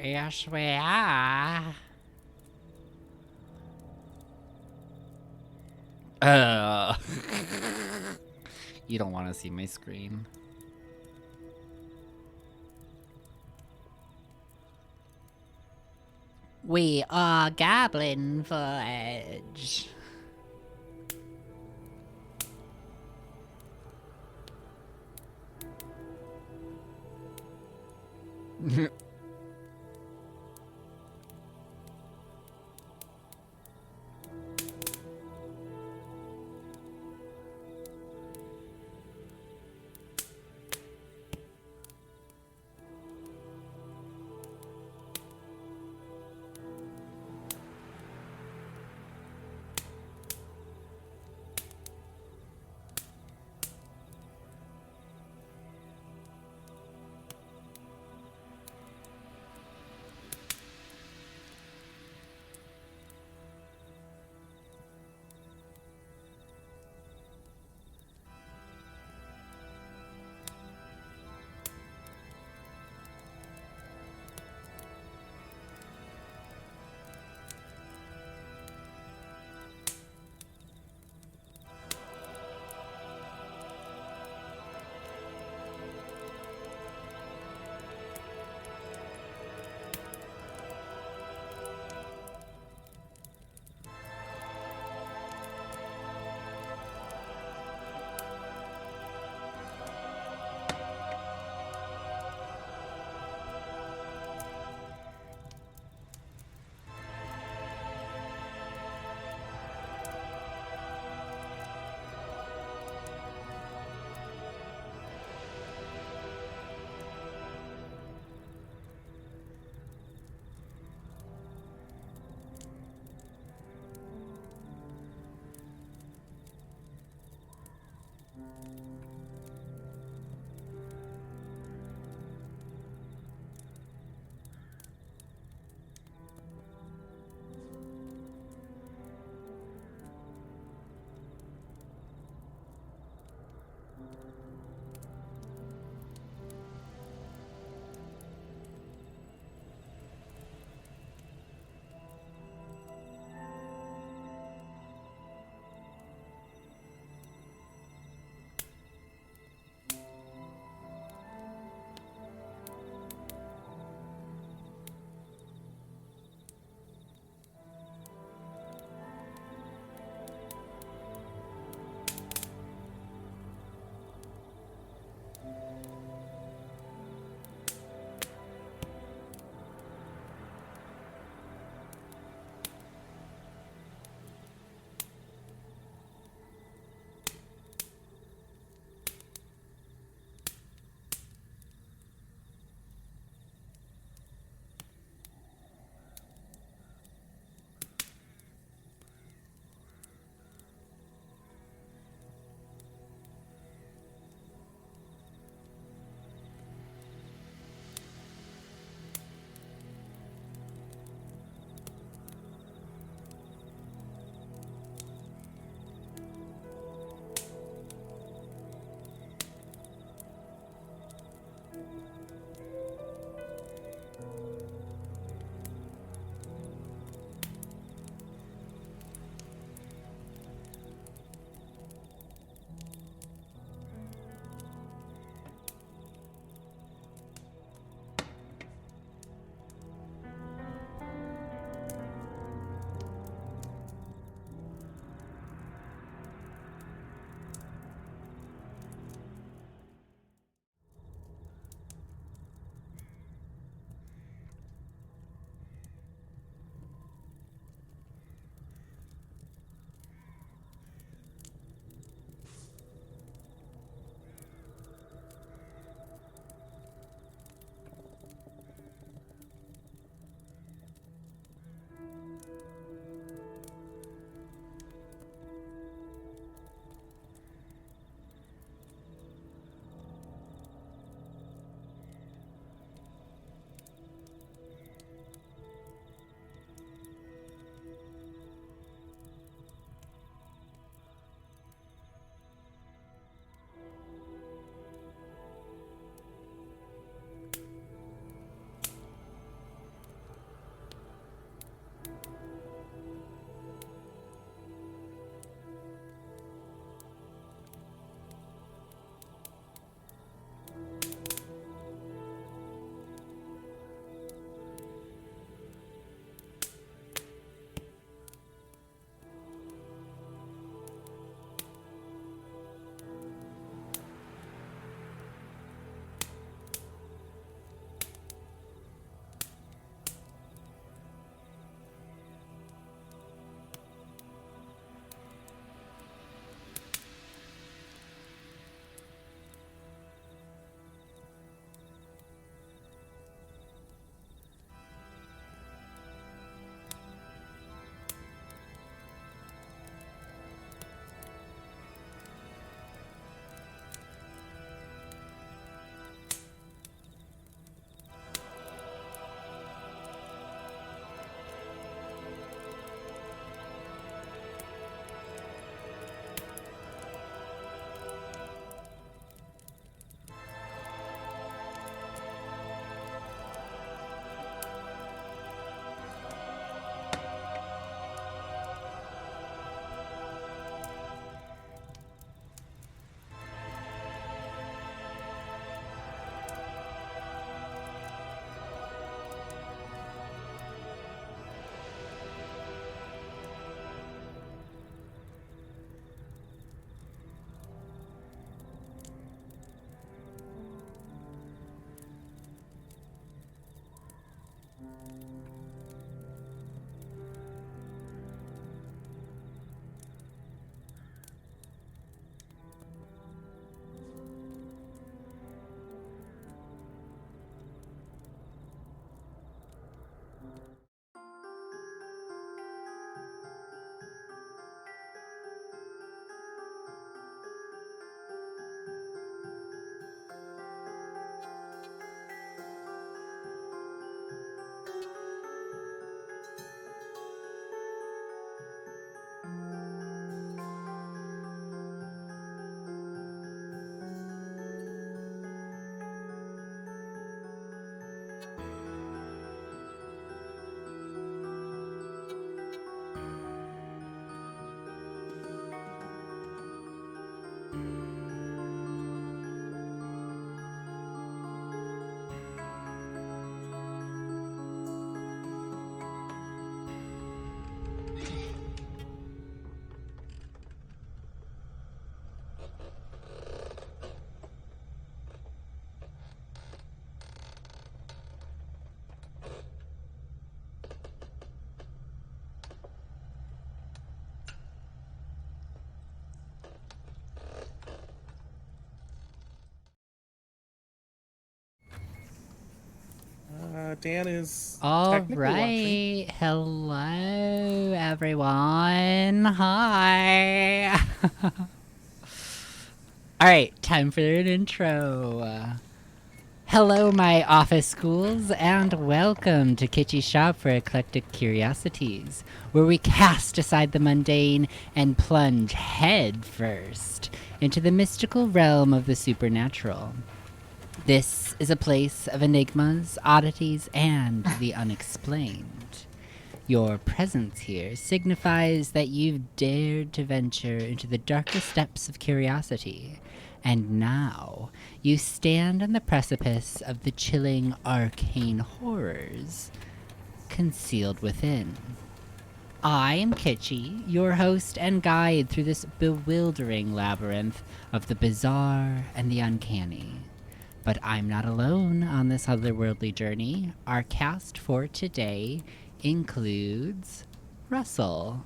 Ich swear. Uh. You don't want to see my screen. We are Goblin Forge. Dan is All technically watching. right. Hello, everyone. Hi. All right, time for an intro. Hello, my office schools, and welcome to Kitschy Shop for Eclectic Curiosities, where we cast aside the mundane and plunge head first into the mystical realm of the supernatural. This is a place of enigmas, oddities, and the unexplained. Your presence here signifies that you've dared to venture into the darkest depths of curiosity, and now you stand on the precipice of the chilling arcane horrors concealed within. I am Kitschy, your host and guide through this bewildering labyrinth of the bizarre and the uncanny. But I'm not alone on this otherworldly journey. Our cast for today includes Russell.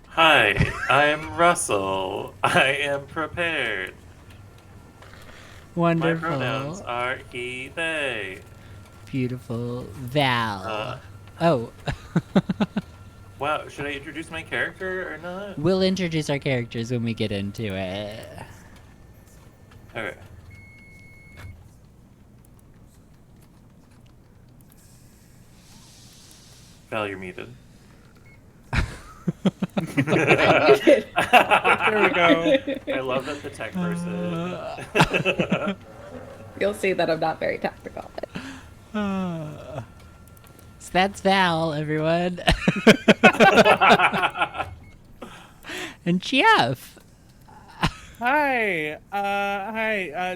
Hi, I'm Russell. I am prepared. Wonderful. My pronouns are he, they. Beautiful. Val. Wow, should I introduce my character or not? We'll introduce our characters when we get into it. Okay. Val, you're muted. There we go. I love that the tech person. You'll see that I'm not very technical. So that's Val, everyone. And Jeff. Hi,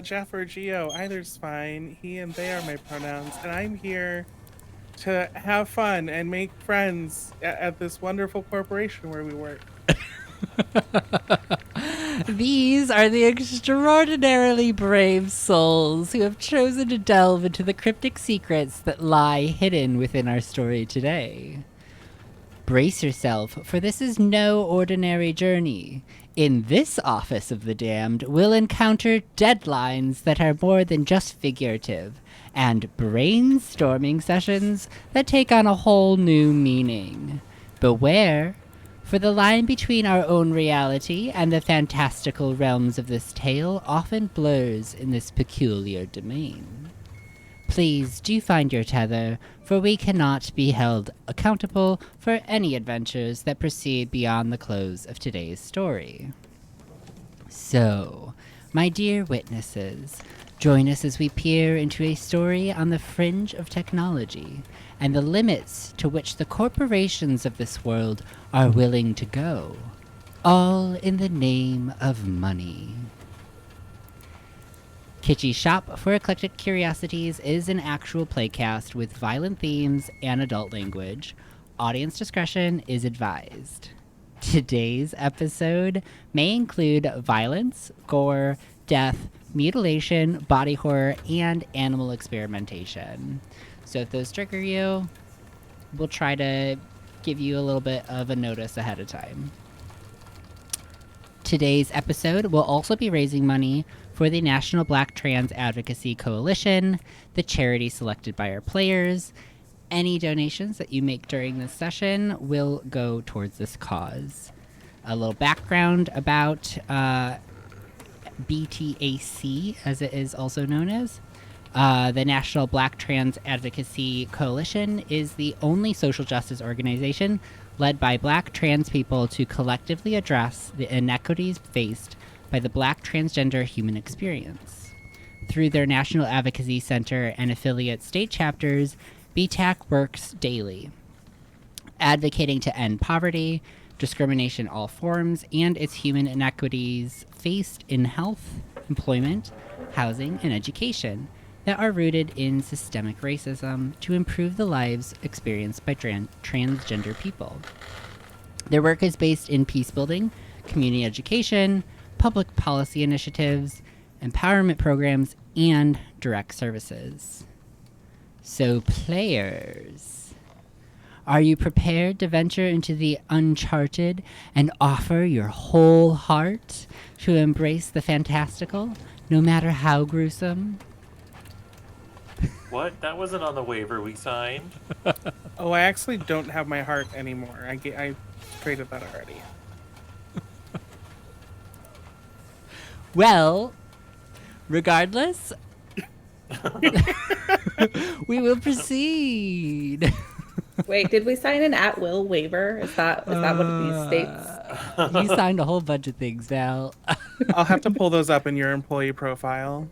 Jeff or Geo. Either's fine. He and they are my pronouns, and I'm here to have fun and make friends at this wonderful corporation where we work. These are the extraordinarily brave souls who have chosen to delve into the cryptic secrets that lie hidden within our story today. Brace yourself, for this is no ordinary journey. In this office of the damned, we'll encounter deadlines that are more than just figurative, and brainstorming sessions that take on a whole new meaning. Beware, for the line between our own reality and the fantastical realms of this tale often blurs in this peculiar domain. Please do find your tether, for we cannot be held accountable for any adventures that proceed beyond the close of today's story. So, my dear witnesses, join us as we peer into a story on the fringe of technology and the limits to which the corporations of this world are willing to go, all in the name of money. Kitschy Shop for Eclectic Curiosities is an actual playcast with violent themes and adult language. Audience discretion is advised. Today's episode may include violence, gore, death, mutilation, body horror, and animal experimentation. So if those trigger you, we'll try to give you a little bit of a notice ahead of time. Today's episode will also be raising money for the National Black Trans Advocacy Coalition, the charity selected by our players. Any donations that you make during this session will go towards this cause. A little background about BTAC, as it is also known as. The National Black Trans Advocacy Coalition is the only social justice organization led by Black trans people to collectively address the inequities faced by the Black transgender human experience. Through their National Advocacy Center and affiliate state chapters, BTAC works daily, advocating to end poverty, discrimination in all forms, and its human inequities faced in health, employment, housing, and education that are rooted in systemic racism to improve the lives experienced by transgender people. Their work is based in peace building, community education, public policy initiatives, empowerment programs, and direct services. So, players, are you prepared to venture into the uncharted and offer your whole heart to embrace the fantastical, no matter how gruesome? What? That wasn't on the waiver we signed. Oh, I actually don't have my heart anymore. I traded that already. Well, regardless, we will proceed. Wait, did we sign an at-will waiver? Is that what these states? You signed a whole bunch of things, Val. I'll have to pull those up in your employee profile.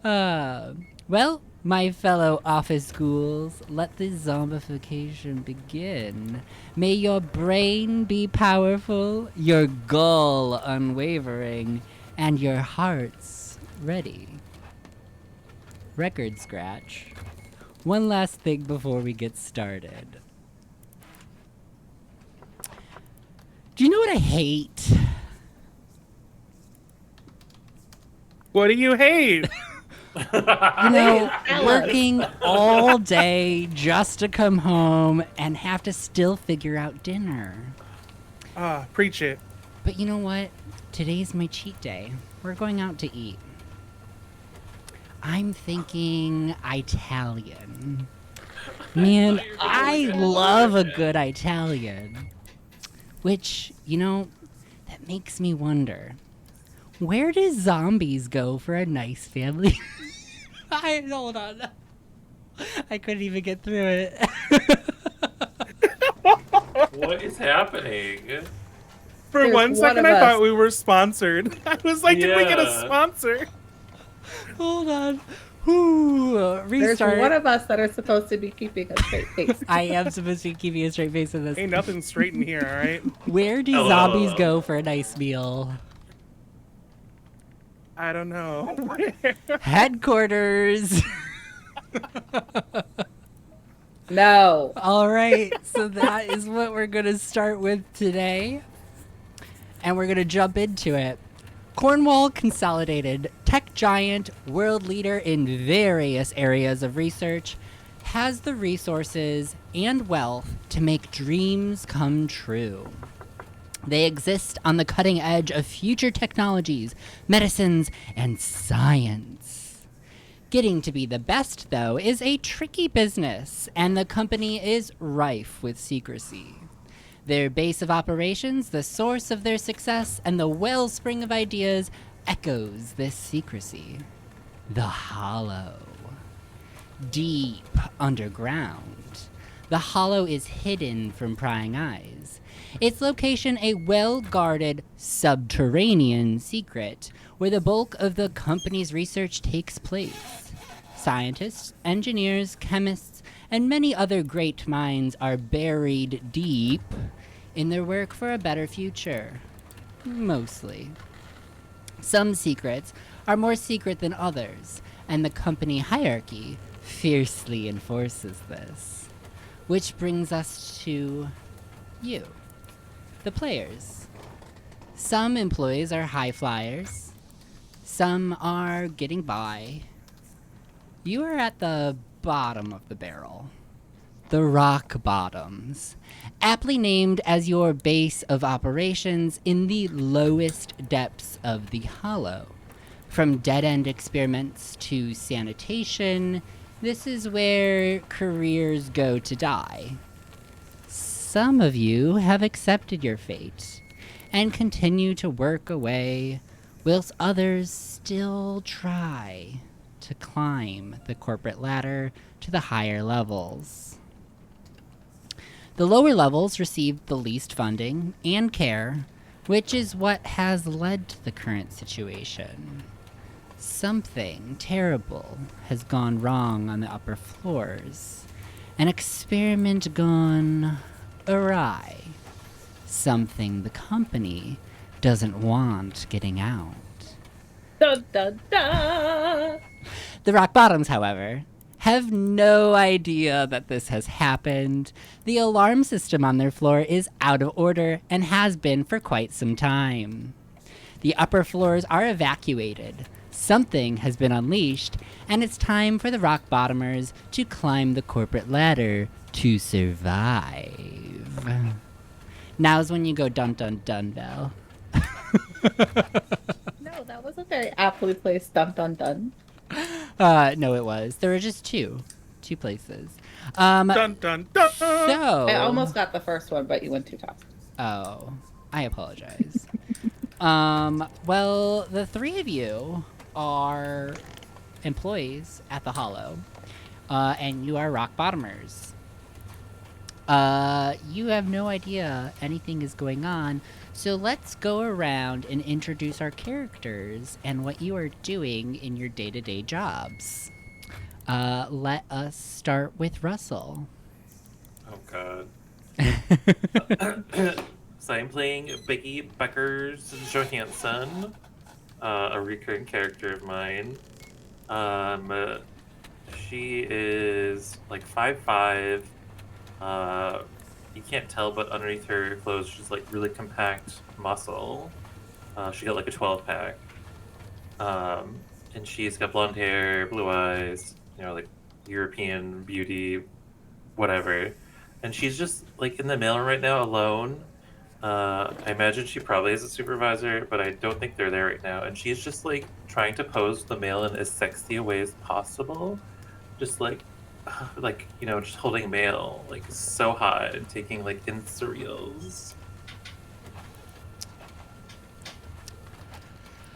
Well, my fellow office ghouls, let the zombification begin. May your brain be powerful, your gall unwavering, and your hearts ready. Record scratch. One last thing before we get started. Do you know what I hate? What do you hate? You know, Alice. working all day just to come home and have to still figure out dinner. Preach it. But you know what? Today's my cheat day. We're going out to eat. I'm thinking Italian. Man, I love a good Italian. Which, you know, that makes me wonder. Where do zombies go for a nice family? Hold on. I couldn't even get through it. What is happening? For There's one one second, of I us. thought we were sponsored. I was like, did we get a Yeah. sponsor? Hold on. Whew, There's restart. one of us that are supposed to be keeping a straight face. I am supposed to be keeping a straight face in this. Ain't nothing straight in here, all right? Where do Hello. zombies go for a nice meal? I don't know. Headquarters. No. All right, so that is what we're going to start with today. And we're going to jump into it. Cornwall Consolidated, tech giant, world leader in various areas of research, has the resources and wealth to make dreams come true. They exist on the cutting edge of future technologies, medicines, and science. Getting to be the best, though, is a tricky business, and the company is rife with secrecy. Their base of operations, the source of their success, and the wellspring of ideas echoes this secrecy. The Hollow. Deep underground. The Hollow is hidden from prying eyes. Its location a well-guarded subterranean secret where the bulk of the company's research takes place. Scientists, engineers, chemists, and many other great minds are buried deep in their work for a better future. Mostly. Some secrets are more secret than others, and the company hierarchy fiercely enforces this. Which brings us to you, the players. Some employees are high flyers, some are getting by. You are at the bottom of the barrel. The rock bottoms, aptly named as your base of operations in the lowest depths of the Hollow. From dead-end experiments to sanitation, this is where careers go to die. Some of you have accepted your fate and continue to work away, whilst others still try to climb the corporate ladder to the higher levels. The lower levels receive the least funding and care, which is what has led to the current situation. Something terrible has gone wrong on the upper floors. An experiment gone awry. something the company doesn't want getting out. Dun, dun, dun. The Rock Bottoms, however, have no idea that this has happened. The alarm system on their floor is out of order and has been for quite some time. The upper floors are evacuated. Something has been unleashed, and it's time for the Rock Bottomers to climb the corporate ladder to survive. Now's when you go dun dun dun, Belle. No, that was a very aptly placed dun dun dun. No, it was. There were just two places. Dun dun dun. So I almost got the first one, but you went too fast. Oh, I apologize. Well, the three of you are employees at the Hollow, and you are Rock Bottomers. You have no idea anything is going on, so let's go around and introduce our characters and what you are doing in your day-to-day jobs. Let us start with Russell. Oh god. So I'm playing Becky Beckers Johansson, a recurring character of mine. She is like 5'5". You can't tell, but underneath her clothes, she's like really compact muscle. She got like a 12-pack. And she's got blonde hair, blue eyes, like European beauty, whatever. And she's just like in the mailroom right now alone. I imagine she probably is a supervisor, but I don't think they're there right now. And she's just like trying to pose the mail in as sexy a way as possible. Just just holding mail, like so hot, and taking like Insta reels.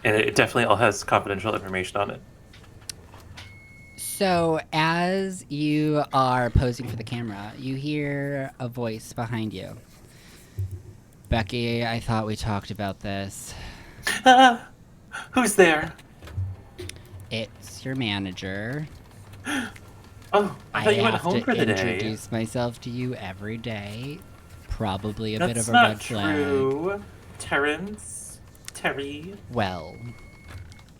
And it definitely all has confidential information on it. So, as you are posing for the camera, you hear a voice behind you. Becky, I thought we talked about this. Who's there? It's your manager. Oh, I thought you went home for the day. I have to introduce myself to you every day. Probably a bit of a That's red flag. not true. Terry. Well,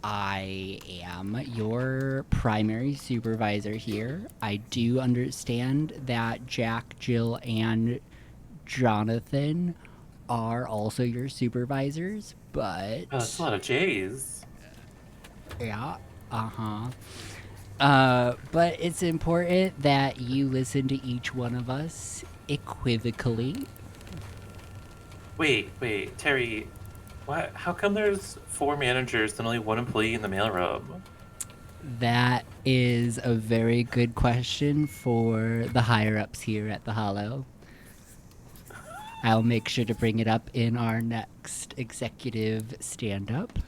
I am your primary supervisor here. I do understand that Jack, Jill, and Jonathan are also your supervisors, but... Oh, that's a lot of J's. Yeah, but it's important that you listen to each one of us equivocally. Wait, Terry, what? How come there's 4 managers and only 1 employee in the mailroom? That is a very good question for the higher-ups here at the Hollow. I'll make sure to bring it up in our next executive stand-up.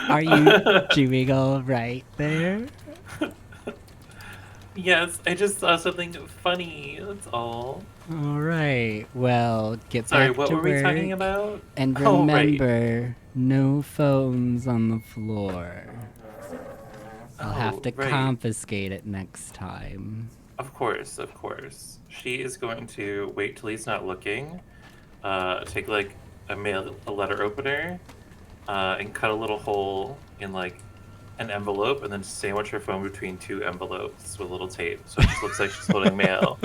Are you doing all right there? Yes, I just saw something funny, that's all. All right. Well, get Sorry, back what to were work. we talking about? And Oh, right. remember, no phones on the floor. I'll have to right. confiscate it next time. Of course. She is going to wait till he's not looking, take like a letter opener, and cut a little hole in like an envelope, and then sandwich her phone between 2 envelopes with a little tape, so it just looks like she's holding mail.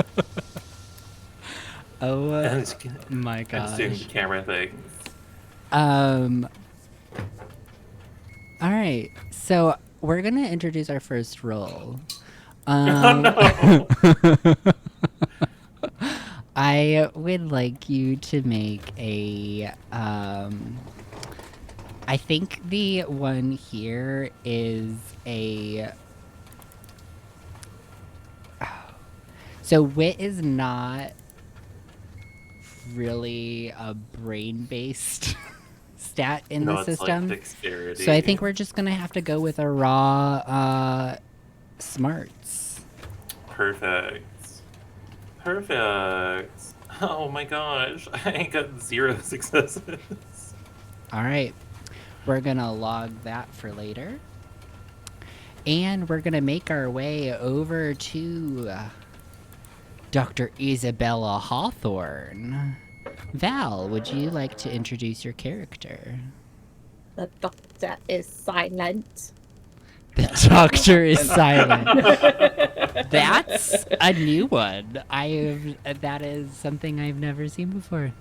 Oh And my and gosh. doing the camera things. All right. So we're gonna introduce our first role. Oh no! I would like you to make a I think the one here is a... So wit is not really a brain-based stat in the It's system. like dexterity. So I think we're just gonna have to go with a raw smarts. Perfect. Oh my gosh, I got 0 successes. All right, we're gonna log that for later. And we're going to make our way over to Dr. Isabella Hawthorne. Val, would you like to introduce your character? The doctor is silent. The doctor is silent. That's a new one. That is something I've never seen before.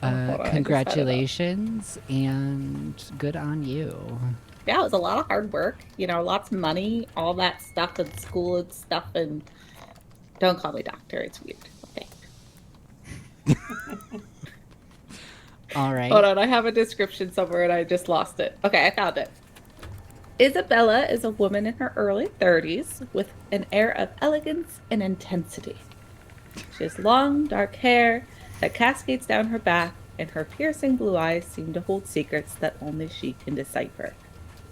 Hold on, I just had it up. Congratulations and good on you. Yeah, it was a lot of hard work. You know, lots of money, all that stuff and school and stuff. And don't call me doctor. It's weird. Okay. All right. Hold on, I have a description somewhere and I just lost it. Okay, I found it. Isabella is a woman in her early 30s with an air of elegance and intensity. She has long, dark hair that cascades down her back, and her piercing blue eyes seem to hold secrets that only she can decipher.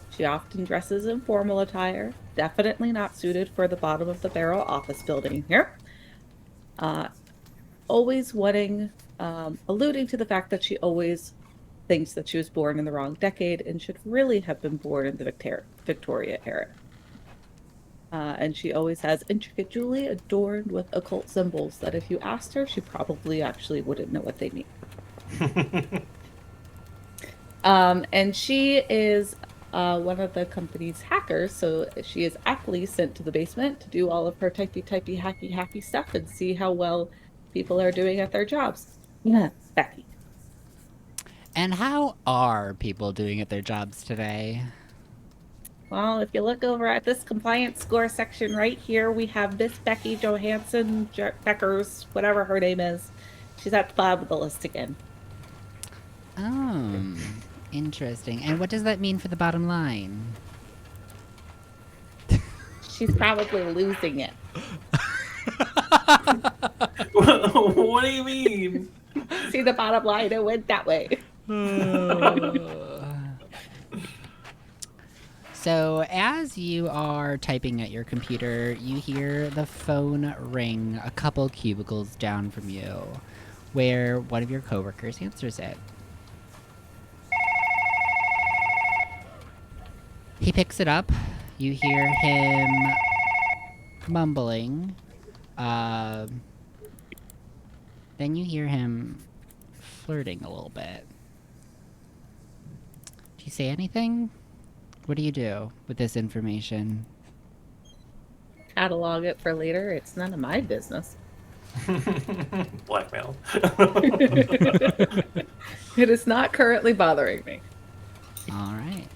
She often dresses in formal attire, definitely not suited for the bottom of the barrel office building here. Always alluding to the fact that she always thinks that she was born in the wrong decade and should really have been born in the Victoria era. And she always has intricate jewelry adorned with occult symbols that if you asked her, she probably actually wouldn't know what they mean. And she is one of the company's hackers, so she is aptly sent to the basement to do all of her typey, hacky stuff and see how well people are doing at their jobs. Yeah, Becky. And how are people doing at their jobs today? Well, if you look over at this compliance score section right here, we have Miss Becky Johansson Beckers, whatever her name is. She's at the bottom of the list again. Oh, interesting. And what does that mean for the bottom line? She's probably losing it. What do you mean? See the bottom line? It went that way. So as you are typing at your computer, you hear the phone ring a couple cubicles down from you, where one of your coworkers answers it. He picks it up. You hear him mumbling. Then you hear him flirting a little bit. Do you say anything? What do you do with this information? Catalog it for later. It's none of my business. Blackmail. It is not currently bothering me. All right.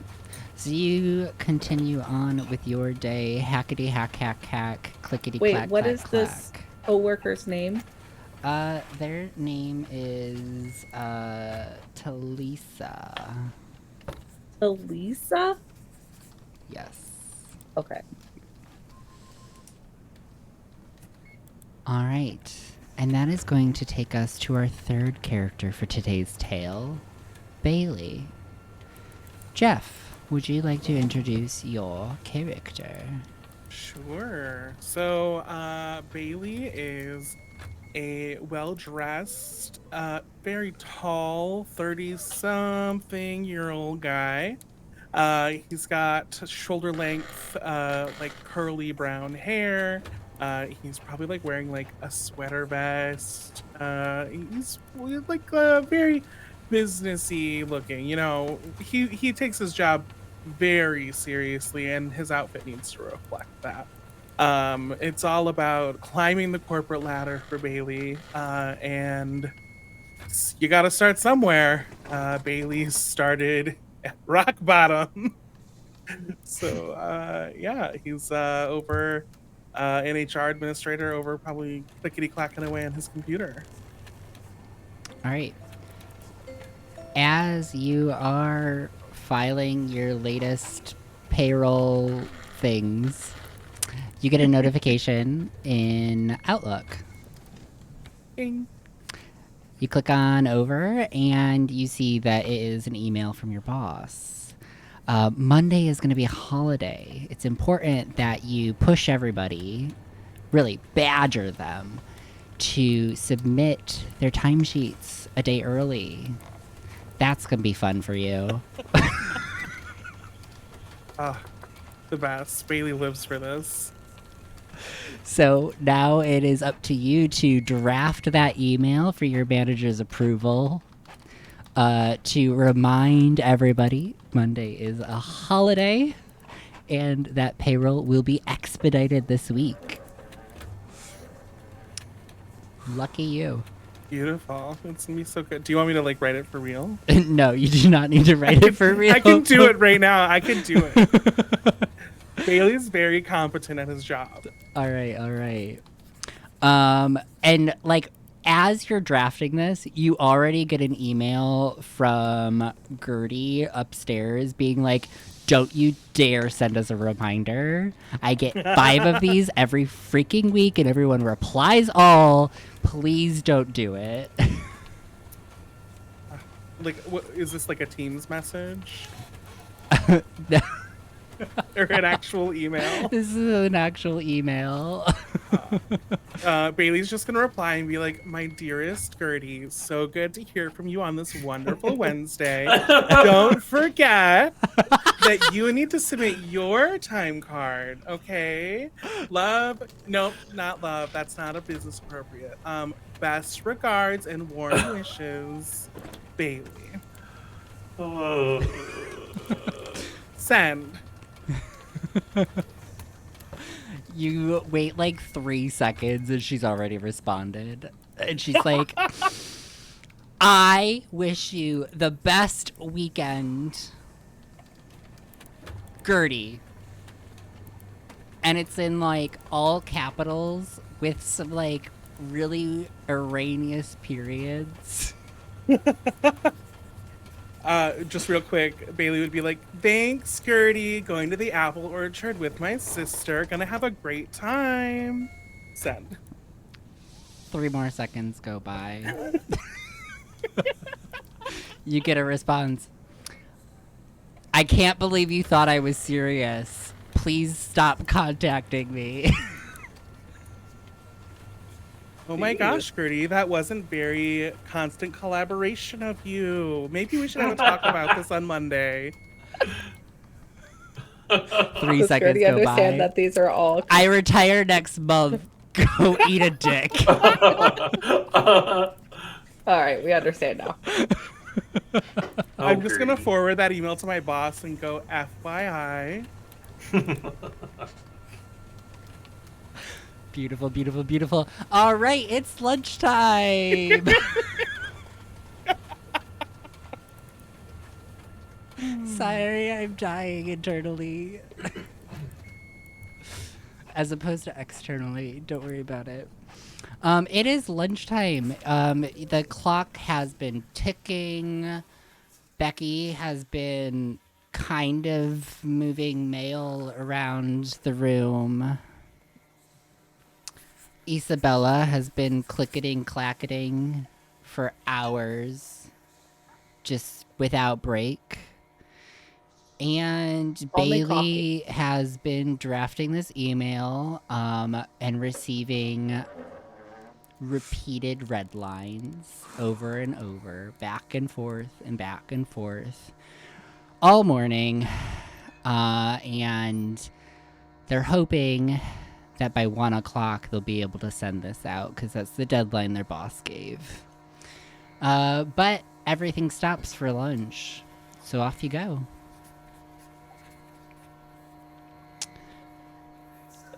So you continue on with your day. Hackety hack hack hack. Clickety Wait, clack what clack, is this clack. co-worker's name? Their name is Talisa. Elisa? Yes. Okay. All right. And that is going to take us to our third character for today's tale, Bailey. Jeff, would you like to introduce your character? Sure. So, Bailey is a well-dressed, very tall, 30-something-year-old guy. He's got shoulder-length, like curly brown hair. He's probably like wearing like a sweater vest. He's like very businessy looking. You know, he takes his job very seriously, and his outfit needs to reflect that. It's all about climbing the corporate ladder for Bailey, and you got to start somewhere. Bailey started at rock bottom. So yeah, he's over an HR administrator, over probably clickety clacking away on his computer. All right. As you are filing your latest payroll things, you get a notification in Outlook. Ding. You click on over and you see that it is an email from your boss. Monday is going to be a holiday. It's important that you push everybody, really badger them, to submit their timesheets a day early. That's going to be fun for you. The best. Bailey lives for this. So now it is up to you to draft that email for your manager's approval. To remind everybody, Monday is a holiday, and that payroll will be expedited this week. Lucky you. Beautiful. It's gonna be so good. Do you want me to like write it for real? No, you do not need to write it for real. I can do it right now. I can do it. Bailey's very competent at his job. All right. And like as you're drafting this, you already get an email from Gertie upstairs being like, "Don't you dare send us a reminder. I get 5 of these every freaking week, and everyone replies all. Please don't do it." Like, what is this, like a Teams message No, or an actual email? this is an actual email. Bailey's just gonna reply and be like, "My dearest Gertie, so good to hear from you on this wonderful Wednesday. Don't forget that you need to submit your time card, okay? Love, nope, not love. That's not a business appropriate. Best regards and warm wishes, Bailey." Oh. Send. You wait like 3 seconds and she's already responded. And she's like, "I wish you the best weekend, Gertie." And it's in like all capitals with some like really erroneous periods. Just real quick, Bailey would be like, "Thanks, Gertie. Going to the apple orchard with my sister. Gonna have a great time." Send. 3 more seconds go by. You get a response. "I can't believe you thought I was serious. Please stop contacting me." Oh my gosh, Gertie, that wasn't very constant collaboration of you. Maybe we should have a talk about this on Monday. 3 Does seconds Gertie go understand by. that these are all "I retire next month. Go eat a dick." all right? We understand now. I'm just gonna forward that email to my boss and go, "FYI." Beautiful, beautiful, beautiful. All right, it's lunchtime. Sorry, I'm dying internally. As opposed to externally. Don't worry about it. It is lunchtime. The clock has been ticking. Becky has been kind of moving mail around the room. Isabella has been clicketing, clacketing for hours, just without break. And Only Bailey has been drafting this email and receiving repeated red lines over and over, back and forth all morning. And they're hoping that by 1 o'clock they'll be able to send this out because that's the deadline their boss gave. But everything stops for lunch, so off you go.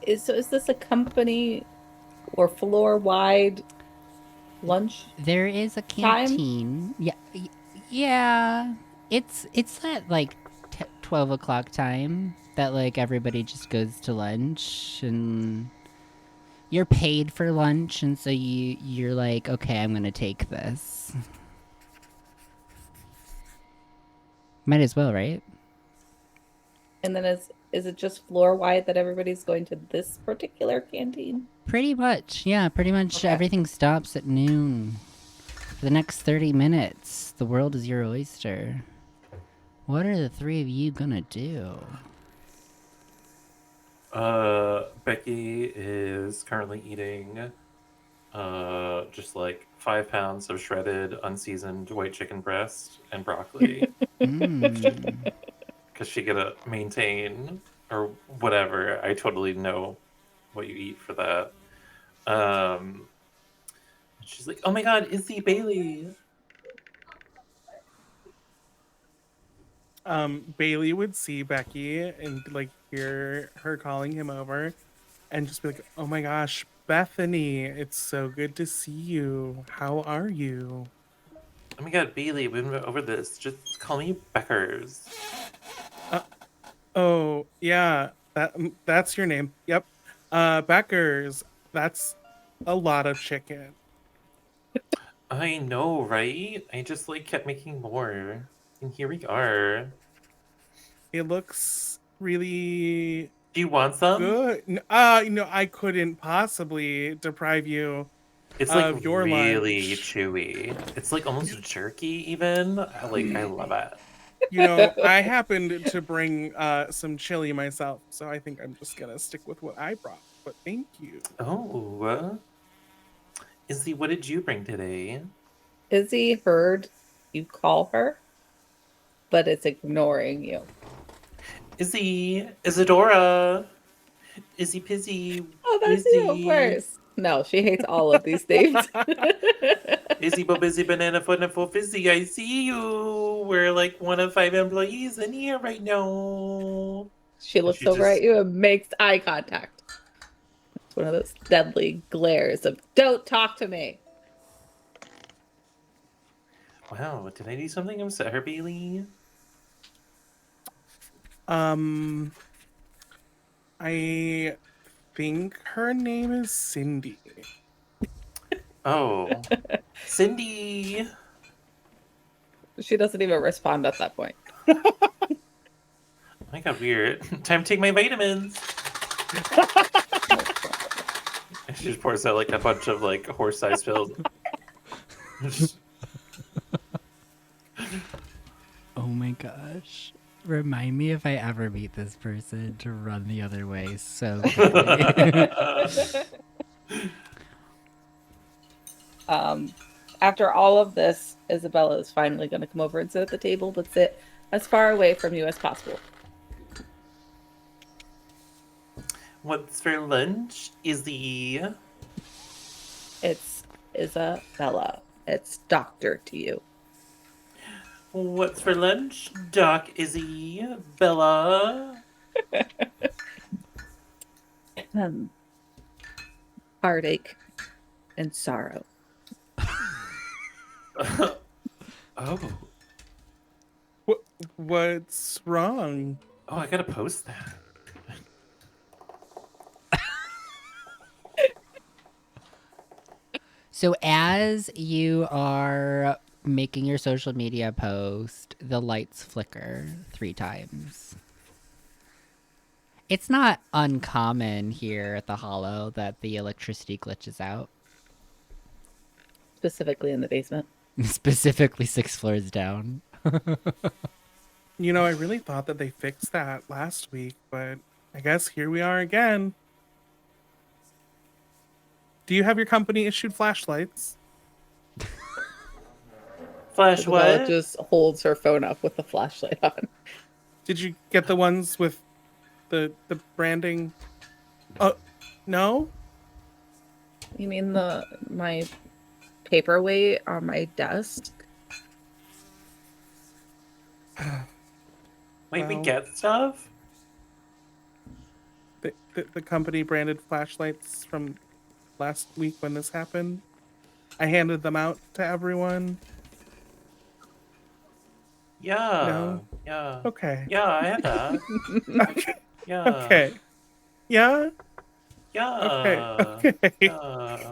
Is this a company or floor-wide lunch? There is a Time? canteen. Yeah. It's at like 12 o'clock time that like everybody just goes to lunch, and you're paid for lunch, and so you're like, okay, I'm gonna take this. Might as well, right? And then is it just floor-wide that everybody's going to this particular canteen? Pretty much, yeah. Pretty much Okay. everything stops at noon. For the next 30 minutes, the world is your oyster. What are the 3 of you gonna do? Becky is currently eating just like 5 pounds of shredded, unseasoned white chicken breast and broccoli Mm. because she gotta maintain or whatever. I totally know what you eat for that. She's like, "Oh my God, Izzy Bailey." Bailey would see Becky and like hear her calling him over and just be like, "Oh my gosh, Bethany, it's so good to see you. How are you?" Oh my God, Bailey, we went over this. Just call me Beckers. Oh, yeah. That's your name. Yep. Becker's. That's a lot of chicken. I know, right? I just like kept making more, and here we are. It looks really Do you want some? good. I couldn't possibly deprive you It's like of your really lunch. chewy. It's like almost jerky, even. I love it. I happened to bring some chili myself, so I think I'm just gonna stick with what I brought. But thank you. Oh, Izzy, what did you bring today? Izzy heard you call her, but it's ignoring you. Izzy, Isadora, Izzy Pizzy, Oh, that's you, of Wizzy, course. No, she hates all of these names. Izzy Busy Banana Foot and Full Fizzy. I see you. We're like one of 5 employees in here right now. She And looks she over at just, you and makes eye contact. It's one of those deadly glares of "Don't talk to me." wow, did I do something upset her, Bailey? Um, I think her name is Cindy. Oh, Cindy. She doesn't even respond at that point. I got weird. Time to take my vitamins. And she just pours out like a bunch of like horse-sized pills. Oh my gosh. Remind me if I ever meet this person to run the other way so quickly. After all of this, Isabella is finally going to come over and sit at the table, but sit as far away from you as possible. What's for lunch, Izzy? It's Isabella. It's doctor to you. What's for lunch, Doc Izzy? Bella? Heartache and sorrow. Oh. What's wrong? Oh, I gotta post that. So as you are making your social media post, the lights flicker 3 times. It's not uncommon here at the Hollow that the electricity glitches out. Specifically in the basement. Specifically 6 floors down. I really thought that they fixed that last week, but I guess here we are again. Do you have your company issued flashlights? Flash Isabella what? just holds her phone up with the flashlight on. Did you get the ones with the branding? No? You mean my paperweight on my desk? Wait, we Well. get stuff? The company branded flashlights from last week when this happened. I handed them out to everyone. Yeah. No? Yeah. Okay. Yeah, I had that. Okay. Yeah. Okay. Yeah? Yeah. Okay. Yeah.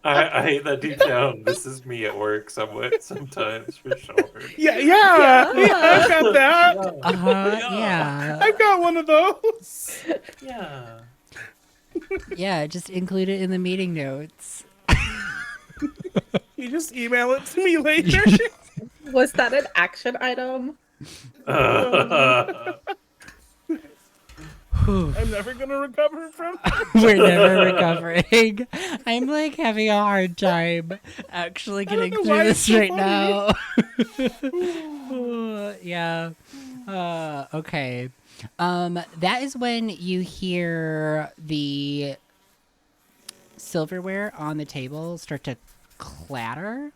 I hate that deep down. This is me at work sometimes for sure. Yeah, I've got that. Yeah. I've got one of those. Yeah. Yeah, just include it in the meeting notes. You just email it to me later. Was that an action item? I'm never gonna recover from. We're never recovering. I'm like having a hard time actually getting know through why this it's so right funny. now. Yeah. Okay. That is when you hear the silverware on the table start to clatter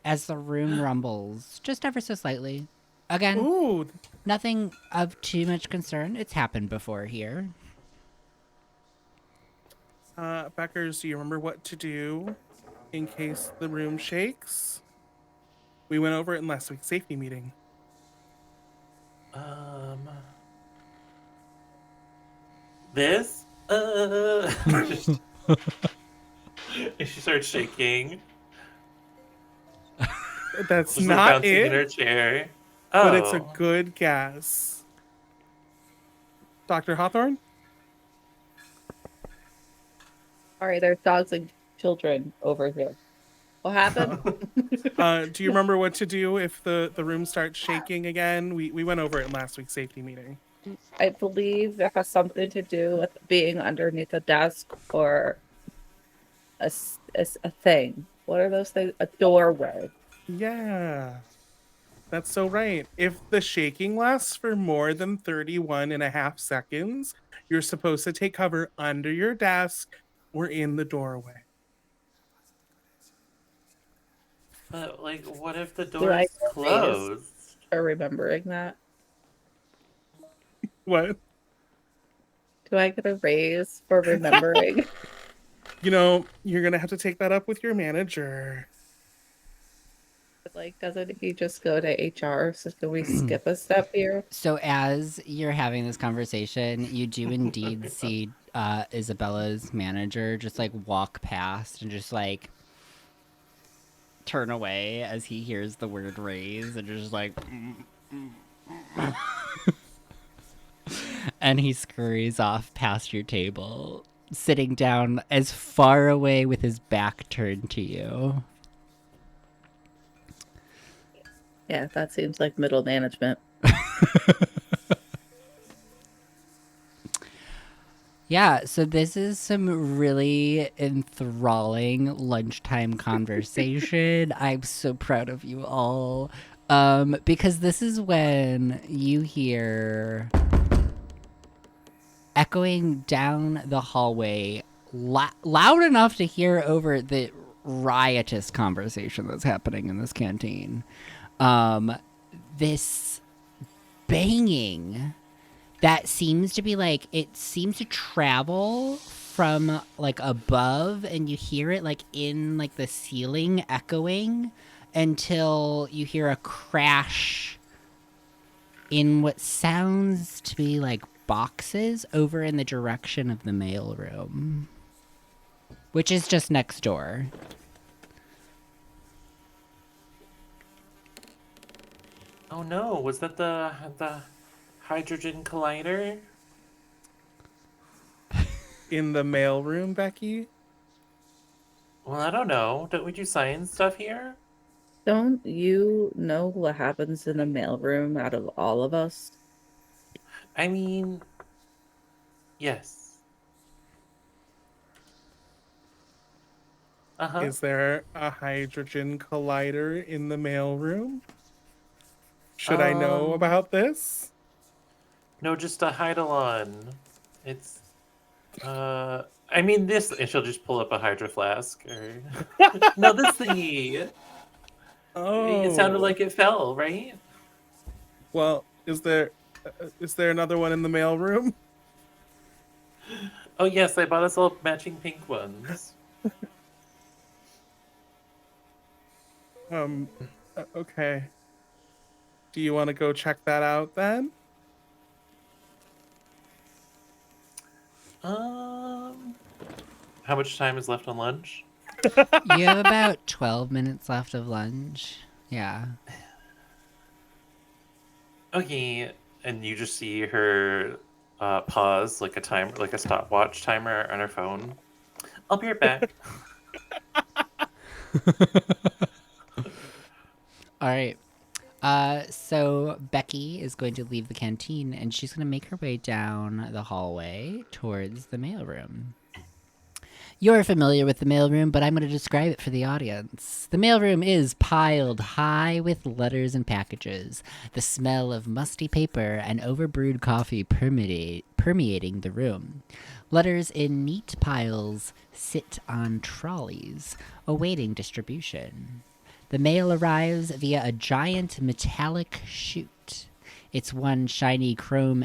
as the room rumbles just ever so slightly. Again, Ooh, nothing of too much concern. It's happened before here. Beckers, do you remember what to do in case the room shakes? We went over it in last week's safety meeting. This? She starts shaking. That's Just like not bouncing in her it, chair. but it's a Oh. good guess. Dr. Hawthorne? Sorry, there's dogs and children over here. What happened? Do you remember what to do if the room starts shaking again? We went over it in last week's safety meeting. I believe it has something to do with being underneath a desk or a thing. What are those things? A doorway. Yeah, that's so right. If the shaking lasts for more than 31 and a half seconds, you're supposed to take cover under your desk or in the doorway. But, like, what if the Do I door's get a raise closed? for remembering that? What? Do I get a raise for remembering? You know, you're going to have to take that up with your manager. Like, doesn't he just go to HR? So can we skip a step here? So as you're having this conversation, you do indeed see Isabella's manager just like walk past and just like turn away as he hears the word raise and just like and he scurries off past your table, sitting down as far away with his back turned to you. Yeah, that seems like middle management. Yeah, so this is some really enthralling lunchtime conversation. I'm so proud of you all. Because this is when you hear echoing down the hallway, loud enough to hear over the riotous conversation that's happening in this canteen. This banging that seems to be like, it seems to travel from like above, and you hear it like in like the ceiling echoing until you hear a crash in what sounds to be like boxes over in the direction of the mailroom, which is just next door. Oh no, was that the hydrogen collider? In the mailroom, Becky? Well, I don't know. Don't we do science stuff here? Don't you know what happens in the mailroom out of all of us? I mean, yes. Uh-huh. Is there a hydrogen collider in the mailroom? Should I know about this? No, just a Hydalon. It's I mean this, and she'll just pull up a Hydro Flask or no, this thingy. Oh. It sounded like it fell, right? Well, is there another one in the mailroom? Oh yes, I bought us all matching pink ones. Okay. Do you want to go check that out then? How much time is left on lunch? You have about 12 minutes left of lunch. Yeah. Okay, and you just see her pause like a stopwatch timer on her phone. I'll be right back. All right. So Becky is going to leave the canteen and she's going to make her way down the hallway towards the mailroom. You're familiar with the mailroom, but I'm going to describe it for the audience. The mailroom is piled high with letters and packages, the smell of musty paper and overbrewed coffee permeating the room. Letters in neat piles sit on trolleys, awaiting distribution. The mail arrives via a giant metallic chute. Its once shiny chrome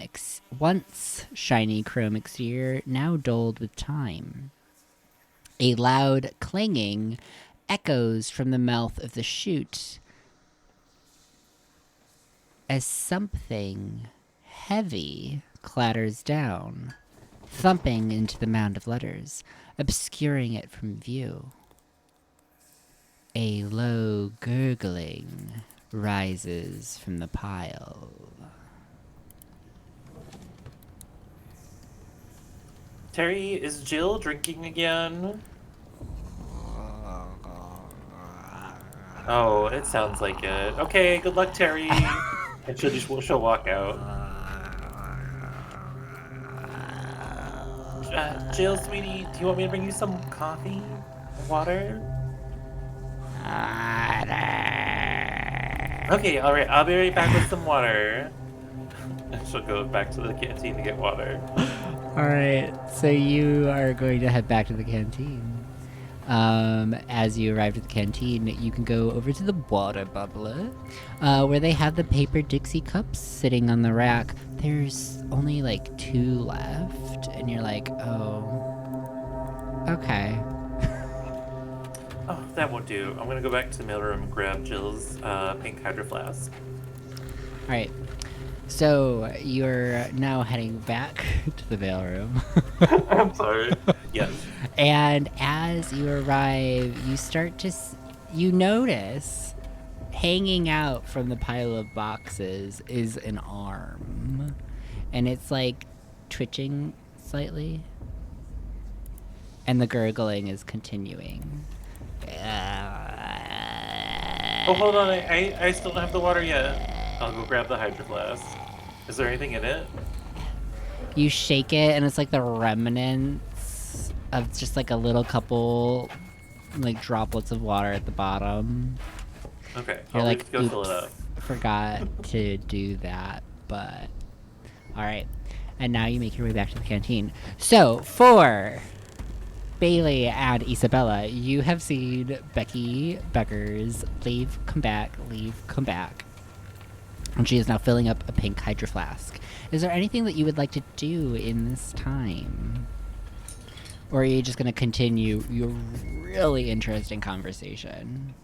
exterior, now dulled with time. A loud clanging echoes from the mouth of the chute as something heavy clatters down, thumping into the mound of letters, obscuring it from view. A low gurgling rises from the pile. Terry, is Jill drinking again? Oh, it sounds like it. Okay, good luck, Terry. And she'll walk out. Jill, sweetie, do you want me to bring you some coffee? Water? Okay, alright, I'll be right back with some water. And she'll go back to the canteen to get water. Alright, so you are going to head back to the canteen. As you arrive at the canteen, you can go over to the water bubbler, where they have the paper Dixie cups sitting on the rack. There's only like 2 left, and you're like, oh, okay. Oh, that won't do. I'm gonna go back to the mailroom and grab Jill's pink hydro flask. Alright, so you're now heading back to the mailroom. I'm sorry. Yes. And as you arrive, you start to you notice hanging out from the pile of boxes is an arm, and it's like twitching slightly, and the gurgling is continuing. Oh, hold on. I still don't have the water yet. I'll go grab the hydro flask. Is there anything in it? You shake it, and it's like the remnants of just like a little couple like droplets of water at the bottom. Okay, You're I'll like, go fill it up. Forgot to do that, but alright. And now you make your way back to the canteen. So, for Bailey and Isabella, you have seen Becky Beckers leave, come back. And she is now filling up a pink hydro flask. Is there anything that you would like to do in this time? Or are you just going to continue your really interesting conversation?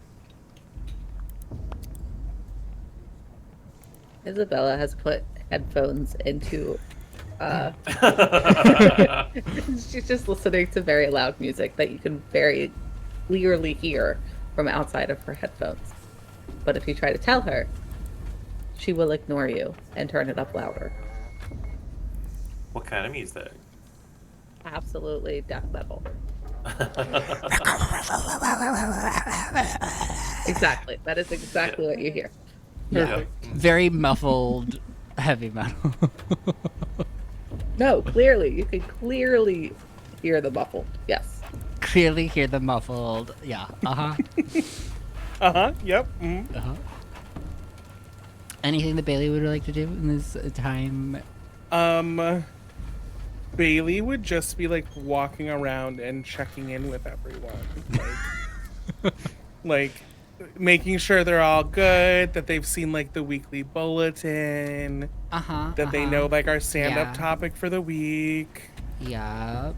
Isabella has put headphones into she's just listening to very loud music that you can very clearly hear from outside of her headphones. But if you try to tell her, she will ignore you and turn it up louder. What kind of music? Absolutely death metal. Exactly. That is exactly what you hear. Yeah. Very muffled heavy metal. No, clearly. You can clearly hear the muffled. Yes. Clearly hear the muffled. Yeah. Uh-huh. Uh-huh. Yep. Mm-hmm. Uh-huh. Anything that Bailey would like to do in this time? Bailey would just be like walking around and checking in with everyone. Like making sure they're all good, that they've seen like the weekly bulletin, that they know like our stand-up topic for the week. Yeah.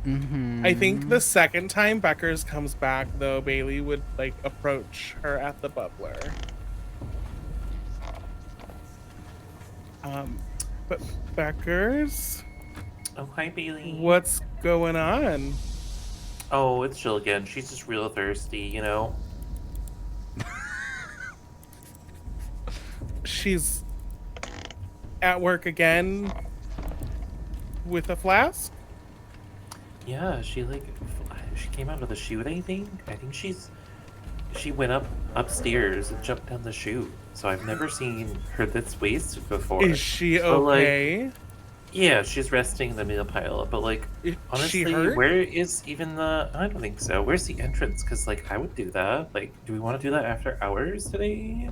Mm-hmm. I think the second time Beckers comes back, though, Bailey would like approach her at the bubbler. But Beckers? Oh, hi, Bailey. What's going on? Oh, it's Jill again. She's just real thirsty, you know? She's at work again with a flask? Yeah, she came out of the chute, I think. I think she's she went upstairs and jumped down the chute. So I've never seen her this wasted before. Is she But, like, okay? yeah, she's resting in the meal pile. But like, Is honestly, she hurt? where is even the? I don't think so. Where's the entrance? Because like, I would do that. Like, do we want to do that after hours today?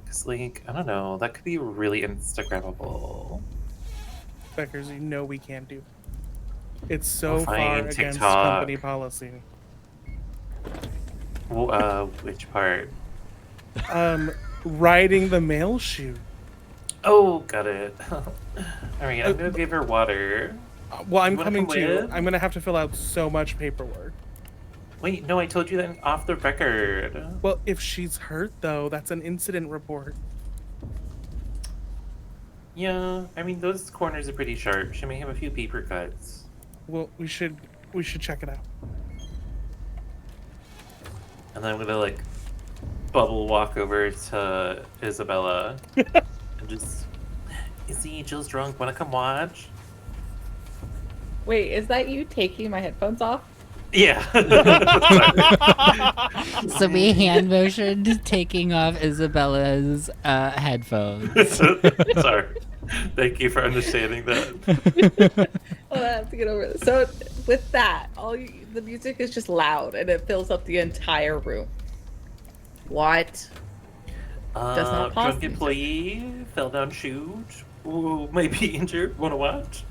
Because like, I don't know. That could be really Instagrammable. Beckers, you know we can't do. It's so Oh, far fine, against TikTok. company policy. Well, which part? Riding the mail chute. Oh, got it. All right, I'm gonna give her water. Well, I'm You wanna coming come too. with? I'm gonna have to fill out so much paperwork. Wait, no, I told you that off the record. Well, if she's hurt though, that's an incident report. Yeah, I mean those corners are pretty sharp. She may have a few paper cuts. Well, we should check it out. And then I'm gonna like bubble walk over to Isabella and just, Izzy, Jill's drunk. Wanna come watch? Wait, is that you taking my headphones off? Yeah. So we hand motioned taking off Isabella's headphones. Sorry. Thank you for understanding that. Oh, I have to get over this. So with that, the music is just loud and it fills up the entire room. What? Does not pause Drunk music. employee fell down chute. Ooh, might be injured. Wanna watch?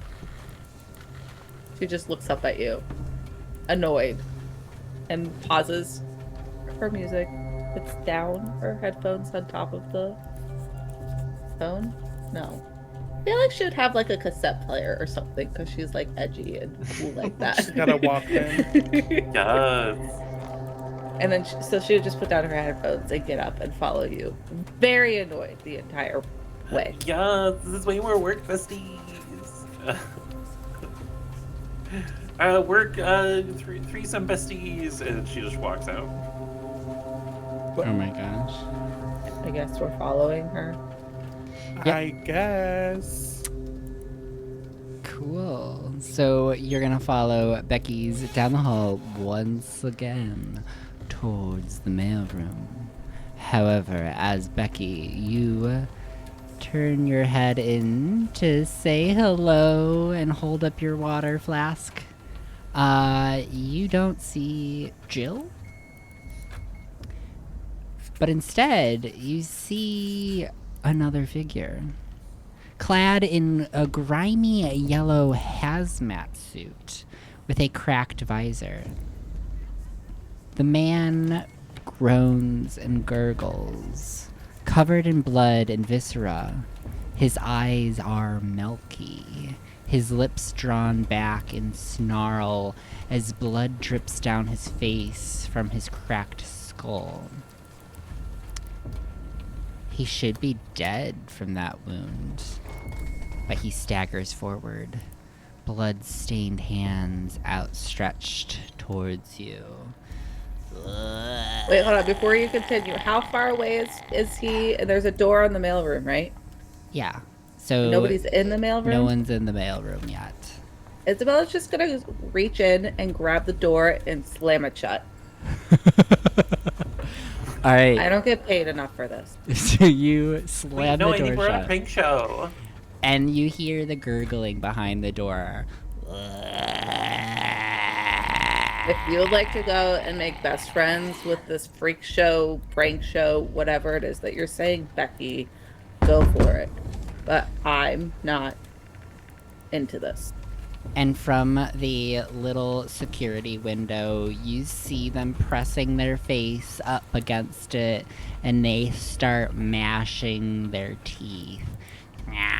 She just looks up at you, annoyed, and pauses her music, puts down her headphones on top of the phone. No. I feel like she would have like a cassette player or something because she's like edgy and cool like that. She's got a Walkman. Yes. And then so she would just put down her headphones and get up and follow you. Very annoyed the entire way. Yeah, this is way more work, besties. Threesome besties, and she just walks out. Oh my gosh. I guess we're following her. Yep. I guess. Cool. So you're gonna follow Becky's down the hall once again towards the mailroom. However, as Becky, you turn your head in to say hello and hold up your water flask. You don't see Jill, but instead you see another figure, clad in a grimy yellow hazmat suit with a cracked visor. The man groans and gurgles, covered in blood and viscera. His eyes are milky, his lips drawn back in snarl as blood drips down his face from his cracked skull. He should be dead from that wound, but he staggers forward, blood-stained hands outstretched towards you. Wait, hold on. Before you continue, how far away is he? There's a door on the mailroom, right? Yeah, so Nobody's in the mailroom? no one's in the mailroom yet. Isabella's just gonna reach in and grab the door and slam it shut. All right. I don't get paid enough for this. So you Wait, slam no, the I think door we're on a shut, prank show. and you hear the gurgling behind the door. If you would like to go and make best friends with this freak show, prank show, whatever it is that you're saying, Becky, go for it. But I'm not into this. And from the little security window, you see them pressing their face up against it, and they start mashing their teeth. Yeah,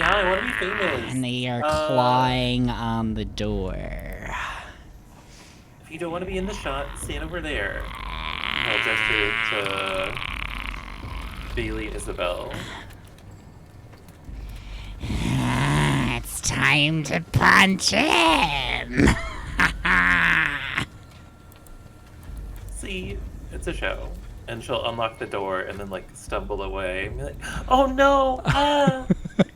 I want to be famous. And they are clawing on the door. If you don't want to be in the shot, stand over there. I'll gesture to Bailey and Isabel. It's time to punch him! See, it's a show. And she'll unlock the door and then like stumble away and be like, "Oh no!" Ah!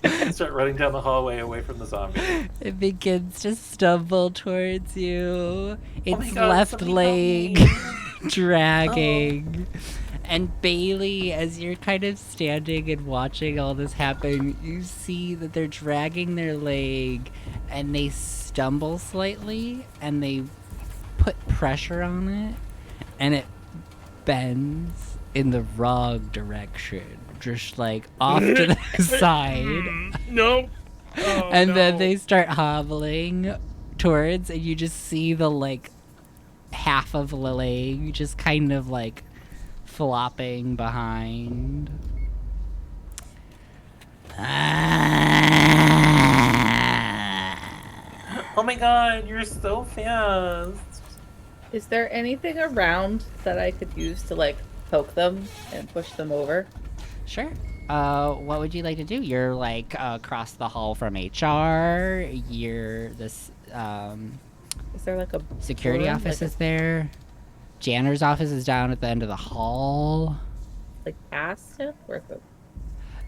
And start running down the hallway away from the zombie. It begins to stumble towards you. Oh my Its God, left somebody leg help dragging. And Bailey, as you're kind of standing and watching all this happen, you see that they're dragging their leg and they stumble slightly and they put pressure on it and it bends in the wrong direction, just like off to the side. Nope. Oh, And then no. they start hobbling towards, and you just see the like half of the leg just kind of like flopping behind. Oh my god, you're so fast. Is there anything around that I could use to like poke them and push them over? Sure. What would you like to do? You're like across the hall from HR. You're this Is there like a security broom, office like is there. Janitor's office is down at the end of the hall. like past it? Or the...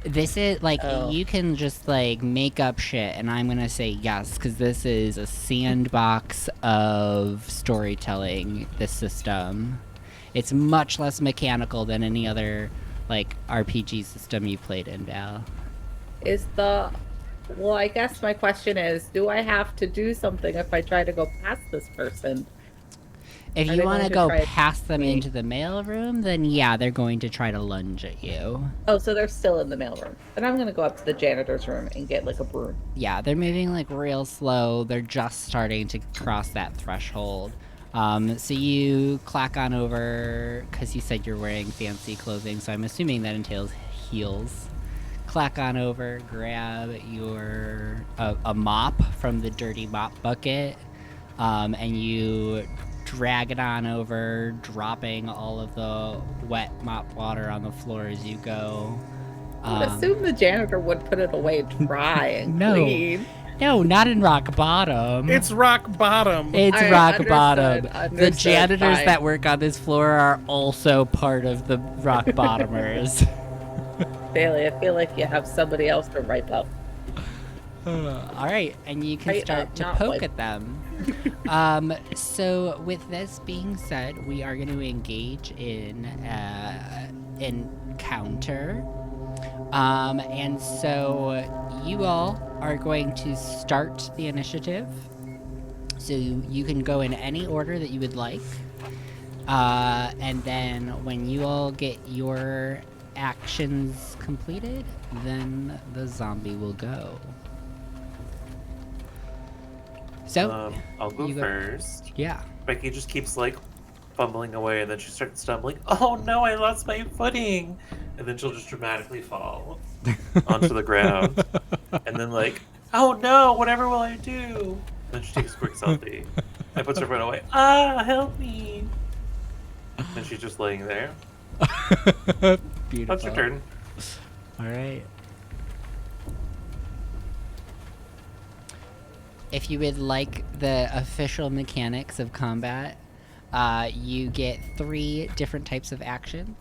This is like Oh. you can just like make up shit, and I'm gonna say yes because this is a sandbox of storytelling. This system, it's much less mechanical than any other like RPG system you played in, Val. Is the well, I guess my question is, do I have to do something if I try to go past this person? If Are you they want to going to go try past them me? into the mail room, then yeah, they're going to try to lunge at you. Oh, so they're still in the mailroom. Then I'm gonna go up to the janitor's room and get like a broom. Yeah, they're moving like real slow. They're just starting to cross that threshold. So you clack on over, because you said you're wearing fancy clothing, so I'm assuming that entails heels. Clack on over, grab your a mop from the dirty mop bucket, and you drag it on over, dropping all of the wet mop water on the floor as you go. I would assume the janitor would put it away dry and No. clean. No, not in Rock Bottom. It's rock bottom. It's Alright, rock understood, bottom. The understood, janitors fine. that work on this floor are also part of the rock bottomers. Bailey, I feel like you have somebody else to wipe up. All right, and you can Right, start to not poke wipe. at them. So with this being said, we are going to engage in encounter. And so you all are going to start the initiative. So you can go in any order that you would like. And then when you all get your actions completed, then the zombie will go. So, I'll go you go- first. yeah. Becky just keeps like fumbling away, and then she starts stumbling. Oh no, I lost my footing! And then she'll just dramatically fall onto the ground. And then like, oh no, whatever will I do? Then she takes a quick selfie and puts her phone away. Ah, help me! And she's just laying there. Beautiful. That's your turn. All right. If you would like the official mechanics of combat, you get 3 different types of actions.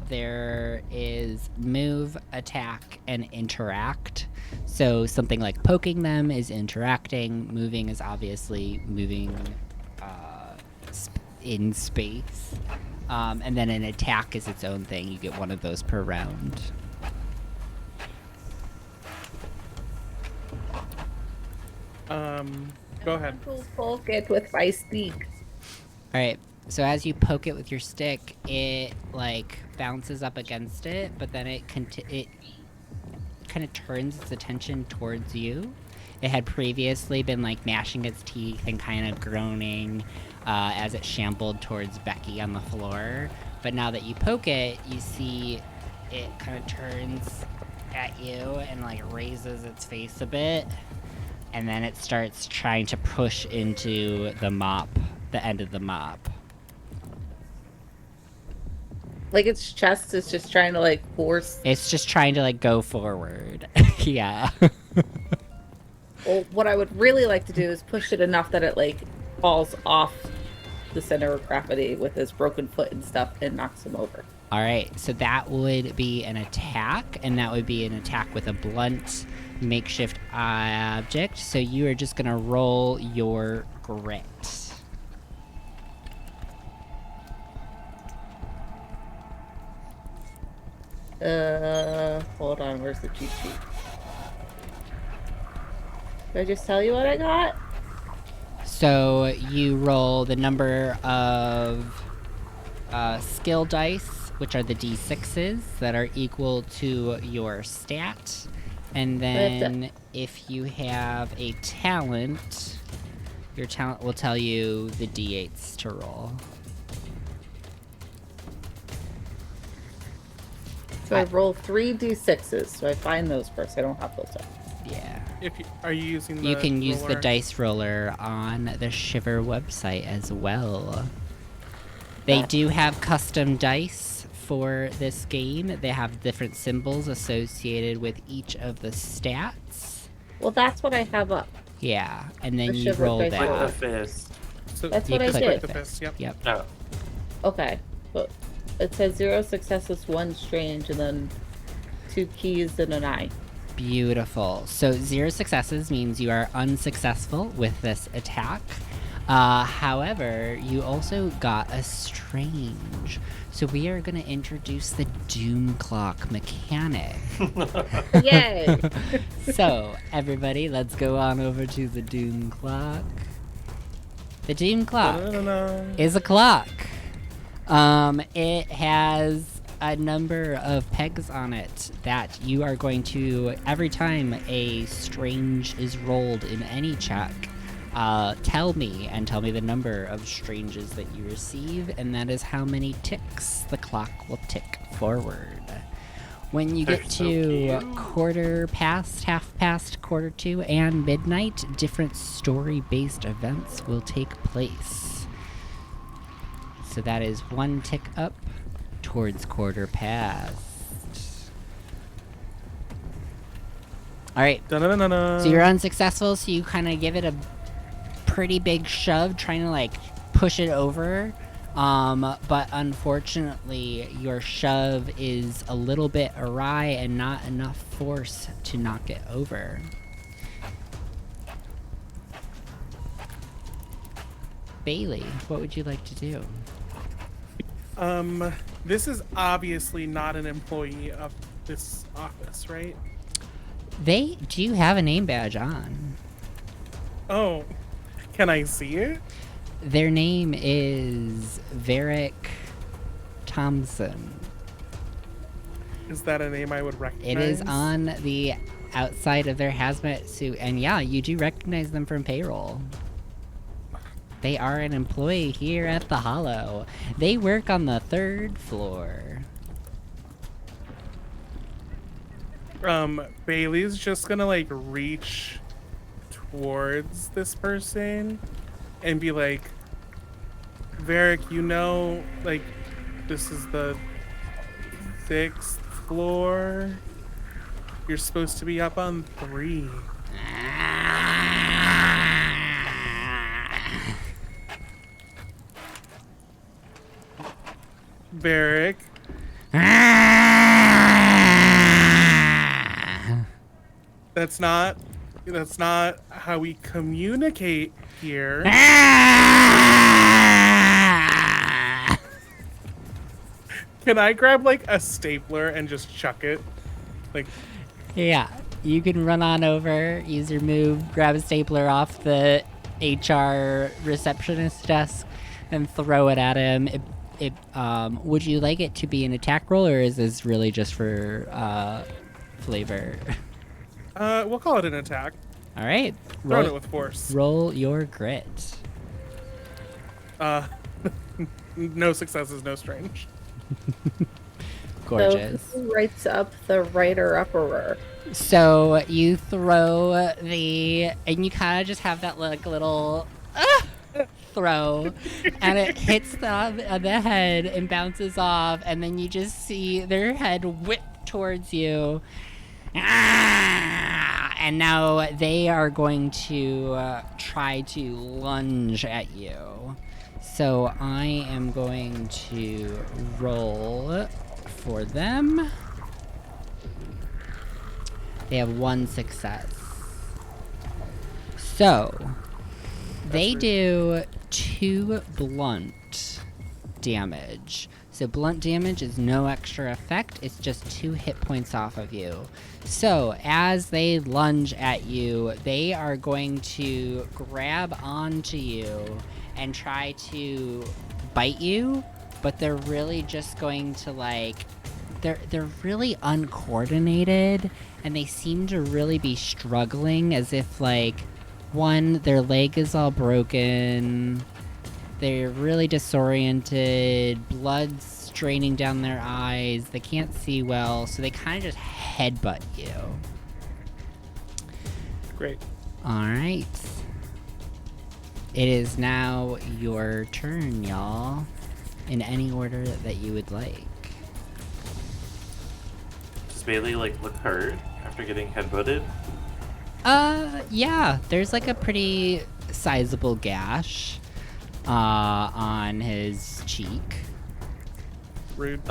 There is move, attack, and interact. So something like poking them is interacting, moving is obviously moving in space. And then an attack is its own thing. You get 1 of those per round. Go ahead. I'll poke it with my stick. All right. So as you poke it with your stick, it like bounces up against it, but then it kind of turns its attention towards you. It had previously been like mashing its teeth and kind of groaning as it shambled towards Becky on the floor. But now that you poke it, you see it kind of turns at you and like raises its face a bit. And then it starts trying to push into the mop, the end of the mop. Like its chest is just trying to like force. It's just trying to like go forward. Yeah. Well, what I would really like to do is push it enough that it like falls off the center of gravity with his broken foot and stuff and knocks him over. All right. So that would be an attack, and that would be an attack with a blunt makeshift object. So you are just gonna roll your grit. Hold on, where's the cheat sheet? Did I just tell you what I got? So you roll the number of skill dice, which are the d6s that are equal to your stat. And then if you have a talent, your talent will tell you the d8s to roll. So I roll 3d6s. So I find those first. I don't have those up. Yeah. Are you using the You can use the roller? dice roller on the Shiver website as well. They do have custom dice for this game. They have different symbols associated with each of the stats. Well, that's what I have up. Yeah, and then The you Shiver roll dice Click the that. fist. So That's You what I click did. the fist, yep. Yep. Oh, Okay, but it says 0 successes, 1 strange, and then 2 keys and an eye. Beautiful. So 0 successes means you are unsuccessful with this attack. However, you also got a strange. So we are going to introduce the doom clock mechanic. Yay! So, everybody, let's go on over to the doom clock. The doom clock Da-da-da-da. is a clock. It has a number of pegs on it that you are going to, every time a strange is rolled in any check, tell me the number of stranges that you receive, and that is how many ticks the clock will tick forward. When you They're get so to cute. quarter past, half past, quarter to, and midnight, different story-based events will take place. So that is 1 tick up towards quarter past. Alright, Da-da-da-da-da. so you're unsuccessful, so you kind of give it a pretty big shove, trying to like push it over. But unfortunately, your shove is a little bit awry and not enough force to knock it over. Bailey, what would you like to do? This is obviously not an employee of this office, right? They do have a name badge on. Oh, can I see it? Their name is Varric Thompson. Is that a name I would recognize? It is on the outside of their hazmat suit, and yeah, you do recognize them from payroll. They are an employee here at the Hollow. They work on the 3rd floor. Bailey's just gonna like reach towards this person and be like, Varric, you know, like, this is the 6th floor. You're supposed to be up on 3. Varric, that's not how we communicate here. Can I grab like a stapler and just chuck it? Like, Yeah, you can run on over, use your move, grab a stapler off the HR receptionist desk, and throw it at him. Would you like it to be an attack roll, or is this really just for flavor? we'll call it an attack. All right, Throwing it with force. roll your grit. No successes, no strange. Gorgeous. So who writes up the writer-upperer? So you throw and you kind of just have that like little throw, and it hits the head and bounces off, and then you just see their head whip towards you. And now they are going to try to lunge at you. So I am going to roll for them. They have 1 success. So they do 2 blunt damage. So blunt damage is no extra effect, it's just 2 hit points off of you. So as they lunge at you, they are going to grab onto you and try to bite you, but they're really just going to like, they're really uncoordinated, and they seem to really be struggling as if like, one, their leg is all broken, they're really disoriented, blood's draining down their eyes, they can't see well, so they kind of just headbutt you. Great. Alright. It is now your turn, y'all. In any order that you would like. Does Bailey like look hurt after getting headbutted? Yeah. There's like a pretty sizable gash on his cheek. Rude.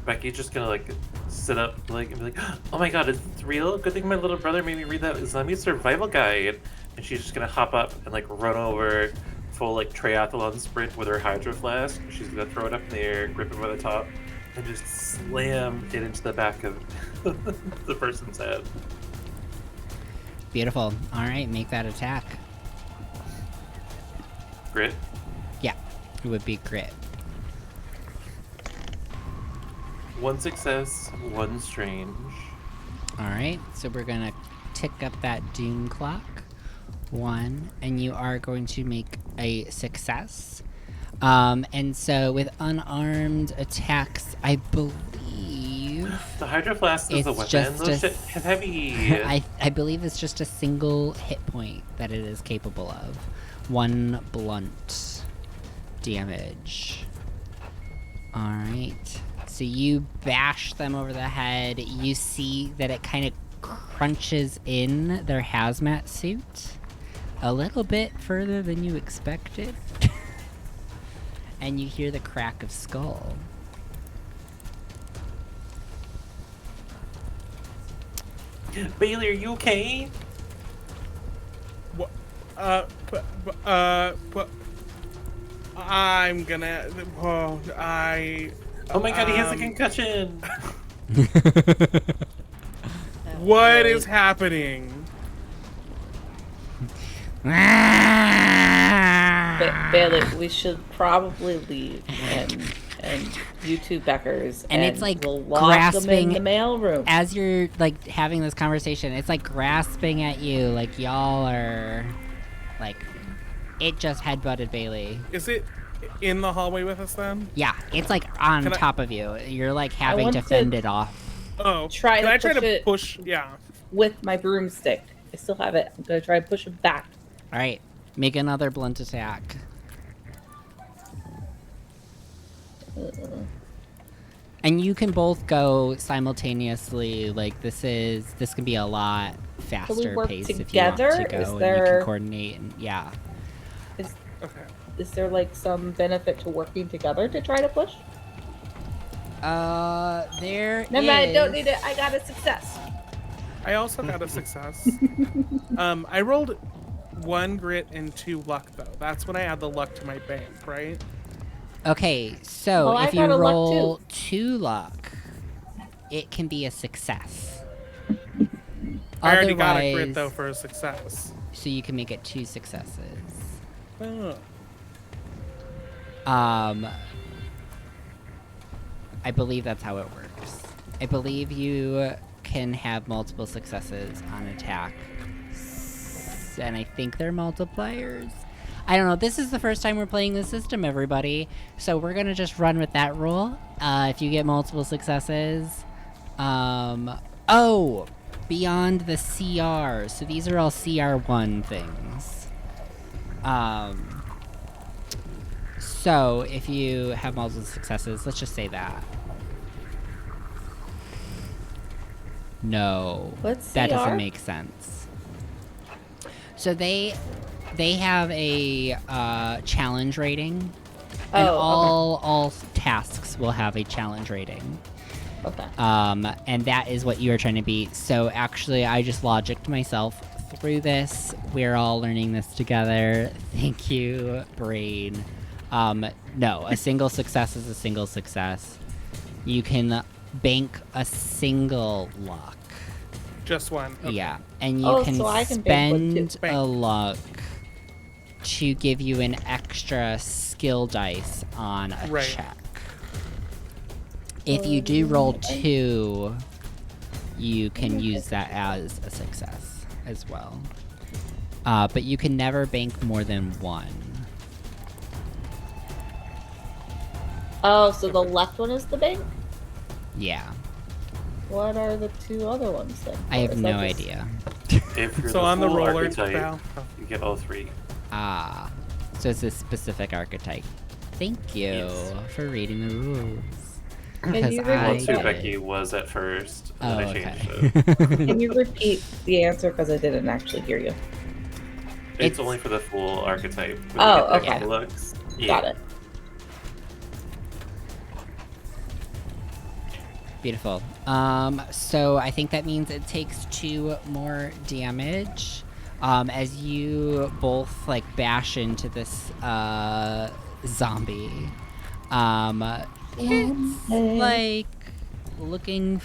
Becky's just gonna like sit up like and be like, oh my god, is this real? Good thing my little brother made me read that Islamic survival guide. And she's just gonna hop up and like run over full like triathlon sprint with her hydro flask. She's gonna throw it up in the air, grip it by the top, and just slam it into the back of the person's head. Beautiful. Alright, make that attack. Grit. Yeah, it would be grit. 1 success, 1 strange. Alright, so we're gonna tick up that doom clock. 1, and you are going to make a success. And so with unarmed attacks, I believe... The hydro flask is a It's weapon. just Those a- shit hit heavy. I believe it's just a single hit point that it is capable of. 1 blunt damage. Alright. So you bash them over the head. You see that it kind of crunches in their hazmat suit a little bit further than you expected. And you hear the crack of skull. Bailey, are you okay? What? I'm gonna. Oh, Oh my god, he has a Um, concussion! What is happening? Bailey, we should probably leave and you two Beckers. And it's, like, we'll lock them in grasping the mailroom. As you're like having this conversation, it's like grasping at you, like y'all are like, it just headbutted Bailey. Is it in the hallway with us then? Yeah, it's like on Can I- top of you. You're like having want to to- fend it off. Oh, Try can to I try push to it. push? Yeah. With my broomstick. I still have it. I'm gonna try and push it back. All right, make another blunt attack. And you can both go simultaneously. Like this can be a lot faster work pace if you together? want to go, Is and you there- can coordinate. And yeah. Okay. Is there like some benefit to working together to try to push? There Never mind, is- don't need it. I got a success. I also got a success. I rolled 1 grit and 2 luck though. That's when I add the luck to my bank, right? Okay, so Well, I if you got a luck, roll 2 luck, it can be a success. I already got a Otherwise- grit though for a success. So you can make it 2 successes. Oh. I believe that's how it works. I believe you can have multiple successes on attack. And I think they're multipliers. I don't know. This is the first time we're playing the system, everybody. So we're going to just run with that rule. If you get multiple successes. Oh! Beyond the CR. So these are all CR1 things. So if you have multiple successes, let's just say that. No. What's That CR? doesn't make sense. So they have a challenge rating. And Oh, all tasks will have a challenge rating. Okay. And that is what you are trying to beat. So actually, I just logicked myself through this. We're all learning this together. Thank you, brain. No, a single success is a single success. You can bank a single luck. Just one. Okay. Yeah, and you Oh, can so I can bank one too. spend a luck to give you an extra skill dice on a Right. check. If you do roll 2, you can use that as a success as well. But you can never bank more than 1. Oh, so the left one is the bank? Yeah, What are the 2 other ones then? I Or have is no that just- idea. If you're So the on the full roller, archetype, Val. you get all 3. So it's a specific archetype. Thank you Yes. for reading the rules. Can Because you I Well, repeat two did. Becky was at first, and Oh, then I changed okay. it. Can you repeat the answer because I didn't actually hear you? It's only for the full archetype. When Oh, you get okay. the looks. Yeah. Got it. Beautiful. So I think that means it takes 2 more damage. As you both like bash into this zombie. It's like looking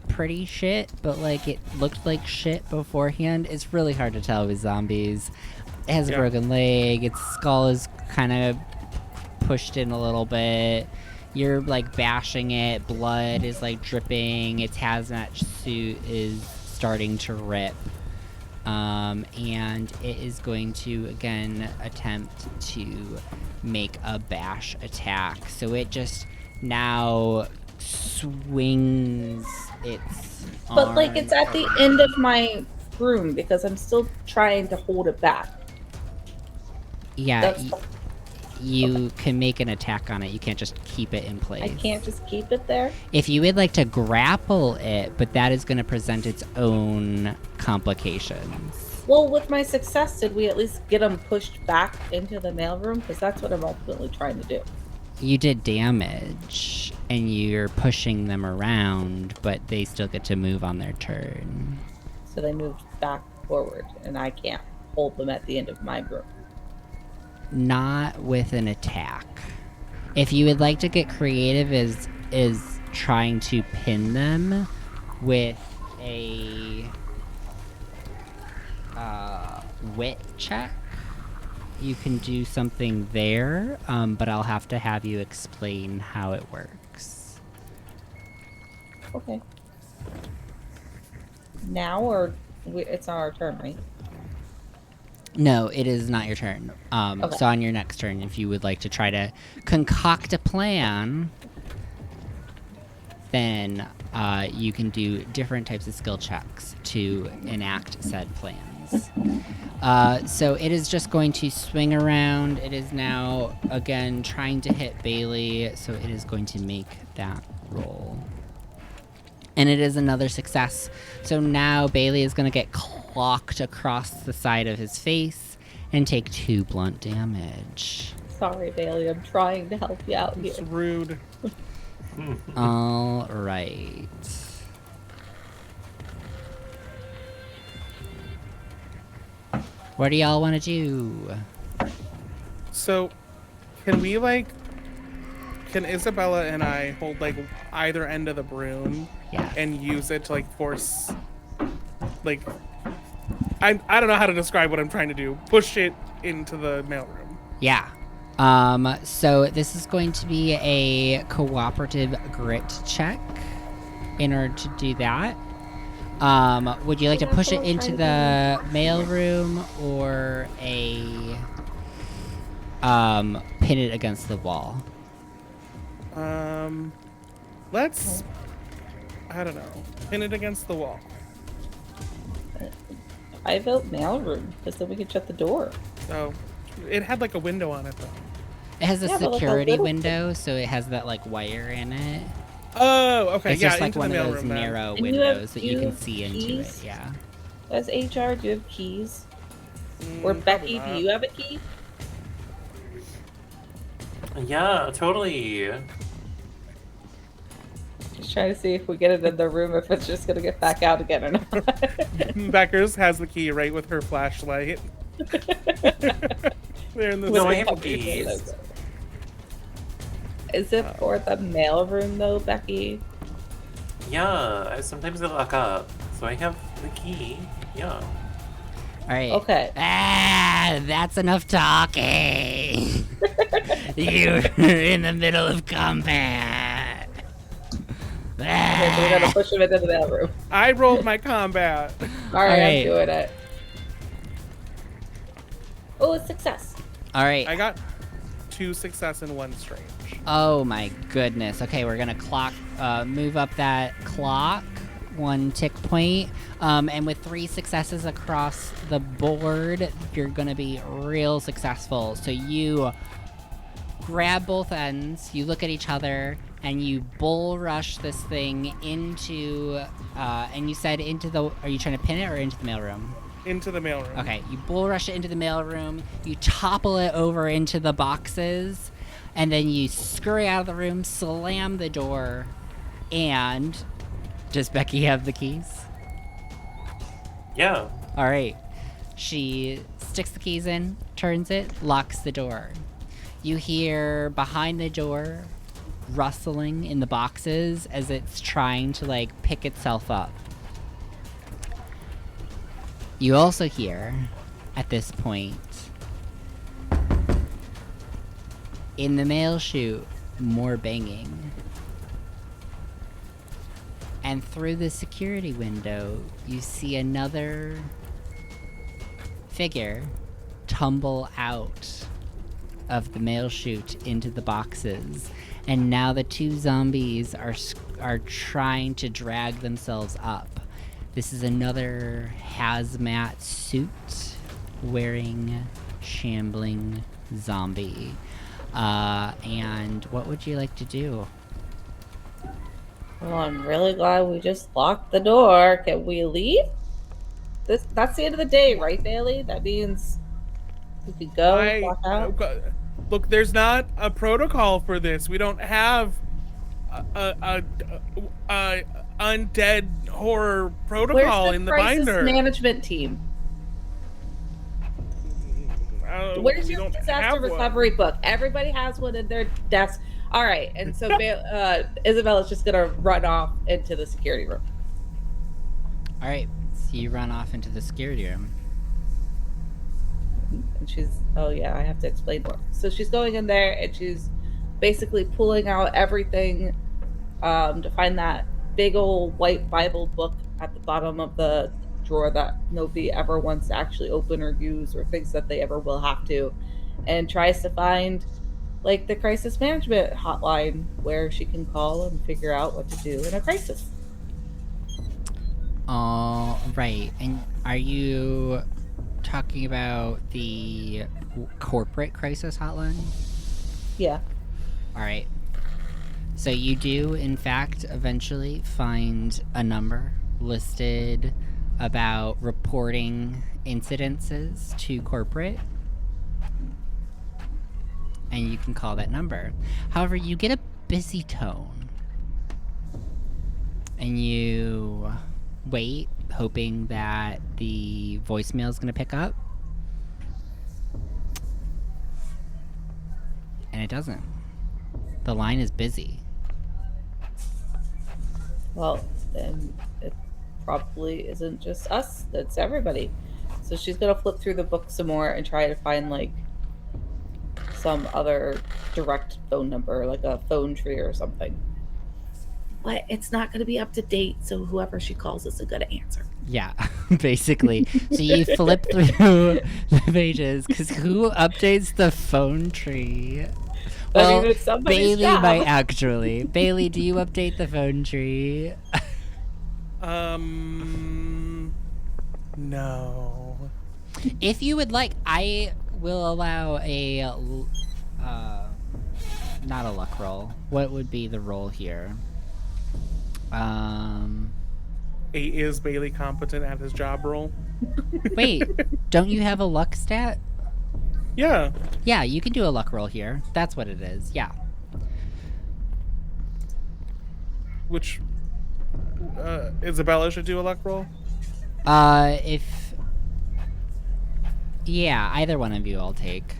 pretty shit, but like it looked like shit beforehand. It's really hard to tell with zombies. It has a Yeah. broken leg. Its skull is kind of pushed in a little bit. You're like bashing it. Blood is like dripping. Its hazmat suit is starting to rip. And it is going to again attempt to make a bash attack. So it just now swings its But like it's arm at the around. end of my room because I'm still trying to hold it back. Yeah, That's you can make an attack on it. You can't just keep it in place. I can't just keep it there. If you would like to grapple it, but that is going to present its own complications. Well, with my success, did we at least get them pushed back into the mailroom? Because that's what I'm ultimately trying to do. You did damage, and you're pushing them around, but they still get to move on their turn. So they moved back forward, and I can't hold them at the end of my room. Not with an attack. If you would like to get creative is trying to pin them with a wit check. You can do something there, but I'll have to have you explain how it works. Okay. Now or it's not our turn, right? No, it is not your turn. Okay. So on your next turn, if you would like to try to concoct a plan, then you can do different types of skill checks to enact said plans. So it is just going to swing around. It is now, again, trying to hit Bailey, so it is going to make that roll. And it is another success. So now Bailey is going to get clocked across the side of his face and take 2 blunt damage. Sorry, Bailey. I'm trying to help you out here. It's rude. All right. What do y'all want to do? So, can Isabella and I hold like either end of the broom Yeah. and use it to like force, like, I don't know how to describe what I'm trying to do. Push it into the mailroom. Yeah. So this is going to be a cooperative grit check in order to do that. Would you like to That's push what it I'm into trying the mailroom or pin it against the wall? Let's, I don't know, pin it against the wall. I vote mailroom because then we can shut the door. So, it had like a window on it though. It has a Yeah, but like a security little- window, so it has that like wire in it. Oh, okay, It's yeah, just like into one the of those mailroom then. narrow And you have- windows that you you can have see into it. keys? Yeah. As HR, do you have keys? Or Probably Becky, not. do you have a key? Yeah, totally. Just trying to see if we get it in the room, if it's just gonna get back out again or not. Beckers has the key right with her flashlight. They're in the No, I same have place. keys. Is it for the mailroom though, Becky? Yeah, sometimes they lock up, so I have the key. Yeah. All right. Okay. That's enough talking. You're in the middle of combat. Okay, so we're gonna push him into the mailroom. I rolled my combat. All right, right. I'm doing it. Oh, it's success. All right. I got 2 success and 1 strange. Oh my goodness. Okay, we're gonna move up that clock 1 tick point. And with 3 successes across the board, you're gonna be real successful. So you grab both ends, you look at each other, and you bull rush this thing into, and you said are you trying to pin it or into the mailroom? Into the mailroom. Okay, you bull rush it into the mailroom, you topple it over into the boxes, and then you scurry out of the room, slam the door, and does Becky have the keys? Yeah. All right. She sticks the keys in, turns it, locks the door. You hear behind the door rustling in the boxes as it's trying to like pick itself up. You also hear, at this point, in the mail chute, more banging. And through the security window, you see another figure tumble out of the mail chute into the boxes. And now the 2 zombies are trying to drag themselves up. This is another hazmat suit wearing shambling zombie. And what would you like to do? Well, I'm really glad we just locked the door. Can we leave? That's the end of the day, right, Bailey? That means we could go, walk out. Look, there's not a protocol for this. We don't have a undead horror protocol Where's in the crisis binder. management team? Where's we your don't disaster have one. recovery book? Everybody has one in their desk. All right, and so Isabella's just gonna run off into the security room. All right, so you run off into the security room. And oh yeah, I have to explain more. So she's going in there and she's basically pulling out everything to find that big old white Bible book at the bottom of the drawer that nobody ever wants to actually open or use or thinks that they ever will have to, and tries to find like the crisis management hotline where she can call and figure out what to do in a crisis. All right, and are you talking about the corporate crisis hotline? Yeah. All right. So you do, in fact, eventually find a number listed about reporting incidences to corporate. And you can call that number. However, you get a busy tone. And you wait, hoping that the voicemail is going to pick up. And it doesn't. The line is busy. Well, then it probably isn't just us. It's everybody. So she's gonna flip through the book some more and try to find like some other direct phone number, like a phone tree or something. But it's not gonna be up to date, so whoever she calls is a good answer. Yeah, basically. So you flip through the pages, because who updates the phone tree? Well, it's somebody's Bailey job. might actually. Bailey, do you update the phone tree? No. If you would like, I will allow a, not a luck roll. What would be the roll here? Is Bailey competent at his job role? Wait, don't you have a luck stat? Yeah. Yeah, you can do a luck roll here. That's what it is. Yeah. Which Isabella should do a luck roll. Yeah, either one of you I'll take.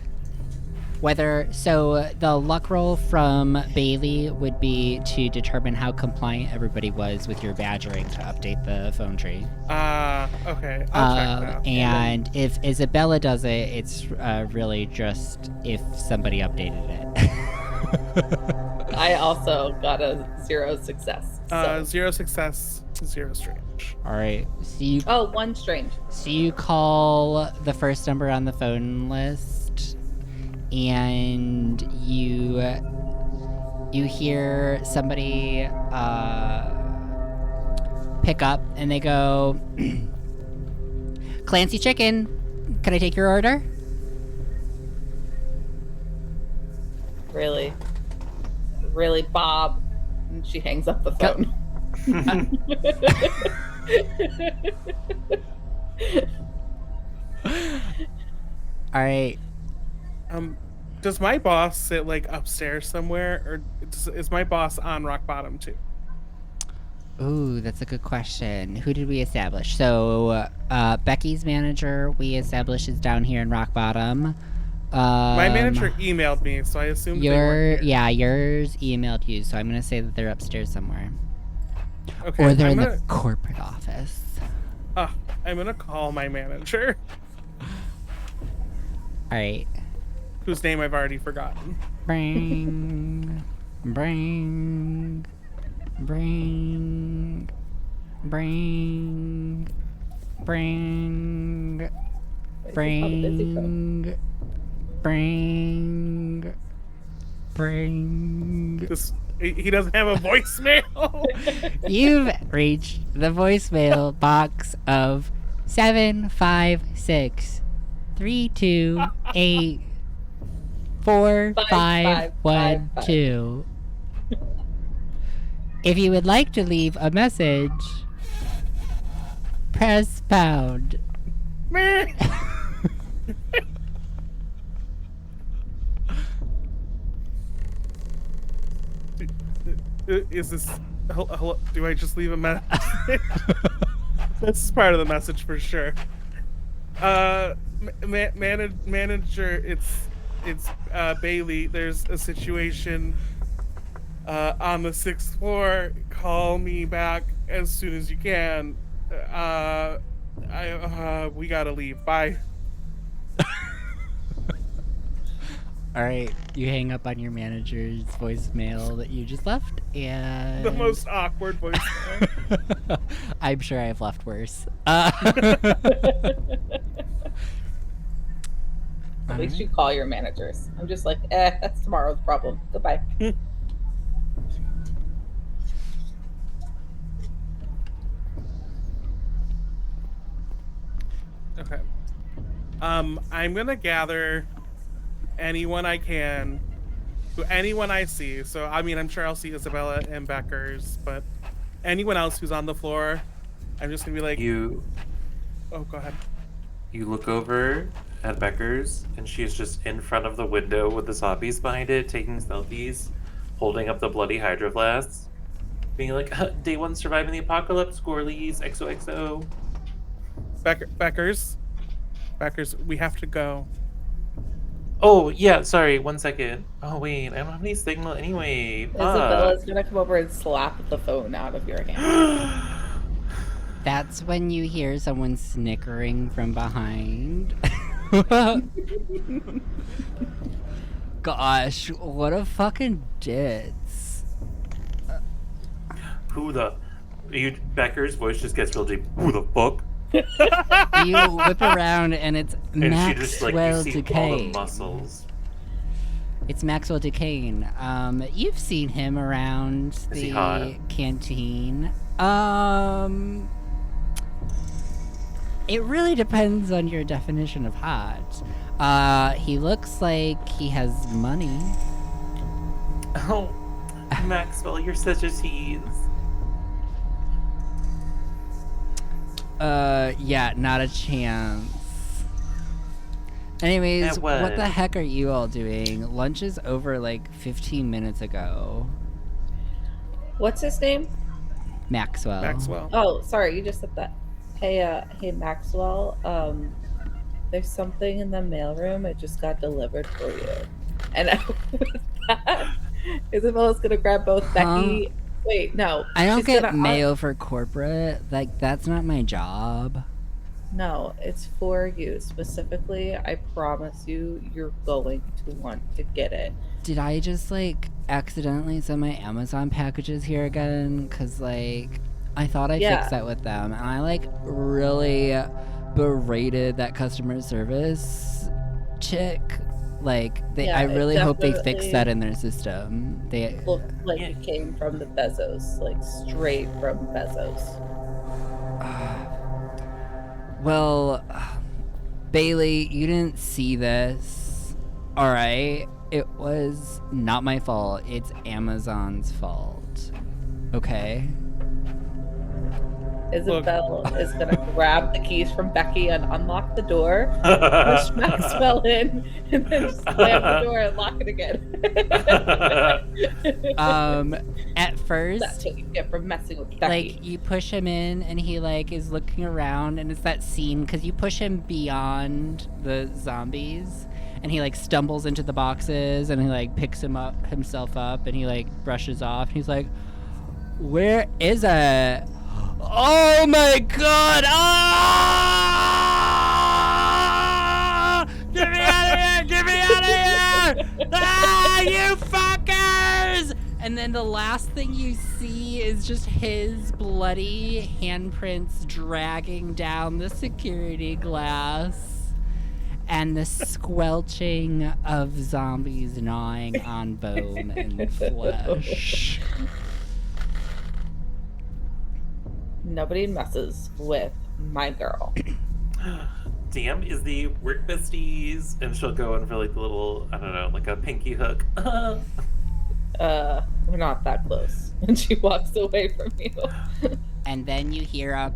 The luck roll from Bailey would be to determine how compliant everybody was with your badgering to update the phone tree. Okay. I'll check that. And if Isabella does it, it's really just if somebody updated it. I also got a 0 success. So. 0 success, 0 strange. All right. So you. Oh, 1 strange. So you call the first number on the phone list, and you hear somebody pick up, and they go, "Clancy Chicken, can I take your order?" Really, Bob. And she hangs up the phone. All right. Does my boss sit like upstairs somewhere, or is my boss on rock bottom too? Ooh, that's a good question. Who did we establish? So, Becky's manager we established is down here in rock bottom. My manager emailed me, so I assumed yours emailed you, so I'm gonna say that they're upstairs somewhere. Okay, Or they're in the corporate office. I'm gonna call my manager, Alright. whose name I've already forgotten. Bring. Bring. Bring. Bring. Bring. Bring. Bring. Bring. He doesn't have a voicemail. You've reached the voicemail box of 756-328-4512. If you would like to leave a message, press pound. Is this? Hello, do I just leave a message? This is part of the message for sure. Manager, it's Bailey. There's a situation on the 6th floor. Call me back as soon as you can. We gotta leave. Bye. All right, you hang up on your manager's voicemail that you just left, and The most awkward voicemail. I'm sure I've left worse. At least you call your managers. I'm just like, that's tomorrow's problem. Goodbye. Okay. I'm gonna gather anyone I can, anyone I see. So I mean, I'm sure I'll see Isabella and Becker's, but anyone else who's on the floor, I'm just gonna be like, Oh, go ahead. You look over at Becker's, and she's just in front of the window with the zombies behind it, taking selfies, holding up the bloody hydro flasks, being like, "Day 1 surviving the apocalypse, Squirrelies, XOXO." Becker's, we have to go. Oh, yeah, sorry, 1 second. Oh, wait, I don't have any signal anyway. Isabella's gonna come over and slap the phone out of your hand. That's when you hear someone snickering from behind. Gosh, what a fucking ditz. Becker's voice just gets real deep. Who the fuck? You whip around and it's And she just, like, Maxwell you see all the Duquesne. muscles. It's Maxwell Duquesne. You've seen him around Is he the hot? canteen. It really depends on your definition of hot. He looks like he has money. Oh, Maxwell, you're such a tease. Yeah, not a chance. Anyways, That what was- the heck are you all doing? Lunch is over like 15 minutes ago. What's his name? Maxwell. Maxwell. Oh, sorry, you just said that. Hey, Maxwell. There's something in the mailroom. It just got delivered for you. And with that, Isabella's gonna grab both Becky. Wait, no. I don't she's get gonna mayo for corporate. Like, that's not my job. No, it's for you specifically. I promise you, you're going to want to get it. Did I just, like, accidentally send my Amazon packages here again? Because, like, I thought I Yeah. fixed that with them. And I, like, really berated that customer service chick. Like, Yeah, I it really hope they fix definitely that in their system. They Looked like it came from the Bezos, like straight from Bezos. Well, Bailey, you didn't see this. Alright? It was not my fault. It's Amazon's fault. Okay? Isabel is gonna grab the keys from Becky and unlock the door, push Maxwell in, and then just slam the door and lock it again. At first, That's what you get from messing with Becky. like, you push him in and he, like, is looking around, and it's that scene because you push him beyond the zombies and he, like, stumbles into the boxes and he, like, picks himself up and he, like, brushes off and he's like, where is it? Oh my god! Ah! Get me out of here! Get me out of here! Ah, you fuckers! And then the last thing you see is just his bloody handprints dragging down the security glass and the squelching of zombies gnawing on bone and flesh. Nobody messes with my girl. DM is the work besties, and she'll go in for like the little, I don't know, like a pinky hook. We're not that close. And she walks away from you. And then you hear a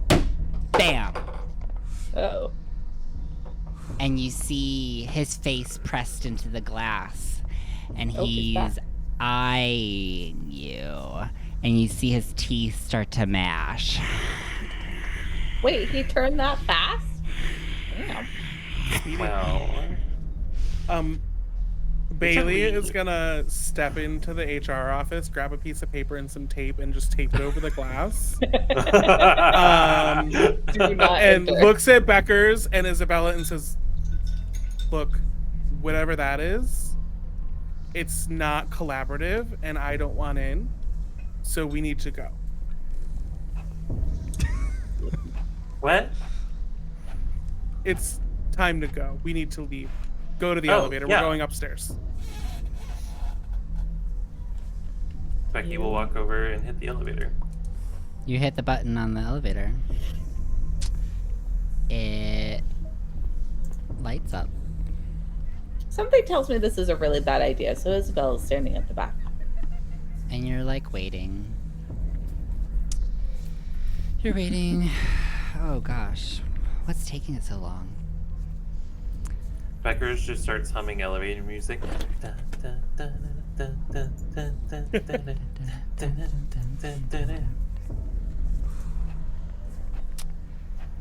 bam! Oh. And you see his face pressed into the glass. And Oh, he's back. he's eyeing you. And you see his teeth start to mash. Wait, he turned that fast? Damn. Wow. Bailey It's a is gonna step into the HR office, grab a piece of paper and some tape, and just tape it over the glass. Do not And enter. looks at Beckers and Isabella and says, "Look, whatever that is, it's not collaborative, and I don't want in. So we need to go." What? It's time to go. We need to leave. Go to the Oh, elevator. yeah. We're going upstairs. Becky will walk over and hit the elevator. You hit the button on the elevator. It lights up. Something tells me this is a really bad idea, so Isabella's standing at the back. And you're like waiting. You're waiting. Oh gosh. What's taking it so long? Beckers just starts humming elevator music.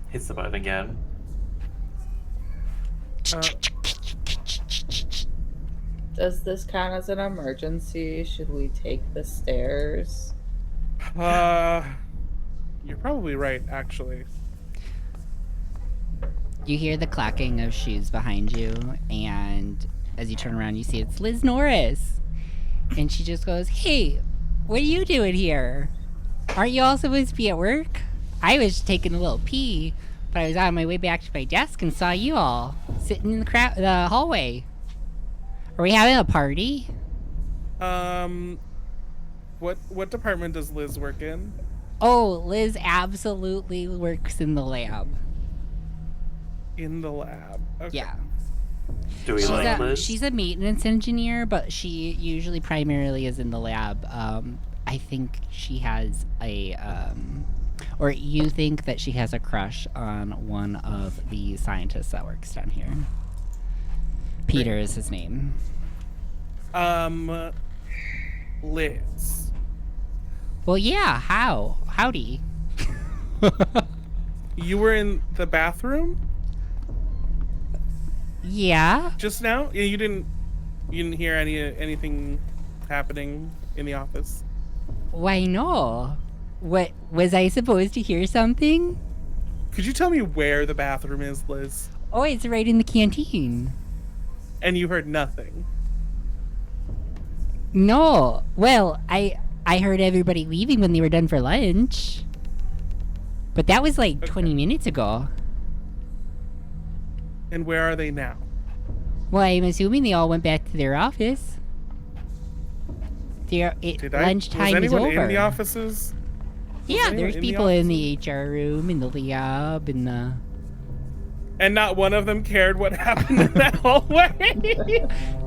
Hits the button again. Does this count as an emergency? Should we take the stairs? You're probably right, actually. You hear the clacking of shoes behind you, and as you turn around, you see it's Liz Norris. And she just goes, "Hey, what are you doing here? Aren't you all supposed to be at work? I was taking a little pee, but I was on my way back to my desk and saw you all sitting in the hallway. Are we having a party?" What department does Liz work in? Oh, Liz absolutely works in the lab. In the lab. Okay. Yeah. Do we She's like a, Liz? she's a maintenance engineer, but she usually primarily is in the lab. I think she has a, or you think that she has a crush on one of the scientists that works down here. Peter is his name. Liz. Well, yeah, howdy. You were in the bathroom Yeah? just now? Yeah, you didn't You didn't hear anything happening in the office? Why no? What was I supposed to hear something? Could you tell me where the bathroom is, Liz? Oh, it's right in the canteen. And you heard nothing. No. Well, I heard everybody leaving when they were done for lunch. But that was like 20 minutes ago. And where are they now? Well, I'm assuming they all went back to their office. Lunchtime was anyone is over. in the offices? Yeah, anyone there's in the people in the HR room, in the lab, in the... And not one of them cared what happened in that hallway?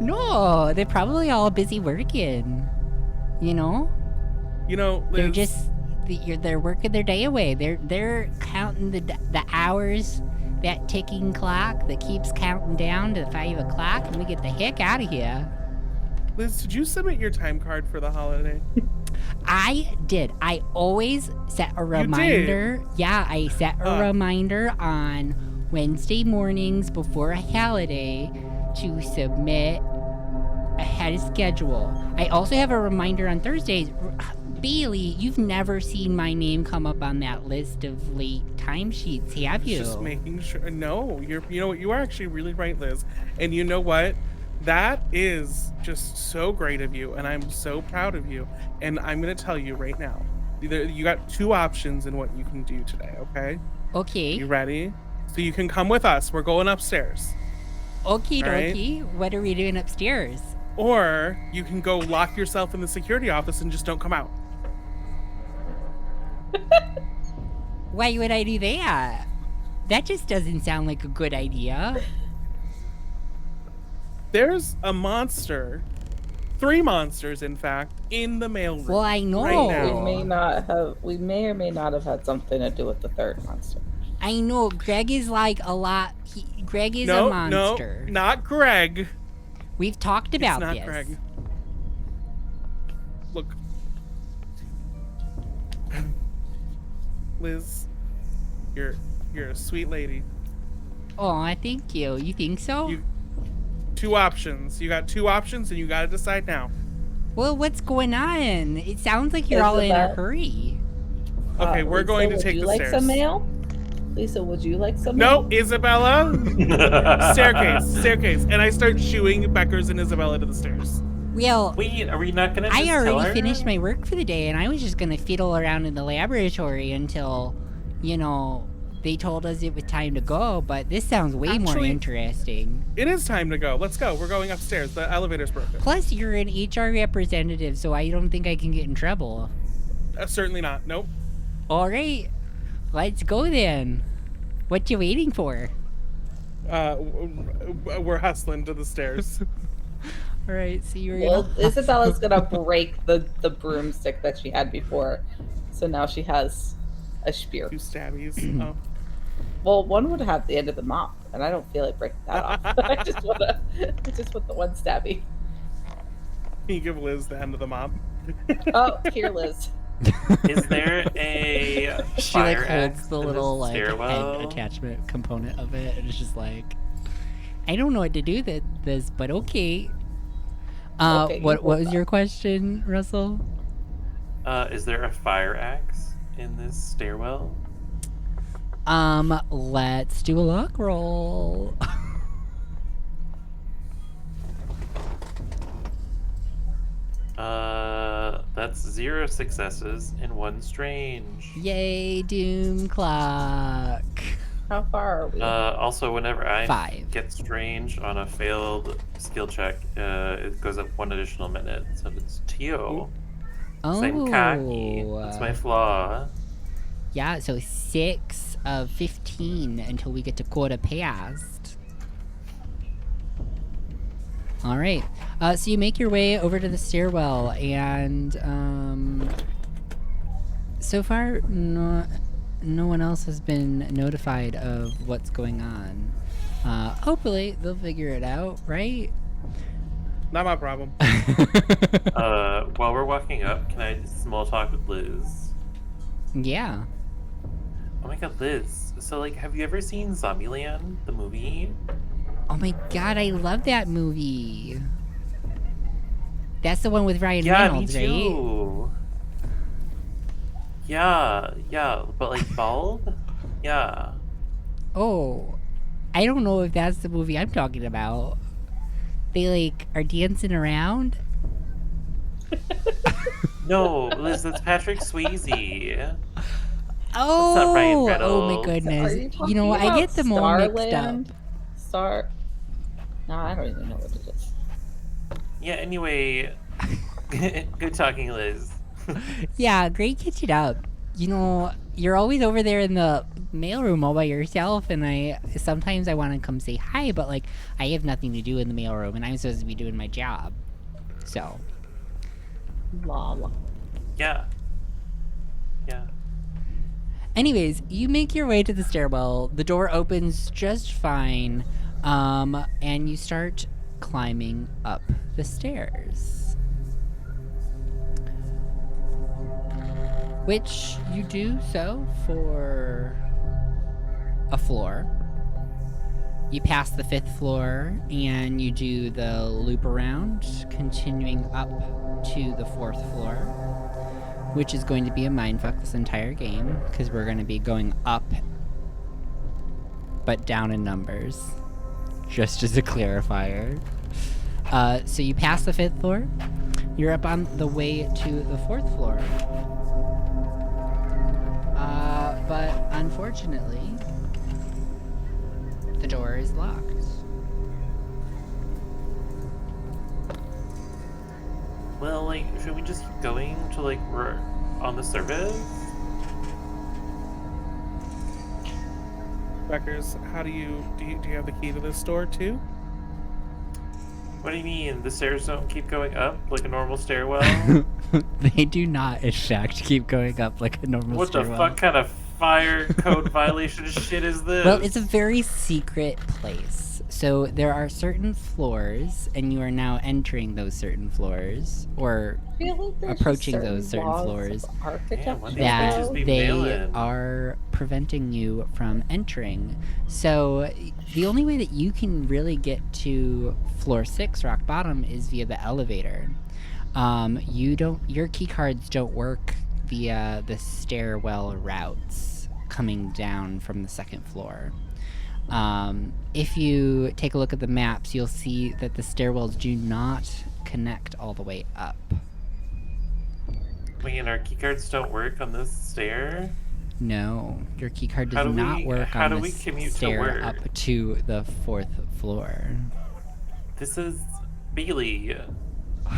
No, they're probably all busy working. You know? You know, Liz, They're just... They're working their day away. They're counting the hours, that ticking clock that keeps counting down to 5 o'clock, and we get the heck out of here. Liz, did you submit your time card for the holiday? I did. I always set a reminder. Yeah, I set a reminder on Wednesday mornings before a holiday to submit ahead of schedule. I also have a reminder on Thursdays. Bailey, you've never seen my name come up on that list of late timesheets, have you? Just making sure. No, you know what? You are actually really right, Liz. And you know what? That is just so great of you, and I'm so proud of you. And I'm gonna tell you right now, you got 2 options in what you can do today. Okay? Okay. You ready? So you can come with us. We're going upstairs. Okie Right? dokie. What are we doing upstairs? Or you can go lock yourself in the security office and just don't come out. Why would I do that? That just doesn't sound like a good idea. There's a monster, 3 monsters, in fact, in the mailroom. Well, I know. Right now. We may or may not have had something to do with the 3rd monster. I know. Greg is like a lot. Greg is a monster. No, not Greg. We've talked about It's not this. Greg. Look. Liz, you're a sweet lady. Oh, thank you. You think so? 2 options. You got 2 options, and you got to decide now. Well, what's going on? It sounds like you're all in a hurry. Okay, we're Lisa, going to would take you the like stairs. some mail? Lisa, would you like some mail? No, Isabella. Staircase. And I start shooing Beckers and Isabella to the stairs. Well, Wait, are we not gonna just I tell already her? finished my work for the day, and I was just gonna fiddle around in the laboratory until, they told us it was time to go. But this sounds way more Actually- interesting. It is time to go. Let's go. We're going upstairs. The elevator's broken. Plus, you're an HR representative, so I don't think I can get in trouble. Certainly not. Nope. All right, let's go then. What you waiting for? We're hustling to the stairs. All right, so you're Well, gonna... Isabella's gonna break the broomstick that she had before, so now she has a spear. 2 stabbies. Oh. Well, one would have the end of the mop, and I don't feel like breaking that off. I just want the one stabby. Can you give Liz the end of the mob? Oh, here, Liz. Is there a She like fire holds axe the in little this like stairwell? head attachment component of it, and it's just like, I don't know what to do with this, but okay. Okay, what you was hold your question, Russell? Is there a fire axe in this stairwell? Let's do a luck roll. That's 0 successes and 1 strange. Yay, Doom Clock. How far are we? Also, whenever I 5. get strange on a failed skill check, it goes up 1 additional minute. So it's Tio. Oh, Same cocky. That's my flaw. yeah, so 6 of 15 until we get to quarter past. All right. So you make your way over to the stairwell, and so far, no one else has been notified of what's going on. Hopefully, they'll figure it out, right? Not my problem. While we're walking up, can I small talk with Liz? Yeah. Oh my god, Liz. So, like, have you ever seen Zombieland, the movie? Oh my god, I love that movie. That's the one with Ryan Yeah, Reynolds, me right? too. Yeah, but like bald? Yeah. Oh, I don't know if that's the movie I'm talking about. They like are dancing around. No, Liz, that's Patrick Swayze. not Ryan Oh my Reynolds. Are goodness. you You know, talking I about get them all mixed up. Starland? Star? No, I don't even know what it is. Yeah, anyway, good talking, Liz. Yeah, great catching up. You know, you're always over there in the mailroom all by yourself, and sometimes I want to come say hi, but like I have nothing to do in the mailroom, and I'm supposed to be doing my job. So, Lol. Yeah. anyways, you make your way to the stairwell. The door opens just fine, and you start climbing up the stairs. Which you do so for a floor. You pass the 5th floor and you do the loop around, continuing up to the 4th floor, which is going to be a mindfuck this entire game because we're going to be going up but down in numbers, just as a clarifier. So you pass the 5th floor, you're up on the way to the 4th floor. But unfortunately, the door is locked. Well, like, should we just keep going to like we're on the surface? Beckers, how do you have the key to this door too? What do you mean? The stairs don't keep going up like a normal stairwell? They do not, in fact, keep going up like a normal What the stairwell. fuck kind of fire code violation shit is this? Well, it's a very secret place. So there are certain floors, and you are now entering those certain floors, or I feel like there's approaching just those certain laws of floors architecture what these that bitches be they mailing. are preventing you from entering. So the only way that you can really get to floor 6, rock bottom, is via the elevator. Your key cards don't work via the stairwell routes coming down from the 2nd floor. If you take a look at the maps, you'll see that the stairwells do not connect all the way up. Wait, and our keycards don't work on this stair? No, your keycard How does do not we- work how on do the we commute to stair work? up to the 4th floor. This is Bailey.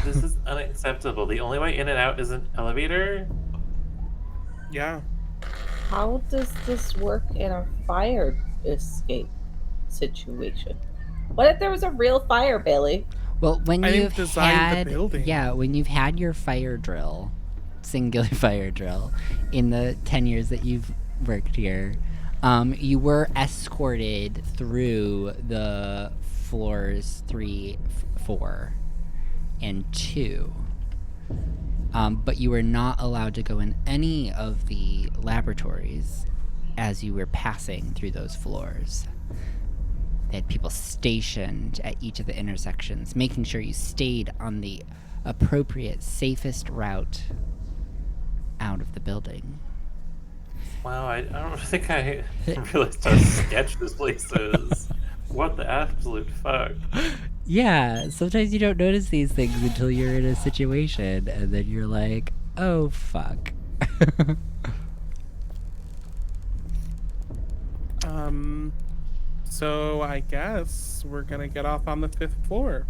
This is unacceptable. The only way in and out is an elevator? Yeah. How does this work in a fire escape situation? What if there was a real fire, Bailey? Well, when I didn't you've design the had building. when you've had your fire drill, singular fire drill, in the 10 years that you've worked here, you were escorted through the floors 3, 4, and 2. But you were not allowed to go in any of the laboratories as you were passing through those floors. They had people stationed at each of the intersections, making sure you stayed on the appropriate, safest route out of the building. Wow, I don't think I realized how sketch this place is. What the absolute fuck? Yeah, sometimes you don't notice these things until you're in a situation, and then you're like, oh, fuck. So I guess we're gonna get off on the 5th floor.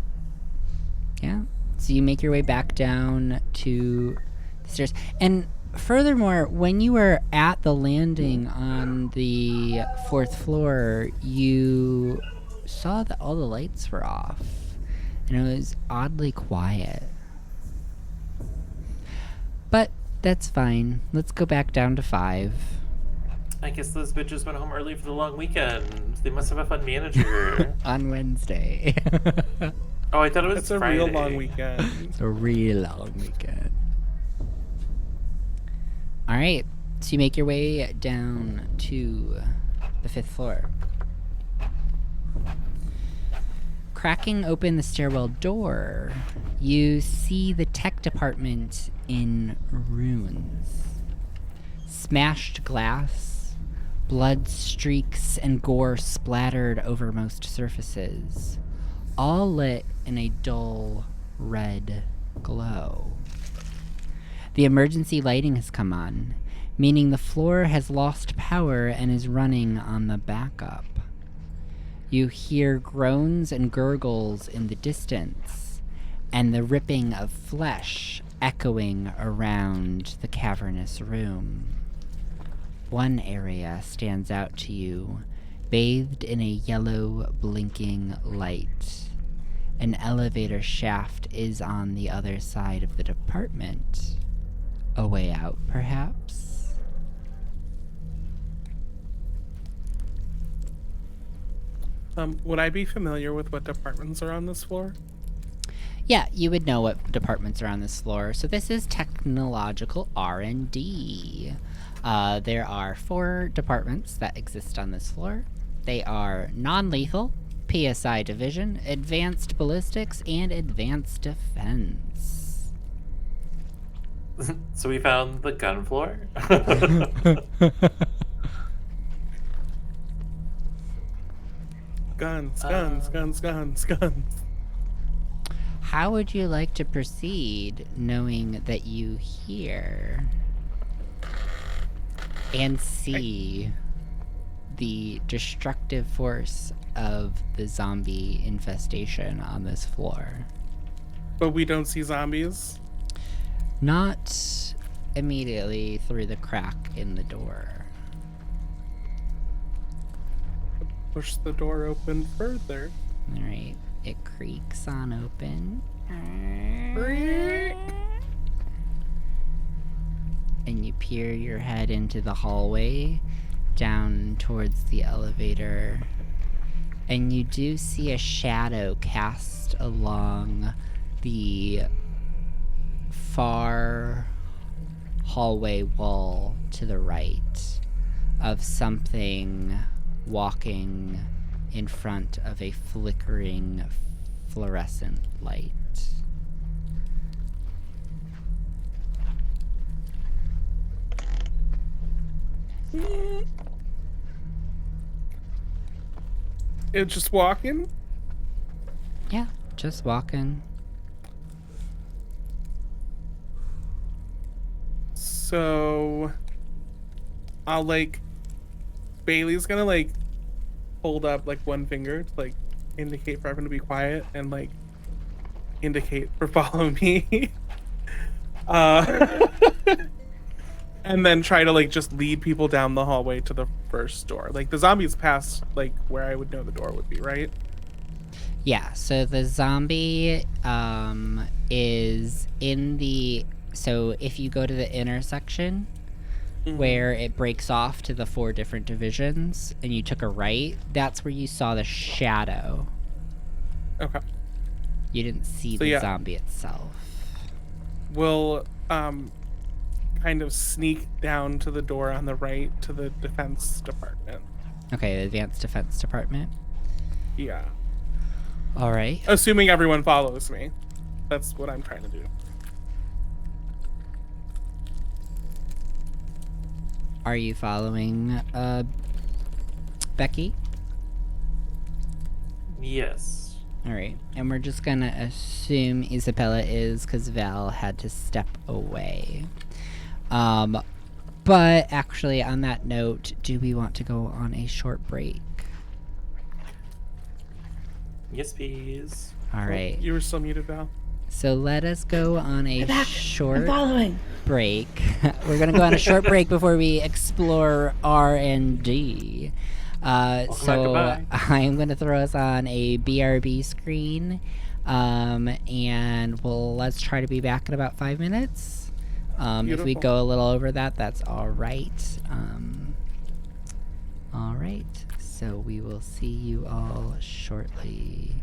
Yeah. So you make your way back down to the stairs. And furthermore, when you were at the landing on the 4th floor, you saw that all the lights were off. And it was oddly quiet. But that's fine. Let's go back down to 5. I guess those bitches went home early for the long weekend. They must have a fun manager. On Wednesday. Oh, I thought it was It's a Friday. real long weekend. It's a real long weekend. Alright, so you make your way down to the 5th floor. Cracking open the stairwell door, you see the tech department in ruins. Smashed glass, blood streaks and gore splattered over most surfaces, all lit in a dull red glow. The emergency lighting has come on, meaning the floor has lost power and is running on the backup. You hear groans and gurgles in the distance, and the ripping of flesh echoing around the cavernous room. One area stands out to you, bathed in a yellow, blinking light. An elevator shaft is on the other side of the department. A way out, perhaps? Would I be familiar with what departments are on this floor? Yeah, you would know what departments are on this floor. So this is technological R&D. There are 4 departments that exist on this floor. They are non-lethal, PSI division, advanced ballistics, and advanced defense. So we found the gun floor. Guns. How would you like to proceed, knowing that you hear and see the destructive force of the zombie infestation on this floor? But we don't see zombies? Not immediately through the crack in the door. Push the door open further. Alright, it creaks on open. And you peer your head into the hallway down towards the elevator. And you do see a shadow cast along the far hallway wall to the right of something walking in front of a flickering fluorescent light. It's just walking? Yeah, just walking. So I'll Bailey's gonna hold up one finger to indicate for everyone to be quiet and indicate for follow me. And then try to just lead people down the hallway to the first door. The zombies past where I would know the door would be, right? Yeah, so the zombie is in the... So if you go to the intersection where it breaks off to the 4 different divisions and you took a right, that's where you saw the shadow. Okay. You didn't see the zombie itself. We'll kind of sneak down to the door on the right to the defense department. Okay, the advanced defense department. Yeah. All right. Assuming everyone follows me. That's what I'm trying to do. Are you following Becky? Yes. All right. And we're just going to assume Isabella is because Val had to step away. But actually, on that note, do we want to go on a short break? Yes, please. All right. You were still muted, Val. So let us go on a short following. break. We're going to go on a short break before we explore R&D. So I'm going to throw us on a BRB screen. And let's try to be back in about 5 minutes. If we go a little over that, that's all right. All right. So we will see you all shortly.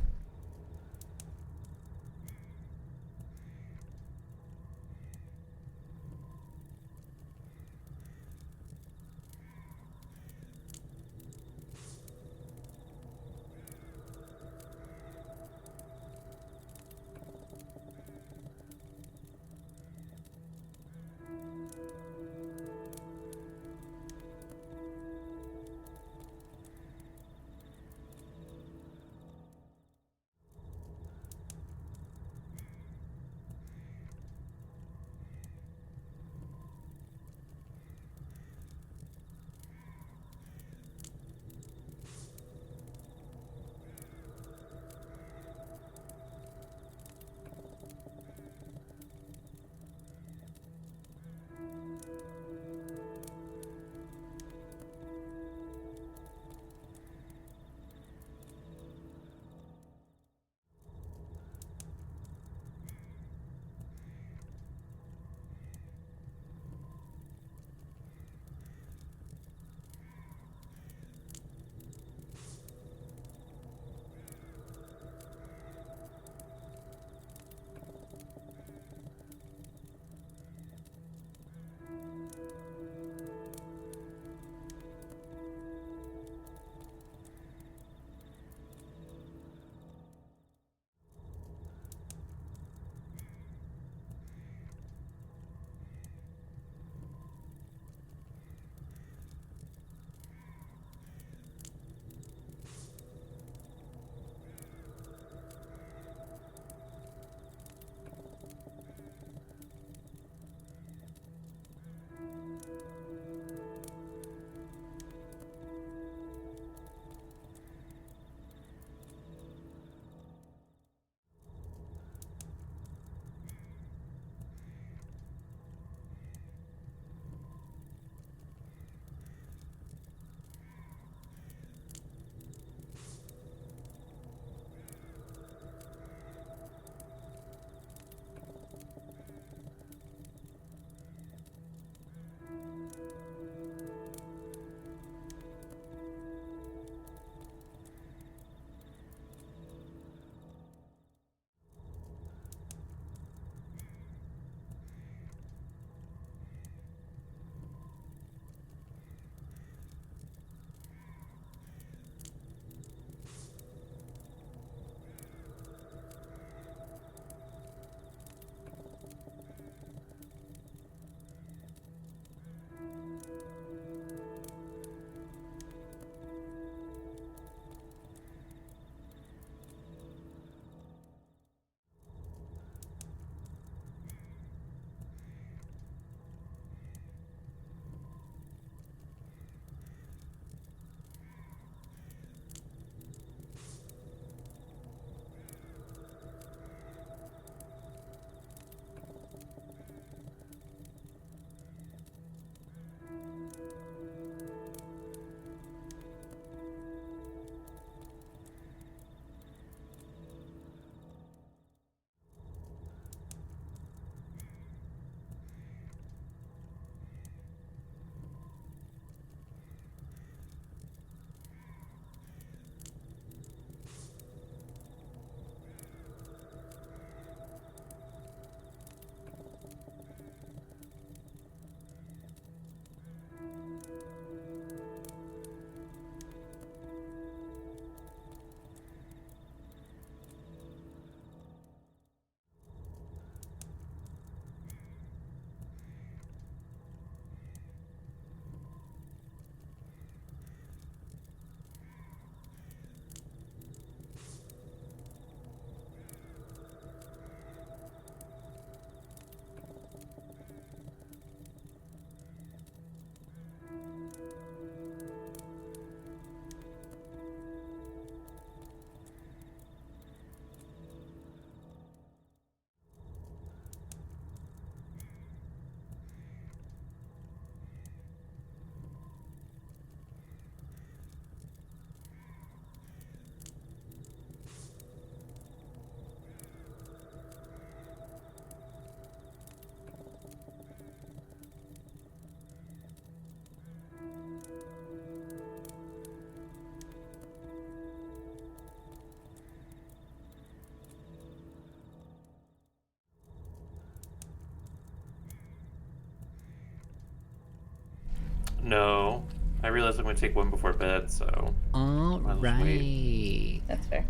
realized I'm going to take one before bed, so... All I'll just right. That's fair.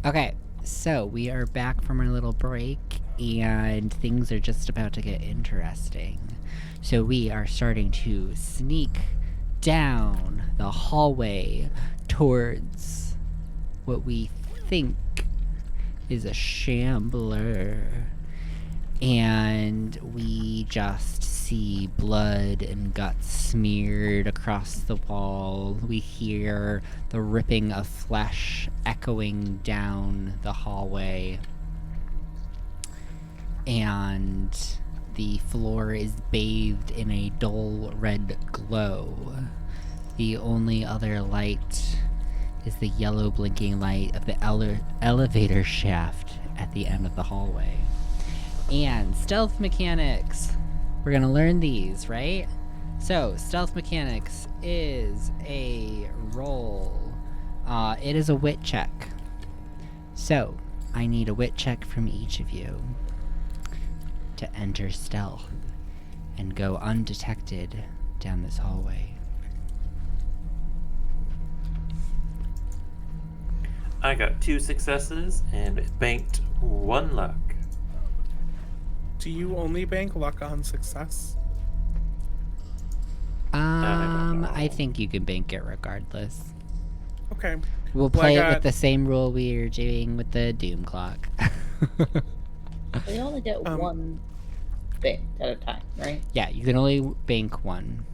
Okay, so we are back from our little break, and things are just about to get interesting. So we are starting to sneak down the hallway towards what we think is a shambler. And we just see blood and guts smeared across the wall. We hear the ripping of flesh echoing down the hallway. And the floor is bathed in a dull red glow. The only other light is the yellow blinking light of the elevator shaft at the end of the hallway. And stealth mechanics. We're gonna learn these, right? So, stealth mechanics is a roll. It is a wit check. So, I need a wit check from each of you to enter stealth and go undetected down this hallway. I got 2 successes and banked 1 luck. Do you only bank luck on success? I think you can bank it regardless. Okay. We'll Well, play I it with got- the same rule we were doing with the Doom Clock. We only get one thing at a time, right? Yeah, you can only bank one.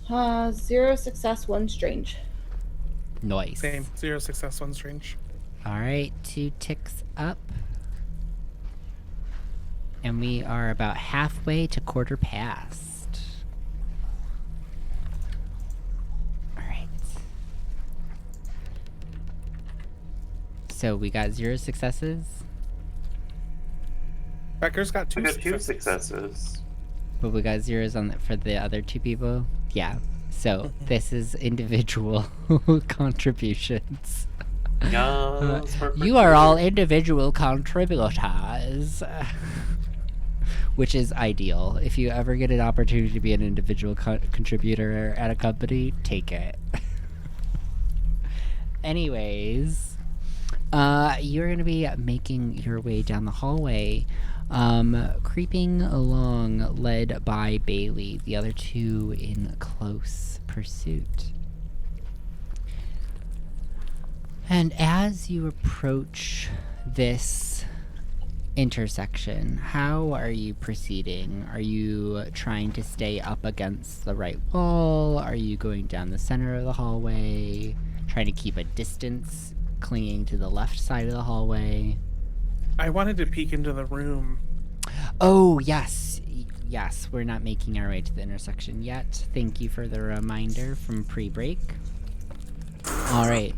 0 success, 1 strange. Nice. Same. 0 success, 1 strange. Alright, 2 ticks up. And we are about halfway to quarter past. Alright. So we got 0 successes, Becker's got I 2 got successes. 2 successes. but we got zeros on for the other 2 people. Yeah. So this is individual contributions. Yes, You are all individual contributors. Which is ideal. If you ever get an opportunity to be an individual contributor at a company, take it. Anyways, you're going to be making your way down the hallway, creeping along, led by Bailey, the other 2 in close pursuit. And as you approach this intersection, how are you proceeding? Are you trying to stay up against the right wall? Are you going down the center of the hallway? Trying to keep a distance, clinging to the left side of the hallway? I wanted to peek into the room. Oh, yes. Yes, we're not making our way to the intersection yet. Thank you for the reminder from pre-break. Alright,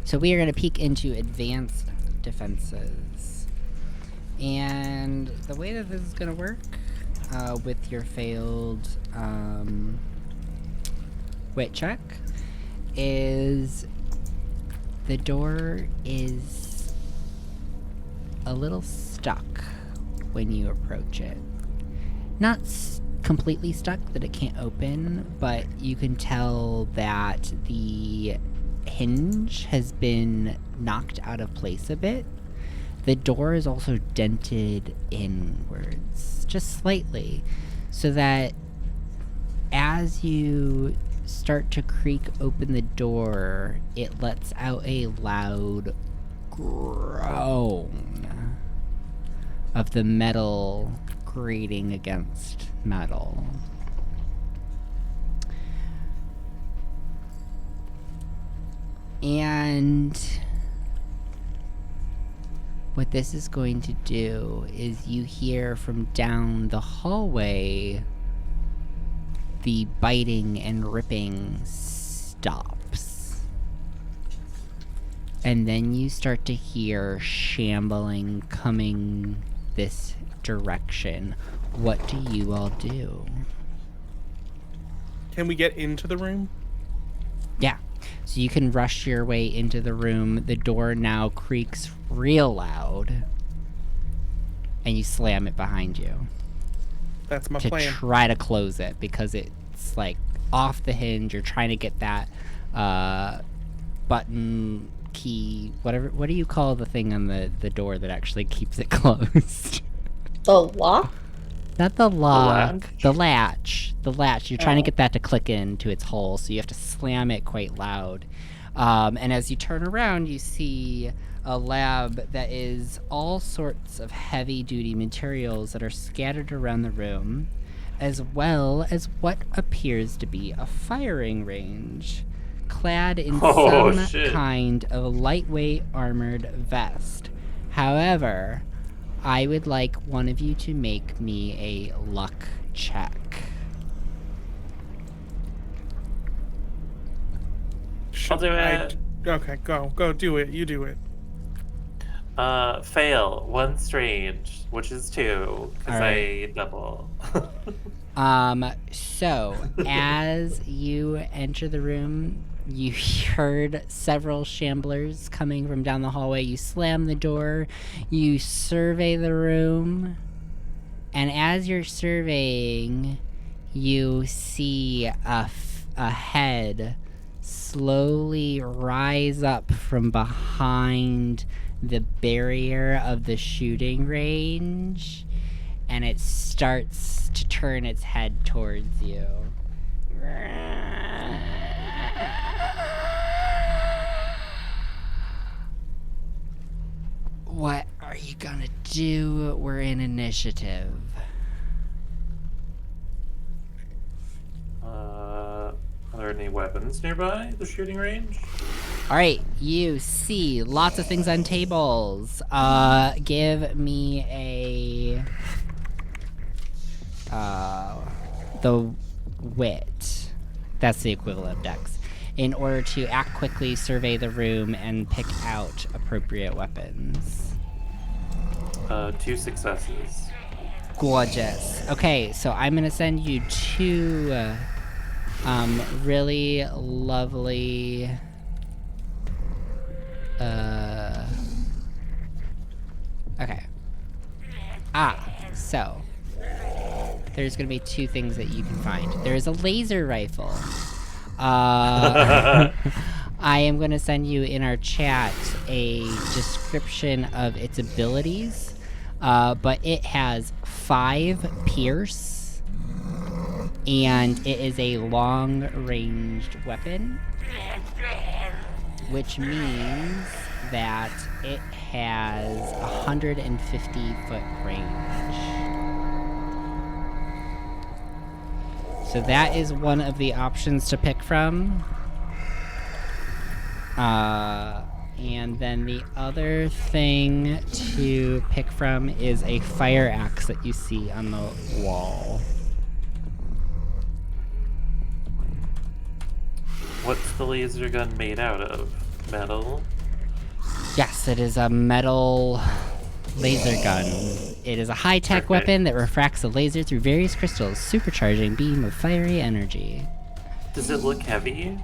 so we are going to peek into advanced defenses. And the way that this is going to work, with your failed wit check, is the door is a little stuck when you approach it. Not completely stuck that it can't open, but you can tell that the hinge has been knocked out of place a bit. The door is also dented inwards, just slightly, so that as you start to creak open the door, it lets out a loud groan of the metal grating against metal. And what this is going to do is you hear from down the hallway the biting and ripping stops. And then you start to hear shambling coming this direction. What do you all do? Can we get into the room? Yeah. So you can rush your way into the room. The door now creaks real loud. And you slam it behind you. That's my to plan. try to close it because it's like off the hinge. You're trying to get that button key, whatever. What do you call the thing on the door that actually keeps it closed? The lock? Not the lock. latch? The latch. The latch. You're trying to Oh. get that to click into its hole, so you have to slam it quite loud. And as you turn around, you see a lab that is all sorts of heavy-duty materials that are scattered around the room, as well as what appears to be a firing range, clad in Oh, some shit. kind of lightweight armored vest. However, I would like one of you to make me a luck check. I'll do it. Okay, go do it. You do it. Fail. 1 strange, which is 2, because Alright. I double. So, as you enter the room, you heard several shamblers coming from down the hallway. You slam the door, you survey the room, and as you're surveying, you see a head slowly rise up from behind the barrier of the shooting range, and it starts to turn its head towards you. What are you gonna do? We're in initiative. Are there any weapons nearby the shooting range? Alright, you see lots of things on tables. Give me the wit. That's the equivalent of dex. In order to act quickly, survey the room, and pick out appropriate weapons. 2 successes. Gorgeous. Okay, so I'm gonna send you 2 really lovely okay. So there's gonna be 2 things that you can find. There's a laser rifle. I am gonna send you in our chat a description of its abilities. But it has 5 pierce, and it is a long-ranged weapon, which means that it has 150-foot range. So that is one of the options to pick from. And then the other thing to pick from is a fire axe that you see on the wall. What's the laser gun made out of? Metal? Yes, it is a metal laser gun. It is a high-tech Perfect. weapon that refracts the laser through various crystals, supercharging beam of fiery energy. Does it look heavy?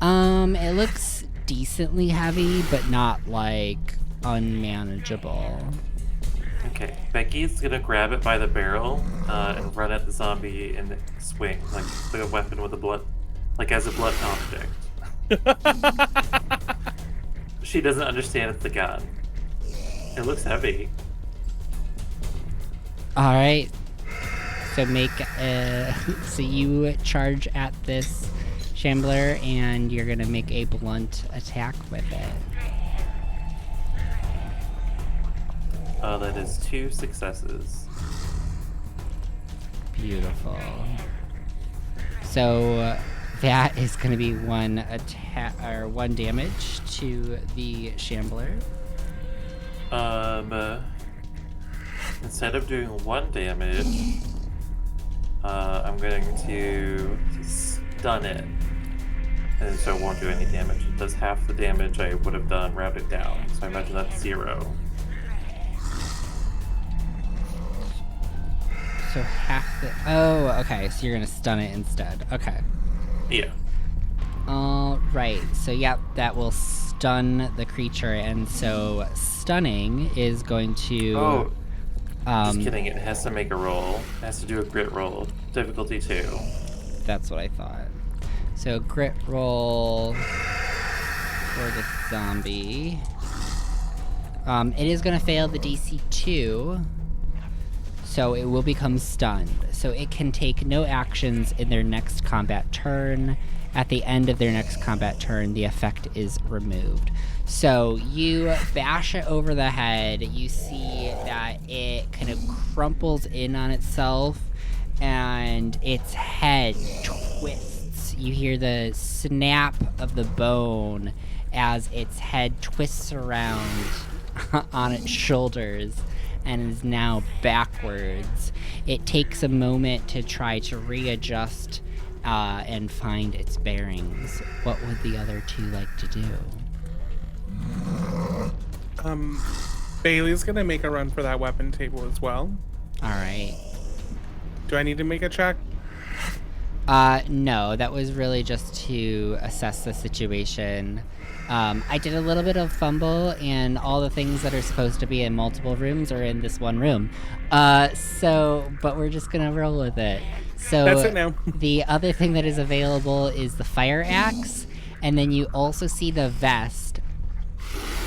It looks decently heavy, but not, like, unmanageable. Okay, Becky's gonna grab it by the barrel and run at the zombie and swing, like a weapon with a blunt, like as a blunt object. She doesn't understand it's the gun. It looks heavy. Alright. So make, so you charge at this shambler, and you're gonna make a blunt attack with it. That is 2 successes. Beautiful. So that is gonna be 1 attack, or 1 damage to the shambler. Instead of doing 1 damage, I'm going to stun it. And so it won't do any damage. It does half the damage I would have done rounded down. So I imagine that's 0. So half the... Oh, okay. So you're gonna stun it instead. Okay. Yeah. Alright. So, yep, that will stun the creature. And so stunning is going to... Oh, Just kidding, it has to make a roll. It has to do a grit roll. Difficulty 2. That's what I thought. So grit roll for the zombie. It is going to fail the DC 2, so it will become stunned. So it can take no actions in their next combat turn. At the end of their next combat turn, the effect is removed. So you bash it over the head. You see that it kind of crumples in on itself, and its head twists. You hear the snap of the bone as its head twists around on its shoulders and is now backwards. It takes a moment to try to readjust and find its bearings. What would the other two like to do? Bailey's gonna make a run for that weapon table as well. Alright. Do I need to make a check? No, that was really just to assess the situation. I did a little bit of fumble, and all the things that are supposed to be in multiple rooms are in this one room. But we're just gonna roll with it. So That's it now. The other thing that is available is the fire axe, and then you also see the vest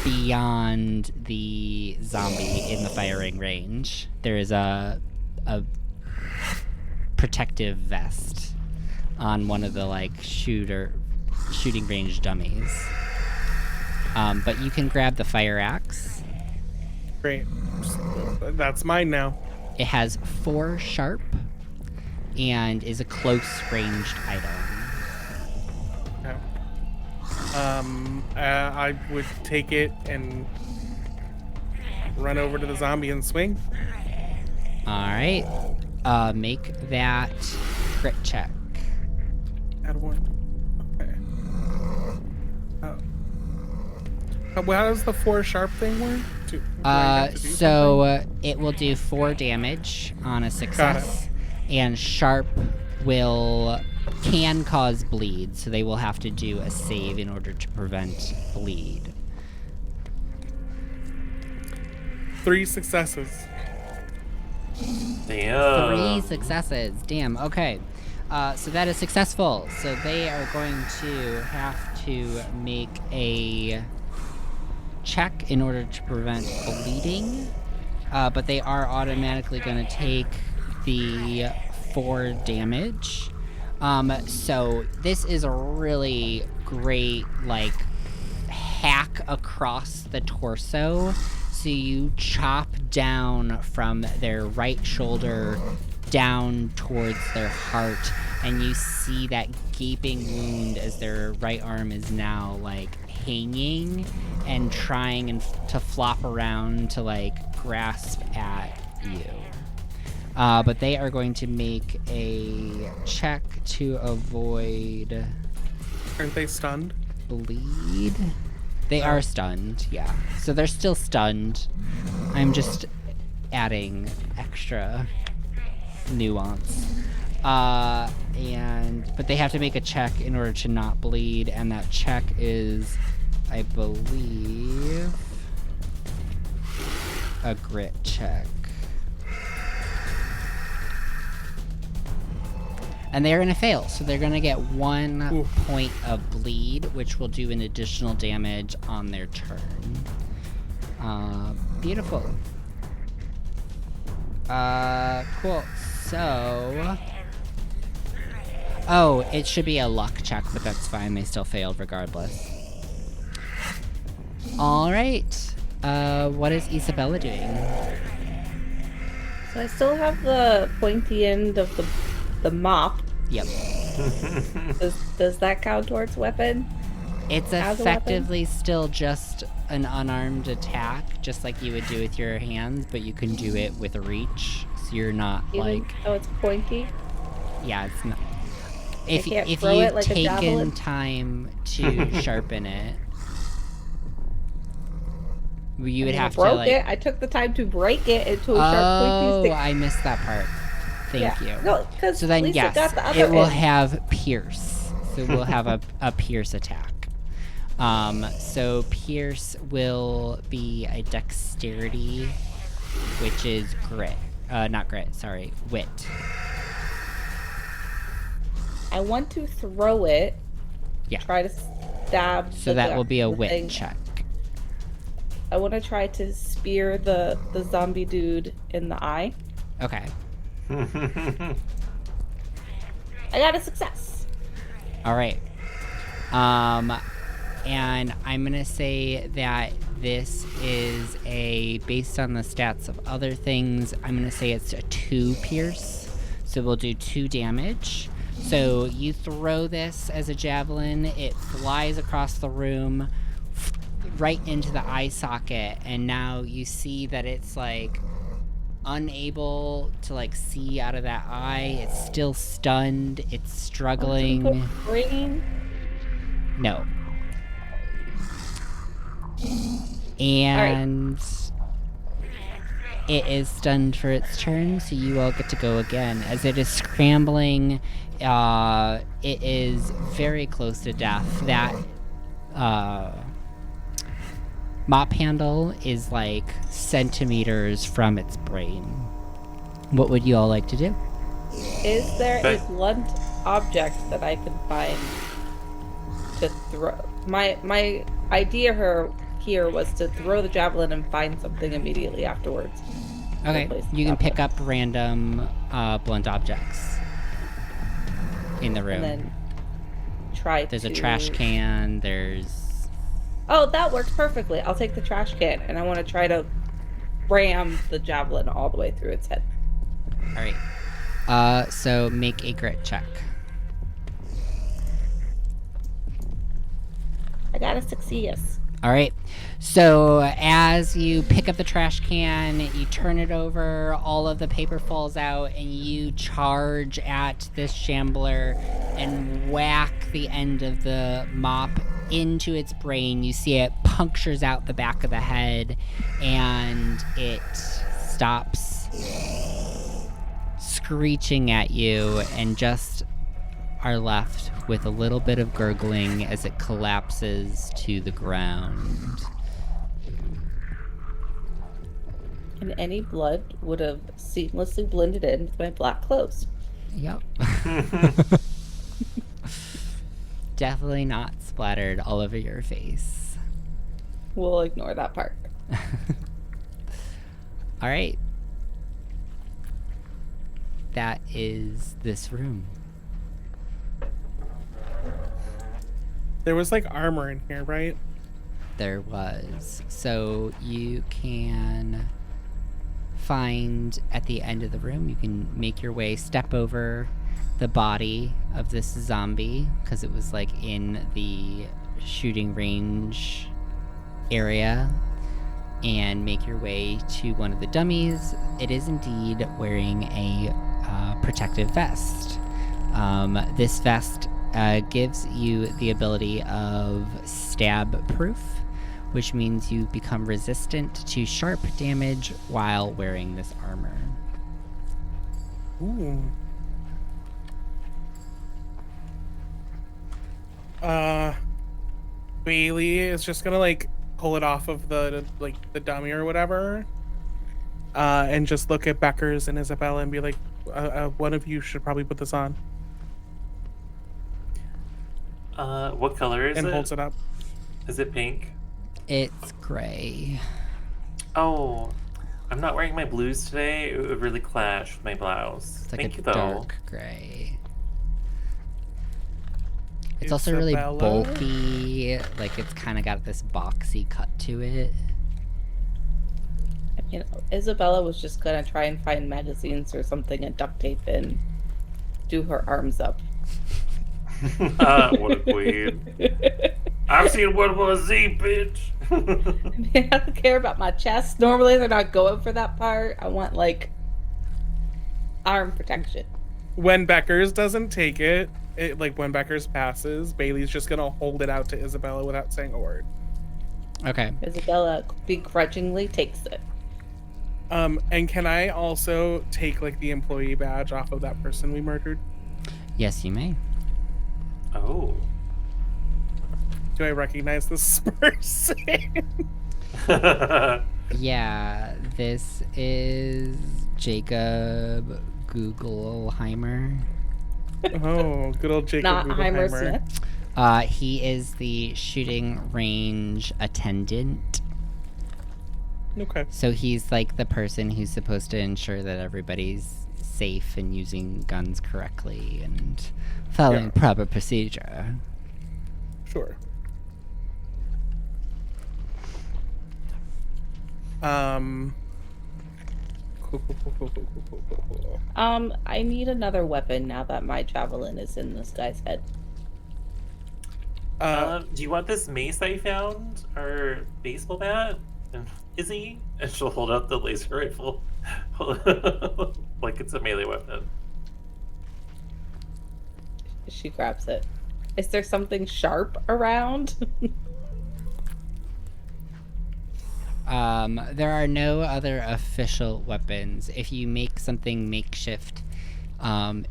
beyond the zombie in the firing range. There is a protective vest on one of the shooting range dummies. But you can grab the fire axe. Great. That's mine now. It has 4 sharp and is a close ranged item. Okay. I would take it and run over to the zombie and swing. Alright. Make that crit check. Add 1. Okay. How does the 4 sharp thing work? Do I have to do something? It will do 4 damage on a success, and sharp can cause bleed, so they will have to do a save in order to prevent bleed. 3 successes. Damn. 3 successes. Damn. Okay. So that is successful. So they are going to have to make a check in order to prevent bleeding, but they are automatically going to take the 4 damage. So this is a really great hack across the torso. So you chop down from their right shoulder down towards their heart, and you see that gaping wound as their right arm is now hanging and trying to flop around to grasp at you. But they are going to make a check to avoid Aren't they stunned? bleed. They are stunned, yeah. So they're still stunned. I'm just adding extra nuance. But they have to make a check in order to not bleed, and that check is, I believe, a grit check. And they're gonna fail, so they're gonna get 1 point of bleed, which will do an additional damage on their turn. Beautiful. Cool. So... Oh, it should be a luck check, but that's fine. They still failed regardless. Alright. What is Isabella doing? So I still have the pointy end of the mop. Yep. Does that count towards weapon? It's As a effectively still just an unarmed attack, just like you would do with your hands, but you can do it with a reach. So you're not Oh, it's pointy? Yeah, it's not. If can't you've throw it like a taken javelin? time to sharpen it, you would have to broke it. I took the time to break it into a sharp Oh, pointy stick. I missed that part. Thank you. No, because So then, Lisa yes, got the other it will end. have pierce. So we'll have a pierce attack. So pierce will be a dexterity which is grit. Not grit, sorry, wit. I want to throw it. Yeah. Try to stab. So that will be a the wit thing. check. I want to try to spear the zombie dude in the eye. Okay. I got a success. All right. And I'm gonna say that this is based on the stats of other things, I'm gonna say it's a 2 pierce. So we'll do 2 damage. So you throw this as a javelin, it flies across the room, right into the eye socket, and now you see that it's like unable to like see out of that eye. It's still stunned, it's struggling. Brain. No. And it is stunned for its turn, so you all get to go again. As it is scrambling, it is very close to death. That mop handle is like centimeters from its brain. What would you all like to do? Is there a blunt object that I can find to throw? My idea here was to throw the javelin and find something immediately afterwards. Okay, you can pick up random blunt objects in the room. And then try There's a trash can, there's... Oh, that works perfectly. I'll take the trash can, and I want to try to ram the javelin all the way through its head. Alright. So make a grit check. I got a success. Alright, so as you pick up the trash can, you turn it over, all of the paper falls out, and you charge at this shambler and whack the end of the mop into its brain. You see it punctures out the back of the head, and it stops screeching at you, and just are left with a little bit of gurgling as it collapses to the ground. And any blood would have seamlessly blended in with my black clothes. Yep. Definitely not splattered all over your face. We'll ignore that part. All right. That is this room. There was like armor in here, right? There was. So you can find at the end of the room, you can make your way, step over the body of this zombie, because it was like in the shooting range area, and make your way to one of the dummies. It is indeed wearing a protective vest. This vest gives you the ability of stab proof, which means you become resistant to sharp damage while wearing this armor. Ooh. Bailey is just gonna like pull it off of the dummy or whatever, and just look at Beckers and Isabella and be like, one of you should probably put this on. What color is it? And holds it up. Is it pink? It's gray. Oh, I'm not wearing my blues today. It would really clash with my blouse. It's like Thank a you, though. dark gray. It's also really Isabella? bulky. Like, it's kind of got this boxy cut to it. You know, Isabella was just gonna try and find magazines or something and duct tape and do her arms up. What a queen. I've seen World War Z, bitch. They don't care about my chest. Normally they're not going for that part. I want like arm protection. When Beckers doesn't take it, like when Beckers passes, Bailey's just gonna hold it out to Isabella without saying a word. Okay. Isabella begrudgingly takes it. And can I also take like the employee badge off of that person we murdered? Yes, you may. Oh. Do I recognize this person? Yeah, this is Jacob Googleheimer. Oh, good old Jacob Not Heimer Guggenheimer. Smith. He is the shooting range attendant. Okay. So he's like the person who's supposed to ensure that everybody's safe and using guns correctly and following Yeah. proper procedure. Sure. Cool. I need another weapon now that my javelin is in this guy's head. Do you want this mace I found, or baseball bat? And Izzy, and she'll hold out the laser rifle, like it's a melee weapon. She grabs it. Is there something sharp around? There are no other official weapons. If you make something makeshift,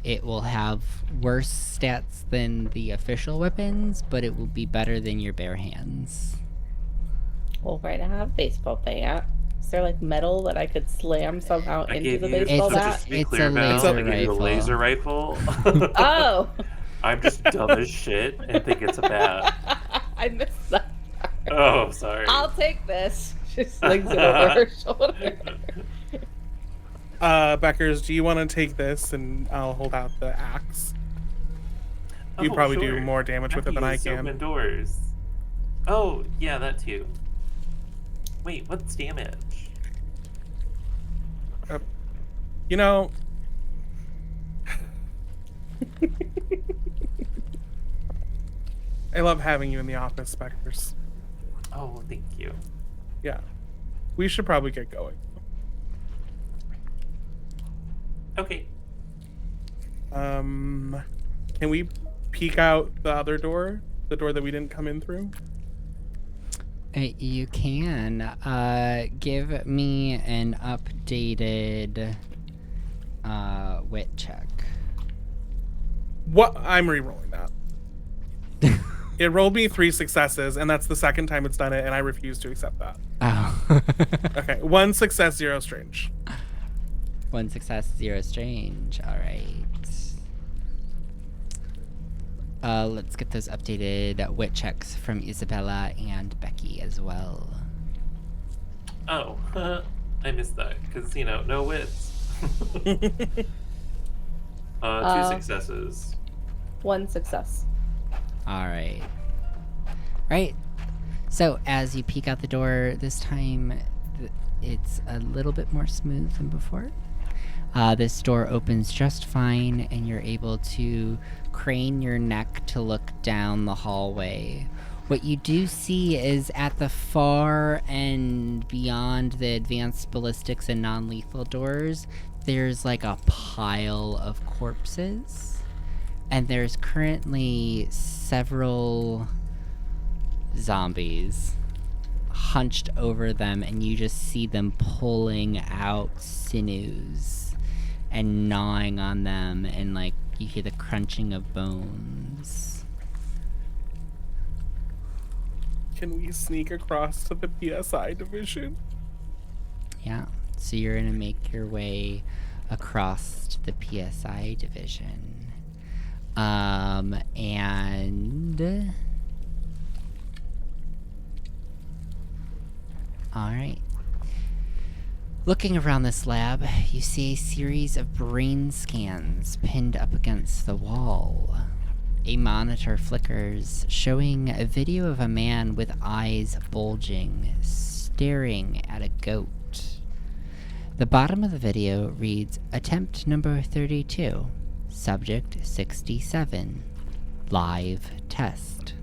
it will have worse stats than the official weapons, but it will be better than your bare hands. Well, right, I have a baseball bat. Is there like metal that I could slam somehow I into gave the you, baseball so bat? just to be It's clear, a Val, laser I gave you a laser rifle. Oh! I'm just dumb as shit and think it's a bat. I missed that. Oh, sorry. I'll take this. She slings it over her shoulder. Beckers, do you want to take this and I'll hold out the axe? You Oh, probably sure. do more damage with it than I Becky's can. Open doors. Oh, yeah, that too. Wait, what's damage? You know, I love having you in the office, Beckers. Oh, thank you. Yeah. We should probably get going. Okay. Can we peek out the other door? The door that we didn't come in through? You can. Give me an updated wit check. What? I'm re-rolling that. It rolled me 3 successes, and that's the second time it's done it, and I refuse to accept that. Oh. Okay, 1 success, 0 strange. 1 success, 0 strange. Alright. Let's get those updated wit checks from Isabella and Becky as well. Oh, I missed that because no wits. 2 successes. 1 success. Alright. Right. So, as you peek out the door, this time it's a little bit more smooth than before. This door opens just fine, and you're able to crane your neck to look down the hallway. What you do see is at the far end, beyond the advanced ballistics and non-lethal doors, there's like a pile of corpses. And there's currently several zombies hunched over them, and you just see them pulling out sinews and gnawing on them, and like you hear the crunching of bones. Can we sneak across to the PSI division? Yeah, so you're gonna make your way across to the PSI division. And alright. Looking around this lab, you see a series of brain scans pinned up against the wall. A monitor flickers, showing a video of a man with eyes bulging, staring at a goat. The bottom of the video reads, Attempt number 32, Subject 67, Live Test.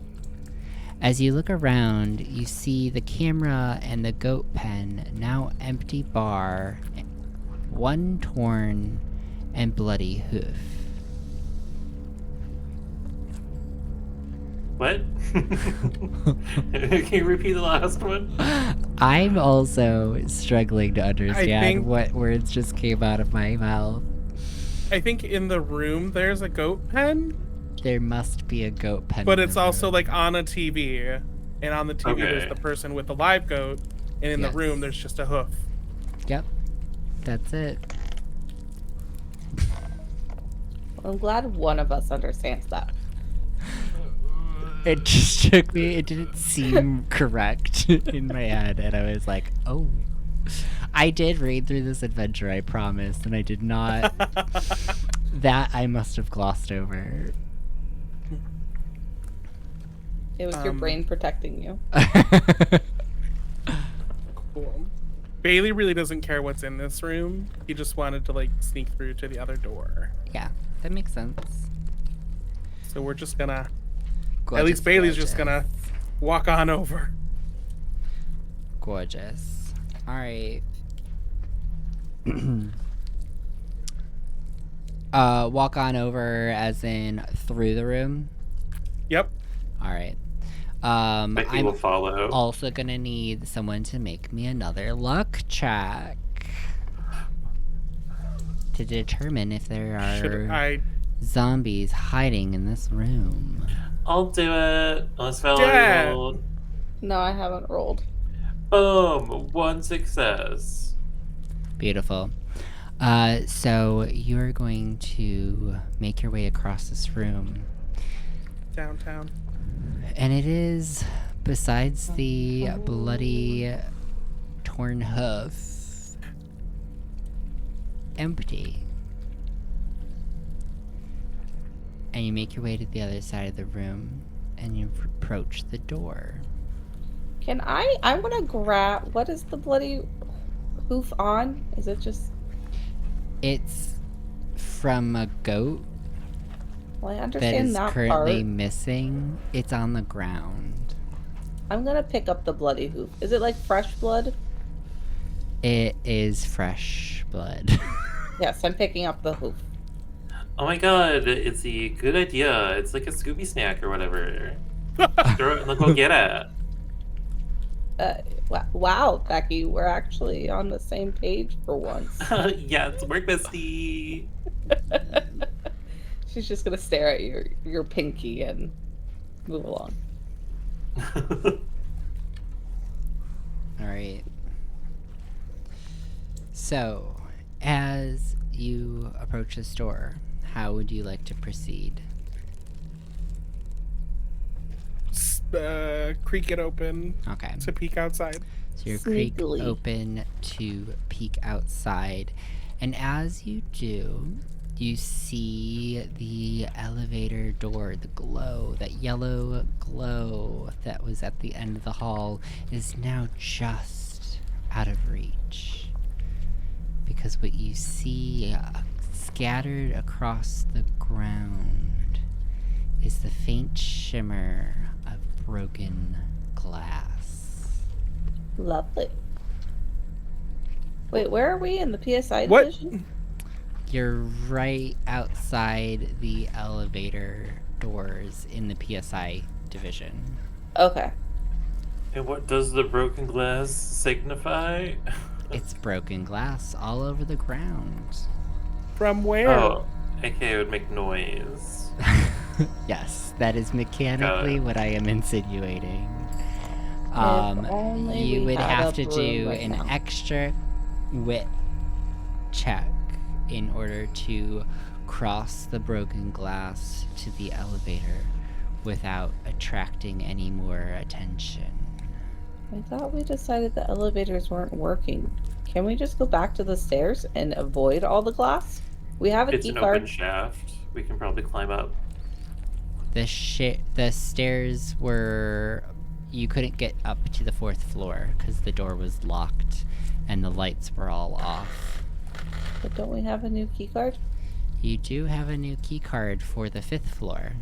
As you look around, you see the camera and the goat pen, now empty bar, 1 torn and bloody hoof. What? Can you repeat the last one? I'm also struggling to understand think- what words just came out of my mouth. I think in the room there's a goat pen, There must be a goat pen. but in it's the also room. like on a TV. And on the TV there's Okay. the person with the live goat, and in Yes. the room there's just a hoof. Yep. That's it. I'm glad one of us understands that. It just took me, it didn't seem correct in my head, and I was like, oh. I did read through this adventure, I promise, and I did not. That I must have glossed over. It was your brain protecting you. Cool. Bailey really doesn't care what's in this room. He just wanted to like sneak through to the other door. Yeah, that makes sense. So we're just gonna, Gorgeous, at least Bailey's just gorgeous. gonna walk on over. Gorgeous. Alright. Walk on over as in through the room? Yep. Alright. Becky will I'm follow. also gonna need someone to make me another luck check. To determine if there Should are I? zombies hiding in this room. I'll do it. Unless Yeah. Valerie rolled. No, I haven't rolled. Boom! 1 success. Beautiful. So you're going to make your way across this room. Downtown. And it is, besides the bloody torn hoof, empty. And you make your way to the other side of the room, and you approach the door. Can I want to grab, what is the bloody hoof on? Is it just, It's from a goat well, I that understand is that currently part. missing. It's on the ground. I'm gonna pick up the bloody hoof. Is it like fresh blood? It is fresh blood. Yes, I'm picking up the hoof. Oh my god, it's a good idea. It's like a Scooby snack or whatever. Throw it and they'll go get it. Wow, Becky, we're actually on the same page for once. Yes, work bestie. She's just gonna stare at your pinky and move along. Alright. So, as you approach this door, how would you like to proceed? Creak it open Okay. to peek outside. So your creek Sneakily. open to peek outside, and as you do, you see the elevator door, the glow, that yellow glow that was at the end of the hall is now just out of reach. Because what you see scattered across the ground is the faint shimmer of broken glass. Lovely. Wait, where are we in the PSI What? division? You're right outside the elevator doors in the PSI division. Okay. And what does the broken glass signify? It's broken glass all over the ground. From where? Oh, okay, it would make noise. Yes, that is mechanically what I am insinuating. only You we would had have a to broom do right an now. extra wit check in order to cross the broken glass to the elevator without attracting any more attention. I thought we decided the elevators weren't working. Can we just go back to the stairs and avoid all the glass? We have a It's key an card. open shaft. We can probably climb up. The stairs were... You couldn't get up to the 4th floor because the door was locked and the lights were all off. But don't we have a new key card? You do have a new key card for the 5th floor.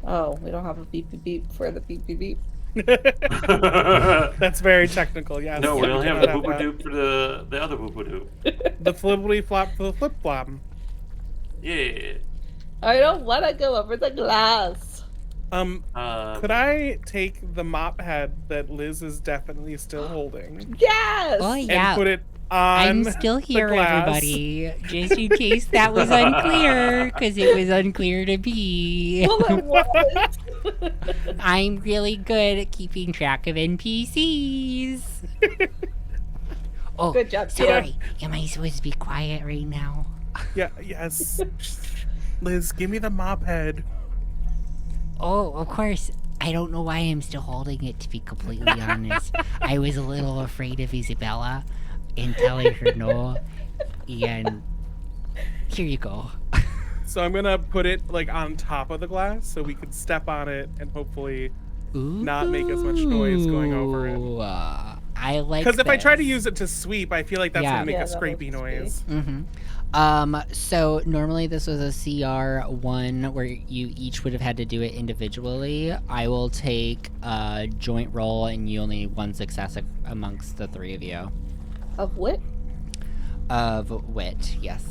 Oh, we don't have a beep beep beep for the beep beep beep. That's very technical, yes. No, we Yeah, only have cannot the boop that. doop for the other boop doop. The flippity flop for the flip flop. Yeah. I don't want to go over the glass. Could I take the mop head that Liz is definitely still holding Yes! Oh, and yeah. put it on I'm still the here, glass? everybody. Just in case that was unclear, because it was unclear to me. Well, it was. I'm really good at keeping track of NPCs. Oh, Good job, sorry. Am I supposed to be quiet right now? Yeah, yes. Liz, give me the mop head. Oh, of course. I don't know why I'm still holding it, to be completely honest. I was a little afraid of Isabella and telling her no. And here you go. So I'm gonna put it like on top of the glass so we could step on it and hopefully not make as much noise going over it. Ooh, I like Because if I try to this. use it to sweep, I feel like that's Yeah. gonna make Yeah, a that'll scrapey just noise. So normally this was a CR1 where you each would have had to do it individually. I will take a joint roll and you only need one success amongst the three of you. Of what? Of wit, yes.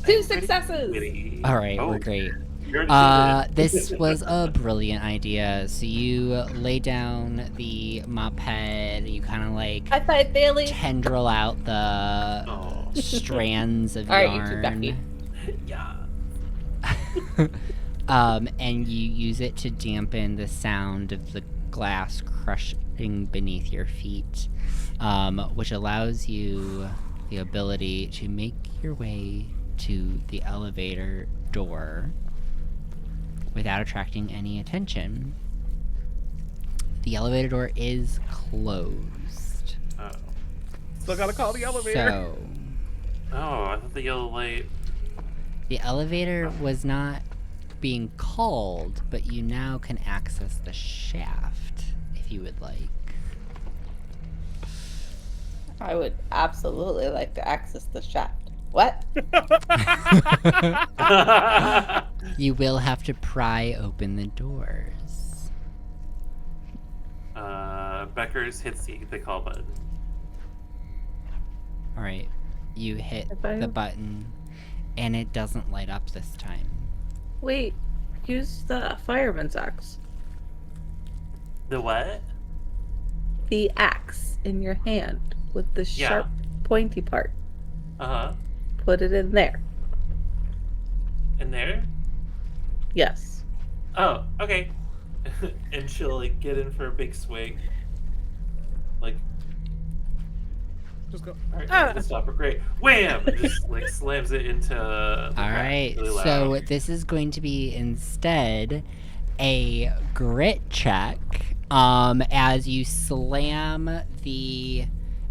2 successes. Witty. All right, Oh, we're great. you're already doing it. This was a brilliant idea. So you lay down the mop head, you kind of like High five, Bailey. tendril out the Oh, strands of All right, yarn. you too, Becky. yeah. And you use it to dampen the sound of the glass crushing beneath your feet, which allows you the ability to make your way to the elevator door without attracting any attention. The elevator door is closed. Oh. Still gotta call the elevator. So, Oh, I thought the yellow light. the elevator was not being called, but you now can access the shaft if you would like. I would absolutely like to access the shaft. What? You will have to pry open the doors. Becker's hits the call button. Alright, you hit If I- the button, and it doesn't light up this time. Wait, use the fireman's axe. The what? The axe in your hand with the Yeah. sharp, pointy part. Uh-huh. Put it in there. In there? Yes. Oh, okay. And she'll like get in for a big swing. Like, Just go. alright, I'm gonna stop her. Great. Wham! And just like slams it into the crack Alright, really loud. so this is going to be instead a grit check. As you slam the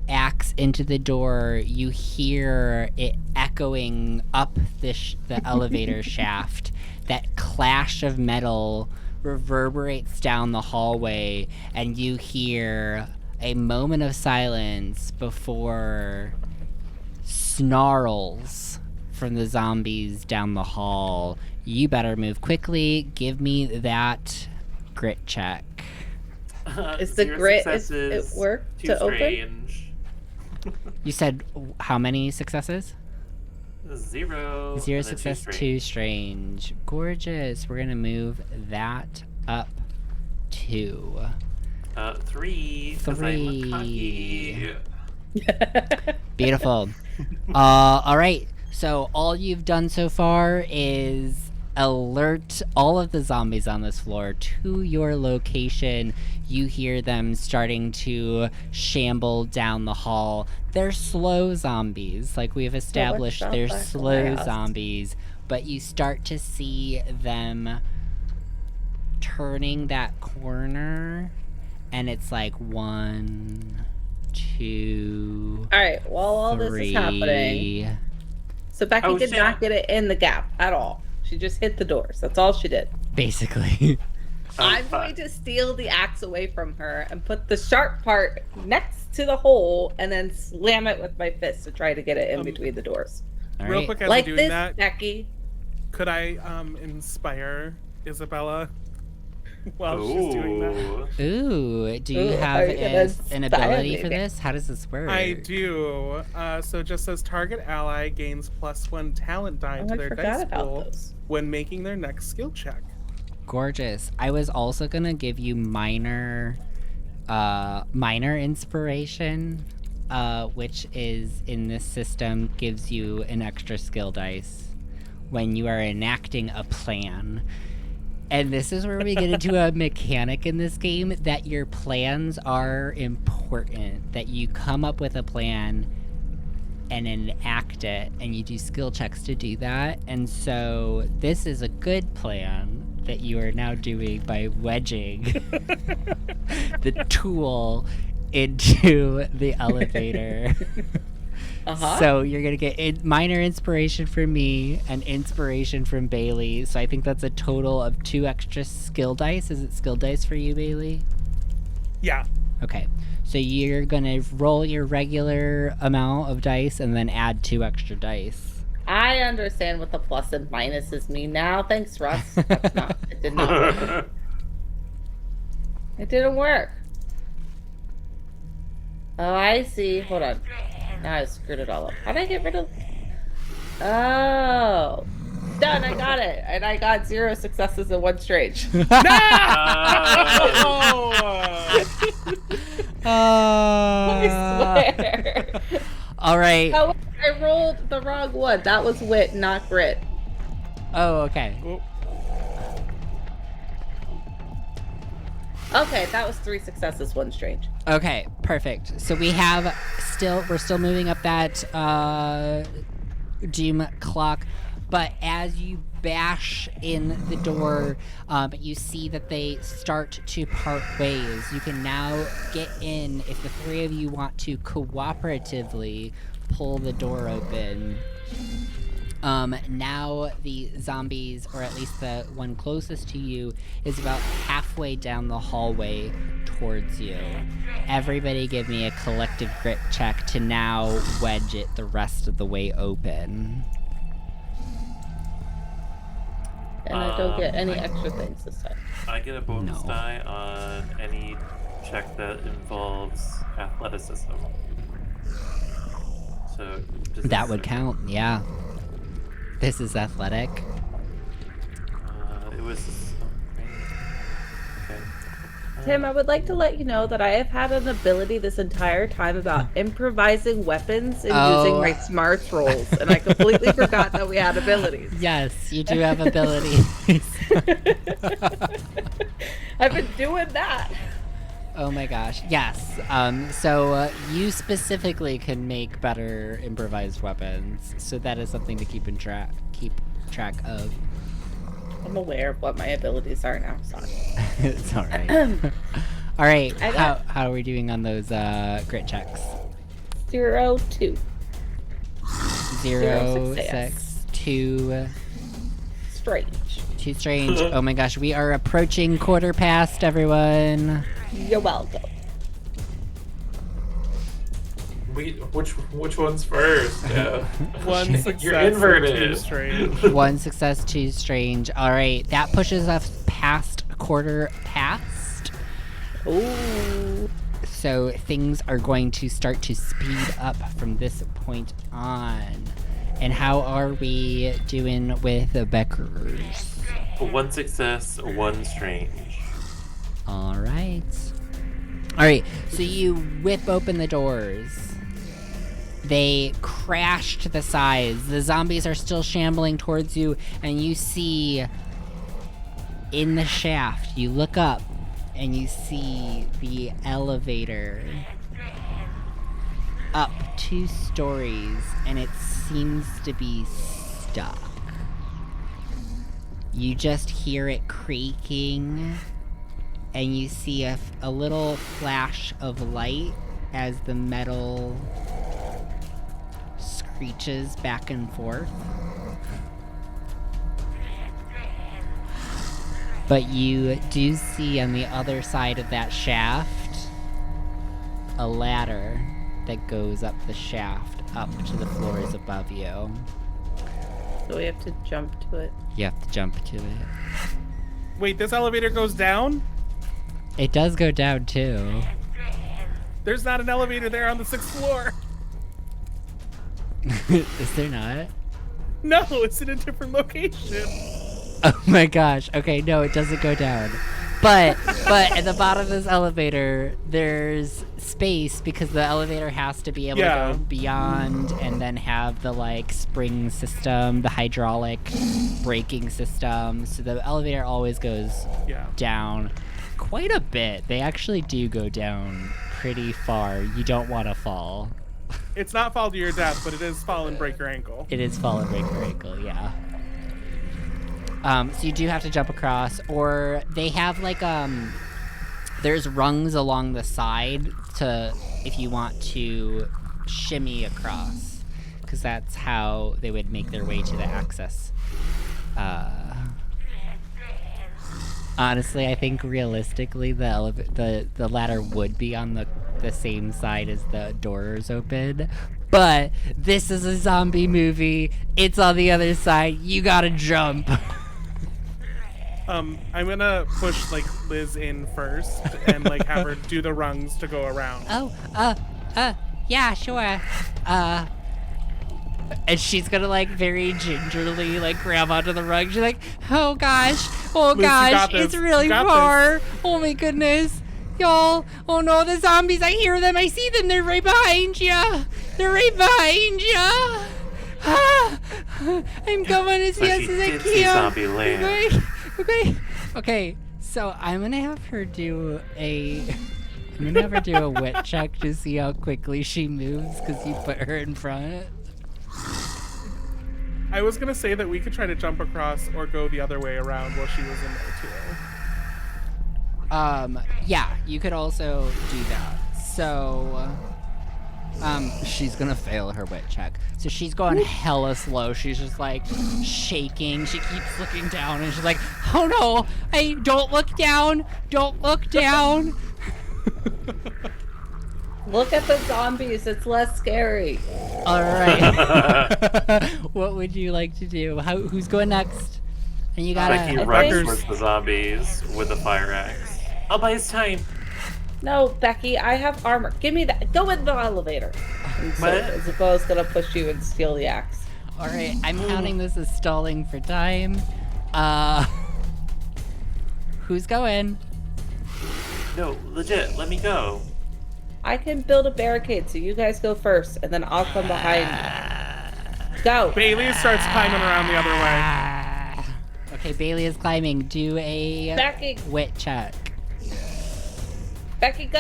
axe into the door, you hear it echoing up the elevator shaft. That clash of metal reverberates down the hallway, and you hear a moment of silence before snarls from the zombies down the hall. You better move quickly. Give me that grit check. Is the 0 grit, is successes, it work 2 to open? strange. You said how many successes? 0. 0 and then success, 2 2 strange. Gorgeous. We're gonna move that up to 3. 'Cause I'm cocky. beautiful. All right. So all you've done so far is alert all of the zombies on this floor to your location. You hear them starting to shamble down the hall. They're slow zombies, like we've established. shot They're back on slow my ass. zombies, but you start to see them turning that corner, and it's like 1, 2, All right, while all this is happening, 3. so Becky Oh, did shit. not get it in the gap at all. She just hit the doors. That's all she did. Basically. Oh, I'm fuck. going to steal the axe away from her and put the sharp part next to the hole and then slam it with my fist to try to get it in between the doors. All Real right. quick, as Like I'm doing this, that, Becky. could I inspire Isabella while she's doing that? Ooh. Ooh, do you Ooh, have are you gonna an inspire ability me? for this? How does this work? I do. So it just says target ally gains +1 talent die Oh, to I their forgot dice about pool those. when making their next skill check. Gorgeous. I was also gonna give you minor inspiration, which is in this system gives you an extra skill dice when you are enacting a plan. And this is where we get into a mechanic in this game that your plans are important important that you come up with a plan and enact it, and you do skill checks to do that. And so this is a good plan that you are now doing by wedging the tool into the elevator. So you're gonna get minor inspiration from me and inspiration from Bailey. So I think that's a total of 2 extra skill dice. Is it skill dice for you, Bailey? Yeah. Okay. So you're gonna roll your regular amount of dice and then add 2 extra dice. I understand what the plus and minuses mean now. Thanks, Russ. It did not work. It didn't work. Oh, I see. Hold on. Now I screwed it all up. How did I get rid of... Oh. Done. I got it. And I got 0 successes and 1 strange. No! I swear. All right. Oh, I rolled the wrong one. That was wit, not grit. Oh, okay. Okay, that was 3 successes, 1 strange. Okay, perfect. So we're still moving up that doom clock, but as you bash in the door, you see that they start to part ways. You can now get in if the 3 of you want to cooperatively pull the door open. Now the zombies, or at least the one closest to you, is about halfway down the hallway towards you. Everybody give me a collective grit check to now wedge it the rest of the way open. And I don't get any extra things this time. I get a bonus No. die on any check that involves athleticism. So does That this- would count, yeah. This is athletic. It was. Okay. Tim, I would like to let you know that I have had an ability this entire time about improvising weapons and Oh. using my smarts rolls, and I completely forgot that we had abilities. Yes, you do have abilities. I've been doing that. Oh my gosh, yes. So you specifically can make better improvised weapons, so that is something to keep track of. I'm aware of what my abilities are now. Sorry. It's all right. All right. I got- How are we doing on those grit checks? 0, 2. 0, success. 6, 2, Strange. 2 strange. Oh my gosh, we are approaching quarter past, everyone. You're welcome. Which one's first? Yeah. 1 success. You're and inverted. 2 strange. 1 success, 2 strange. All right, that pushes us past quarter past. Ooh. So things are going to start to speed up from this point on. And how are we doing with the Beckers? 1 success, 1 strange. All right. All right, so you whip open the doors. They crash to the sides. The zombies are still shambling towards you, and you see in the shaft, you look up, and you see the elevator up 2 stories, and it seems to be stuck. You just hear it creaking, and you see a little flash of light as the metal screeches back and forth. But you do see on the other side of that shaft a ladder that goes up the shaft up to the floors above you. So we have to jump to it. You have to jump to it. Wait, this elevator goes down? It does go down too. There's not an elevator there on the 6th floor. Is there not? No, it's in a different location. Oh my gosh. Okay, no, it doesn't go down. But at the bottom of this elevator, there's space because the elevator has to be able to go beyond and then have the like spring system, the hydraulic braking system. So the elevator always goes down quite a bit. They actually do go down pretty far. You don't want to fall. It's not fall to your death, but it is fall and break your ankle. It is fall and break your ankle, yeah. So you do have to jump across, or they have like there's rungs along the side to if you want to shimmy across, because that's how they would make their way to the access. Honestly, I think realistically the ladder would be on the same side as the doors open, but this is a zombie movie. It's on the other side. You gotta jump. I'm gonna push like Liz in first and like have her do the rungs to go around. Yeah, sure. And she's gonna like very gingerly like grab onto the rug. She's like, oh gosh, Liz, you got this. it's really You got far. Oh my goodness, y'all. Oh no, the zombies! I hear them. I see them. They're right behind ya. They're right behind ya. I'm going as fast as I see can. zombie land. Okay. So I'm gonna have her do a wit check to see how quickly she moves because you put her in front. I was gonna say that we could try to jump across or go the other way around while she was in there too. Yeah, you could also do that. So, she's gonna fail her wit check. So she's going hella slow. She's just like shaking. She keeps looking down and she's like, oh no, hey, don't look down. Don't look down. Look at the zombies. It's less scary. All right. What would you like to do? Who's going next? And you gotta. Becky runs towards the zombies with a fire axe. I'll buy his time. No, Becky, I have armor. Give me that. Go in the elevator. And so What? Isabella's gonna push you and steal the axe. All right, I'm counting this as stalling for time. Who's going? No, legit, let me go. I can build a barricade, so you guys go first, and then I'll come behind you. Go. Bailey starts climbing around the other way. Okay, Bailey is climbing. Do a Becky. wit check. Becky, go.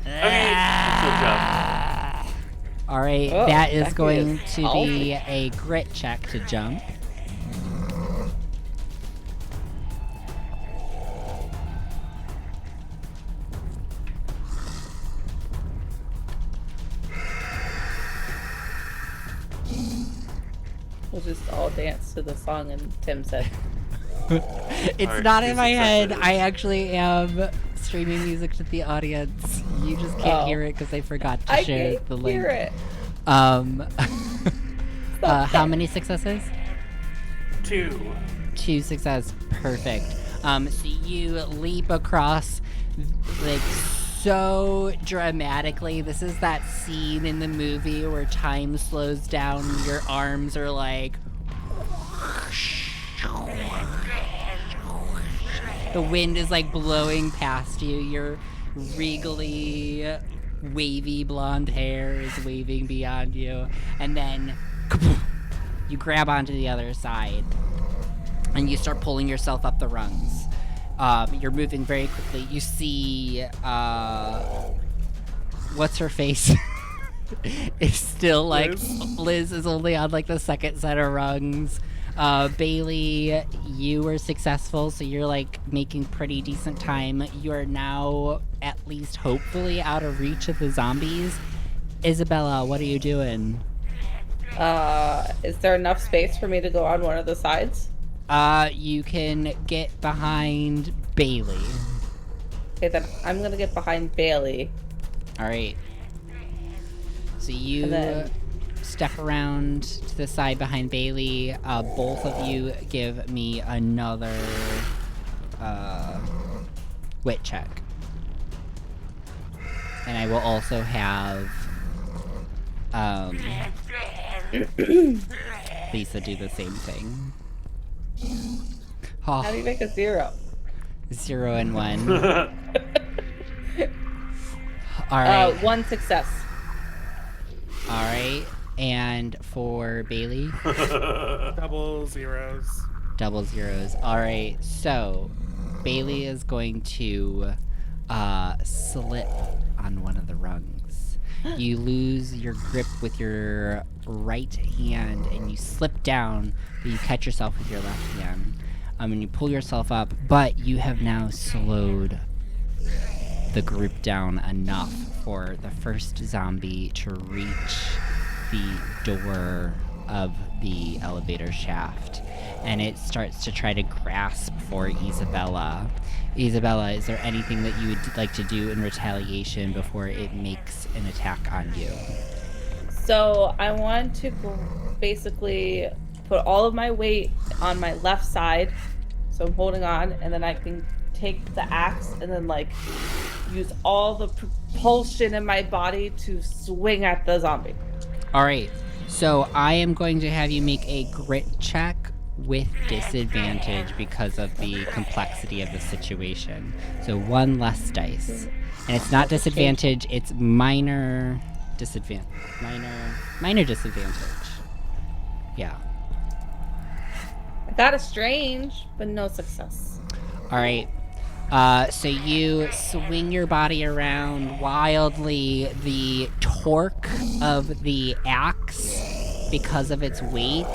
Okay, good job. All right, Oh, that is Becky going is to awful. be a grit check to jump. We'll just all dance to the song, and Tim said, It's Alright, not in two my head. successes. I actually am streaming music to the audience. You just can't Oh. hear it because I forgot to I share can't the link. hear it. How many successes? 2. 2 success. Perfect. So you leap across like so dramatically. This is that scene in the movie where time slows down. Your arms are like the wind is like blowing past you. Your regally wavy blonde hair is waving beyond you, and then you grab onto the other side and you start pulling yourself up the rungs. You're moving very quickly. You see what's her face is still like Liz is only on like the second set of rungs. Bailey, you were successful, so you're like making pretty decent time. You are now at least hopefully out of reach of the zombies. Isabella, what are you doing? Is there enough space for me to go on one of the sides? You can get behind Bailey. Okay, then I'm gonna get behind Bailey. All right. So you And then- step around to the side behind Bailey. Both of you give me another wit check. And I will also have Lisa do the same thing. How do you make a 0? 0 and 1. All right. 1 success. All right. And for Bailey, Double zeros. double zeros. All right. So Bailey is going to slip on one of the rungs. You lose your grip with your right hand and you slip down, but you catch yourself with your left hand. And you pull yourself up, but you have now slowed the group down enough for the first zombie to reach the door of the elevator shaft. And it starts to try to grasp for Isabella. Isabella, is there anything that you would like to do in retaliation before it makes an attack on you? So I want to basically put all of my weight on my left side. So I'm holding on, and then I can take the axe and then like use all the propulsion in my body to swing at the zombie. All right. So I am going to have you make a grit check with disadvantage because of the complexity of the situation. So one less dice. And it's not disadvantage, it's minor disadvantage. Minor disadvantage. Yeah. I got a strange, but no success. All right. So you swing your body around wildly. The torque of the axe, because of its weight,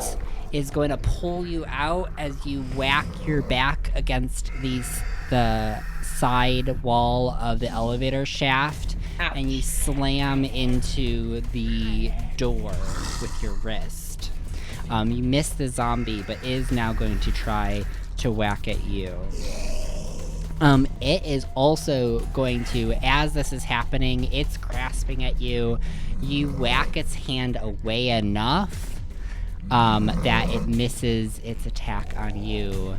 is going to pull you out as you whack your back against the side wall of the elevator shaft. Ouch. And you slam into the door with your wrist. You miss the zombie, but is now going to try to whack at you. It is also going to, as this is happening, it's grasping at you. You whack its hand away enough that it misses its attack on you.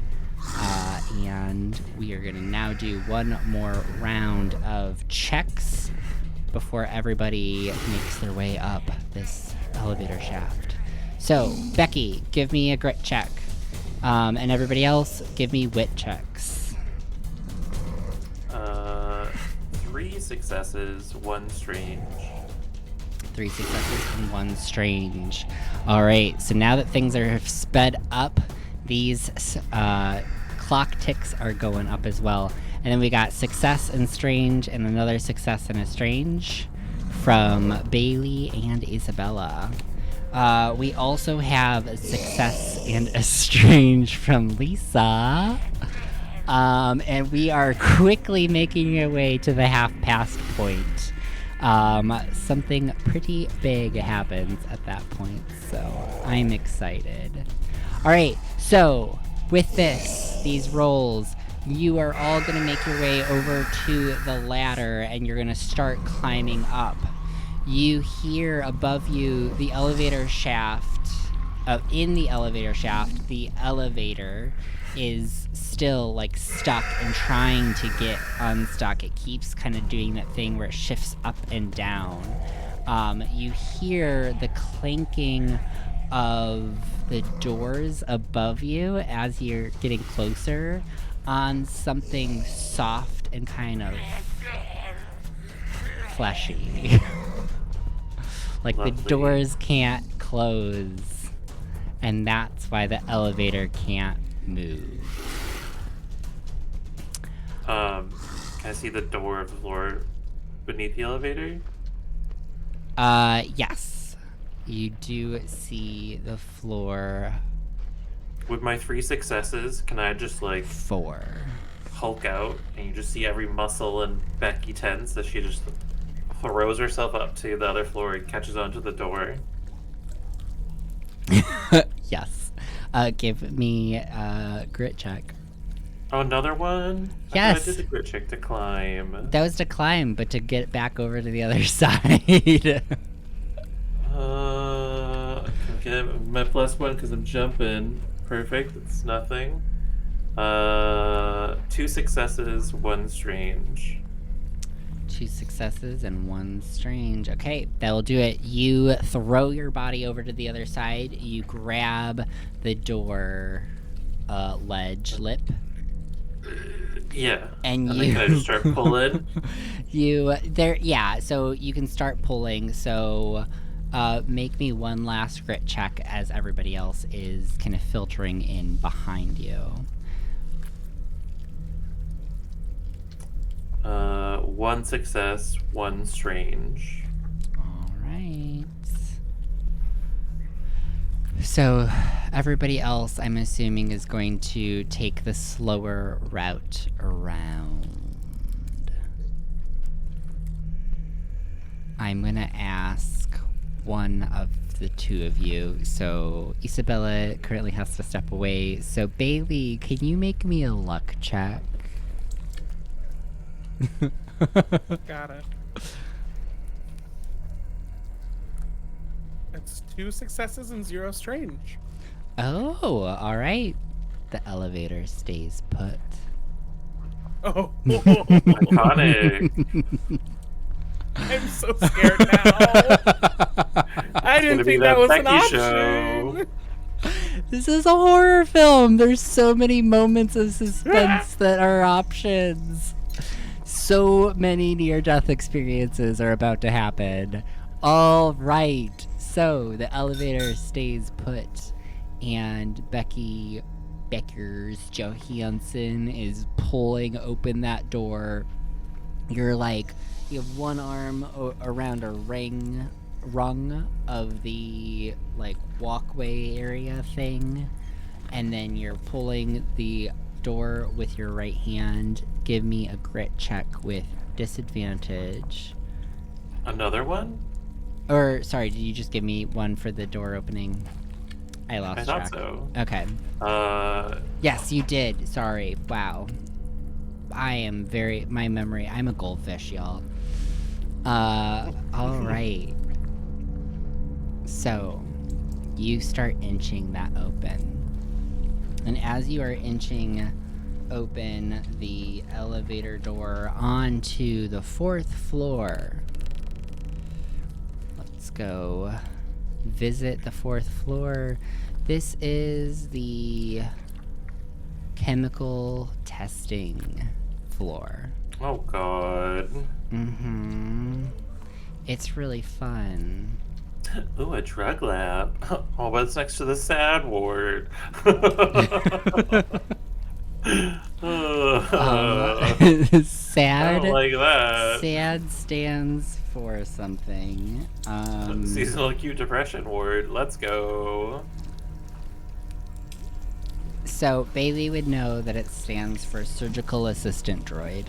And we are going to now do one more round of checks before everybody makes their way up this elevator shaft. So, Becky, give me a grit check. And everybody else, give me wit checks. 3 successes, 1 strange. 3 successes and 1 strange. All right, so now that things are sped up, these clock ticks are going up as well. And then we got success and strange and another success and a strange from Bailey and Isabella. We also have a success and a strange from Lisa. And we are quickly making our way to the half-past point. Something pretty big happens at that point, so I'm excited. Alright, so with these rolls, you are all going to make your way over to the ladder and you're going to start climbing up. You hear above you the elevator shaft. In the elevator shaft, the elevator is still like stuck and trying to get unstuck. It keeps kind of doing that thing where it shifts up and down. You hear the clanking of the doors above you as you're getting closer on something soft and kind of fleshy. Like Lovely. The doors can't close, and that's why the elevator can't move. Can I see the door of the floor beneath the elevator? Yes. You do see the floor. With my 3 successes, can I just like 4. Hulk out and you just see every muscle in Becky tense as she just throws herself up to the other floor and catches onto the door? Yes. Give me a grit check. Oh, another one? Yes. I thought I did the grit check to climb. That was to climb, but to get back over to the other side. Okay, my +1 because I'm jumping. Perfect. It's nothing. 2 successes, 1 strange. 2 successes and 1 strange. Okay, that'll do it. You throw your body over to the other side. You grab the door ledge lip. Yeah. And then you can I just start pulling? so you can start pulling. So make me one last grit check as everybody else is kind of filtering in behind you. 1 success, 1 strange. All right. So, everybody else, I'm assuming, is going to take the slower route around. I'm gonna ask one of the two of you. So, Isabella currently has to step away. So, Bailey, can you make me a luck check? Got it. It's 2 successes and 0 strange. Oh, all right. The elevator stays put. Oh, Iconic. I'm so scared now. I didn't gonna be think that that was an Becky option. show. This is a horror film. There's so many moments of suspense that are options. So many near-death experiences are about to happen. All right. So the elevator stays put, and Becky Beckers Johansson is pulling open that door. You're like, you have one arm around a rung of the like walkway area thing, and then you're pulling the door with your right hand. Give me a grit check with disadvantage. Another one? Or sorry, did you just give me one for the door opening? I lost I track. thought so. Okay. Yes, you did. Sorry. Wow. I'm a goldfish, y'all. Alright. So, you start inching that open. And as you are inching open the elevator door onto the 4th floor, let's go visit the 4th floor. This is the chemical testing floor. Oh god. Mm-hmm. It's really fun. Ooh, a drug lab. Oh, what's next to the sad ward? Sad. I don't like that. Sad stands for something. Seasonal acute depression ward. Let's go. So Bailey would know that it stands for surgical assistant droid.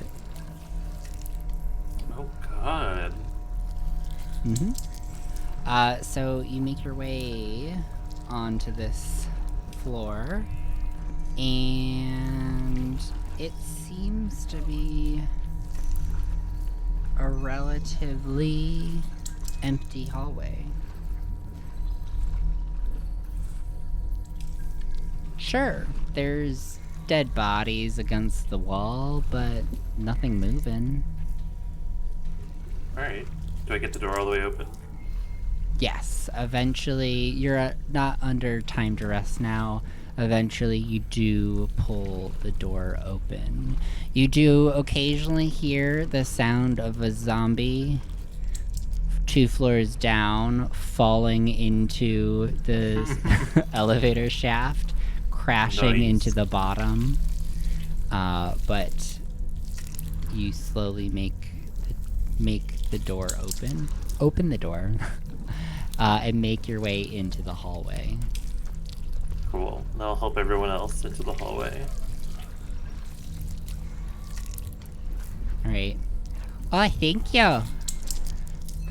Oh god. Mm-hmm. So you make your way onto this floor, and it seems to be a relatively empty hallway. Sure, there's dead bodies against the wall, but nothing moving. Alright. Do I get the door all the way open? Yes, eventually, you're not under time duress now. Eventually, you do pull the door open. You do occasionally hear the sound of a zombie 2 floors down falling into the elevator shaft, crashing Nice. into the bottom. But you slowly make the door open. Open the door. And make your way into the hallway. Cool. Now I'll help everyone else into the hallway. Alright. Oh, thank you.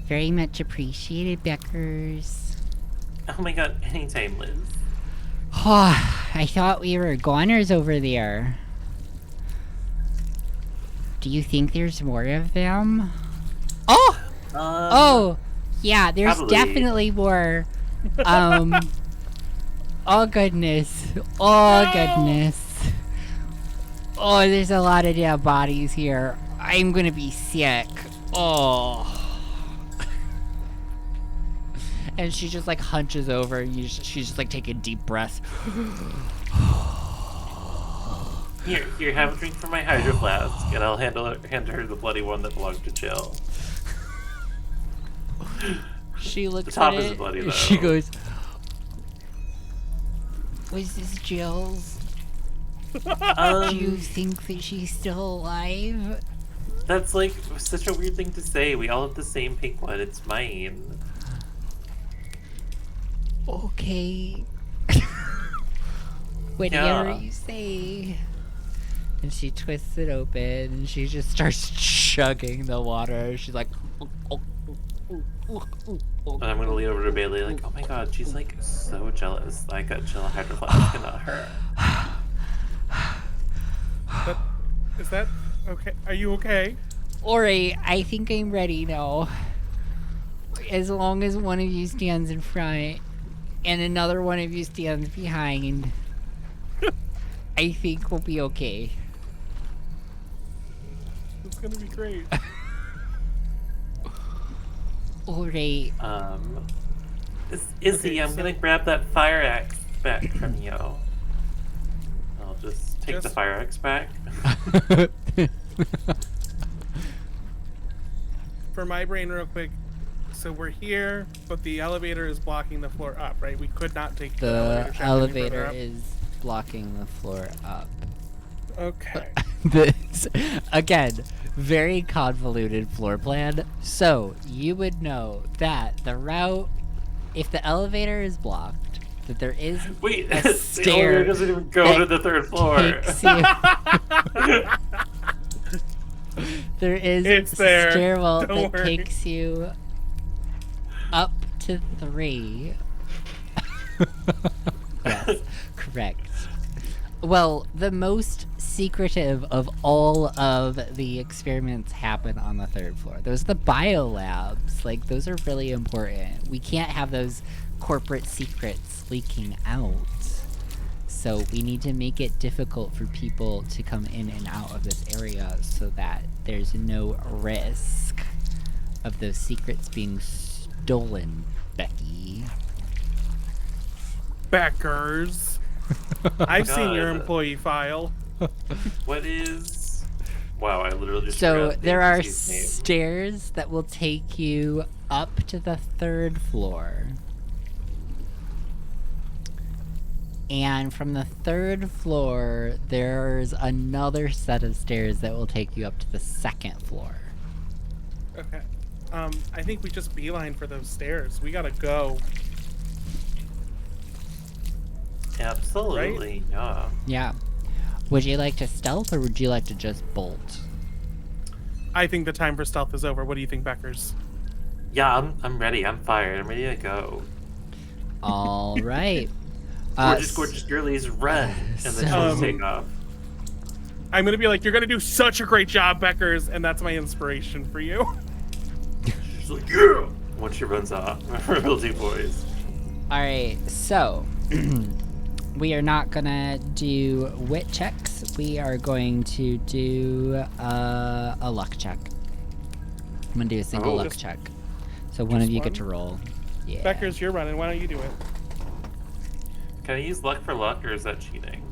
Very much appreciated, Beckers. Oh my god, anytime, Liz. Oh, I thought we were goners over there. Do you think there's more of them? Oh! Oh! Yeah, there's Probably. definitely more. Oh goodness. Oh goodness. Oh, there's a lot of dead bodies here. I'm gonna be sick. Oh. And she just like hunches over and she's just like taking deep breaths. Here, have a drink from my hydro flask, and I'll hand her the bloody one that belonged to Jill. She looks The top at is it. bloody, though. She goes, "Was this Jill's? Do you think that she's still alive?" That's like such a weird thing to say. We all have the same pink one. It's mine. Okay. Whatever Yeah. you say. And she twists it open and she just starts chugging the water. She's like, And I'm gonna lean over to Bailey like, oh my god, she's like so jealous. I got chill hydroponic and not her. But is that okay? Are you okay? Ori, I think I'm ready now. As long as one of you stands in front and another one of you stands behind, I think we'll be okay. It's gonna be great. Ori, Izzy, Okay, I'm so- gonna grab that fire axe back from you. I'll just take the Just- fire axe back. For my brain, real quick. So we're here, but the elevator is blocking the floor up, right? We could not take the the shaft any elevator further up. is blocking the floor up. Okay. This, again, very convoluted floor plan. So you would know that the route, if the elevator is blocked, that there is Wait, a the stair elevator doesn't even go that to the third floor. takes you. There is It's a there. stairwell Don't that worry. takes you up to 3. Yes, correct. Well, the most secretive of all of the experiments happen on the 3rd floor. Those are the biolabs. Like, those are really important. We can't have those corporate secrets leaking out. So we need to make it difficult for people to come in and out of this area so that there's no risk of those secrets being stolen, Becky. Backers. I've seen your God. employee file. What is? Wow, I literally just So forgot the there are NPC's name. stairs that will take you up to the 3rd floor. And from the 3rd floor, there's another set of stairs that will take you up to the 2nd floor. Okay. I think we just beeline for those stairs. We gotta go. Absolutely, yeah. Yeah. Would you like to stealth or would you like to just bolt? I think the time for stealth is over. What do you think, Beckers? Yeah, I'm ready. I'm fired. I'm ready to go. All right. Gorgeous girlies, run, and then so- she'll just take off. I'm gonna be like, you're gonna do such a great job, Beckers, and that's my inspiration for you. She's like, yeah! Once she runs off, real deep voice. All right. So we are not gonna do wit checks. We are going to do a luck check. I'm gonna do a single Oh. luck Just- check. So one of you get one? to roll. Yeah. Beckers, you're running. Why don't you do it? Can I use luck for luck, or is that cheating?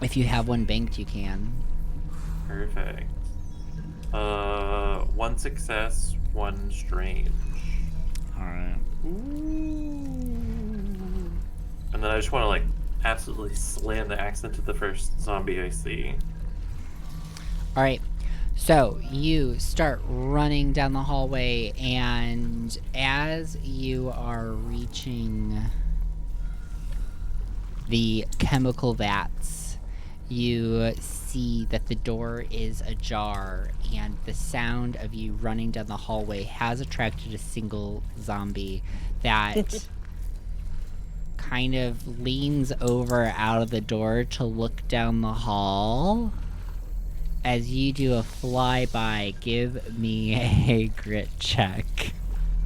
If you have one banked, you can. Perfect. One success, one strange. All right. And then I just want to like absolutely slam the axe into the first zombie I see. All right. So you start running down the hallway, and as you are reaching the chemical vats, you see that the door is ajar, and the sound of you running down the hallway has attracted a single zombie that kind of leans over out of the door to look down the hall. As you do a flyby, give me a grit check.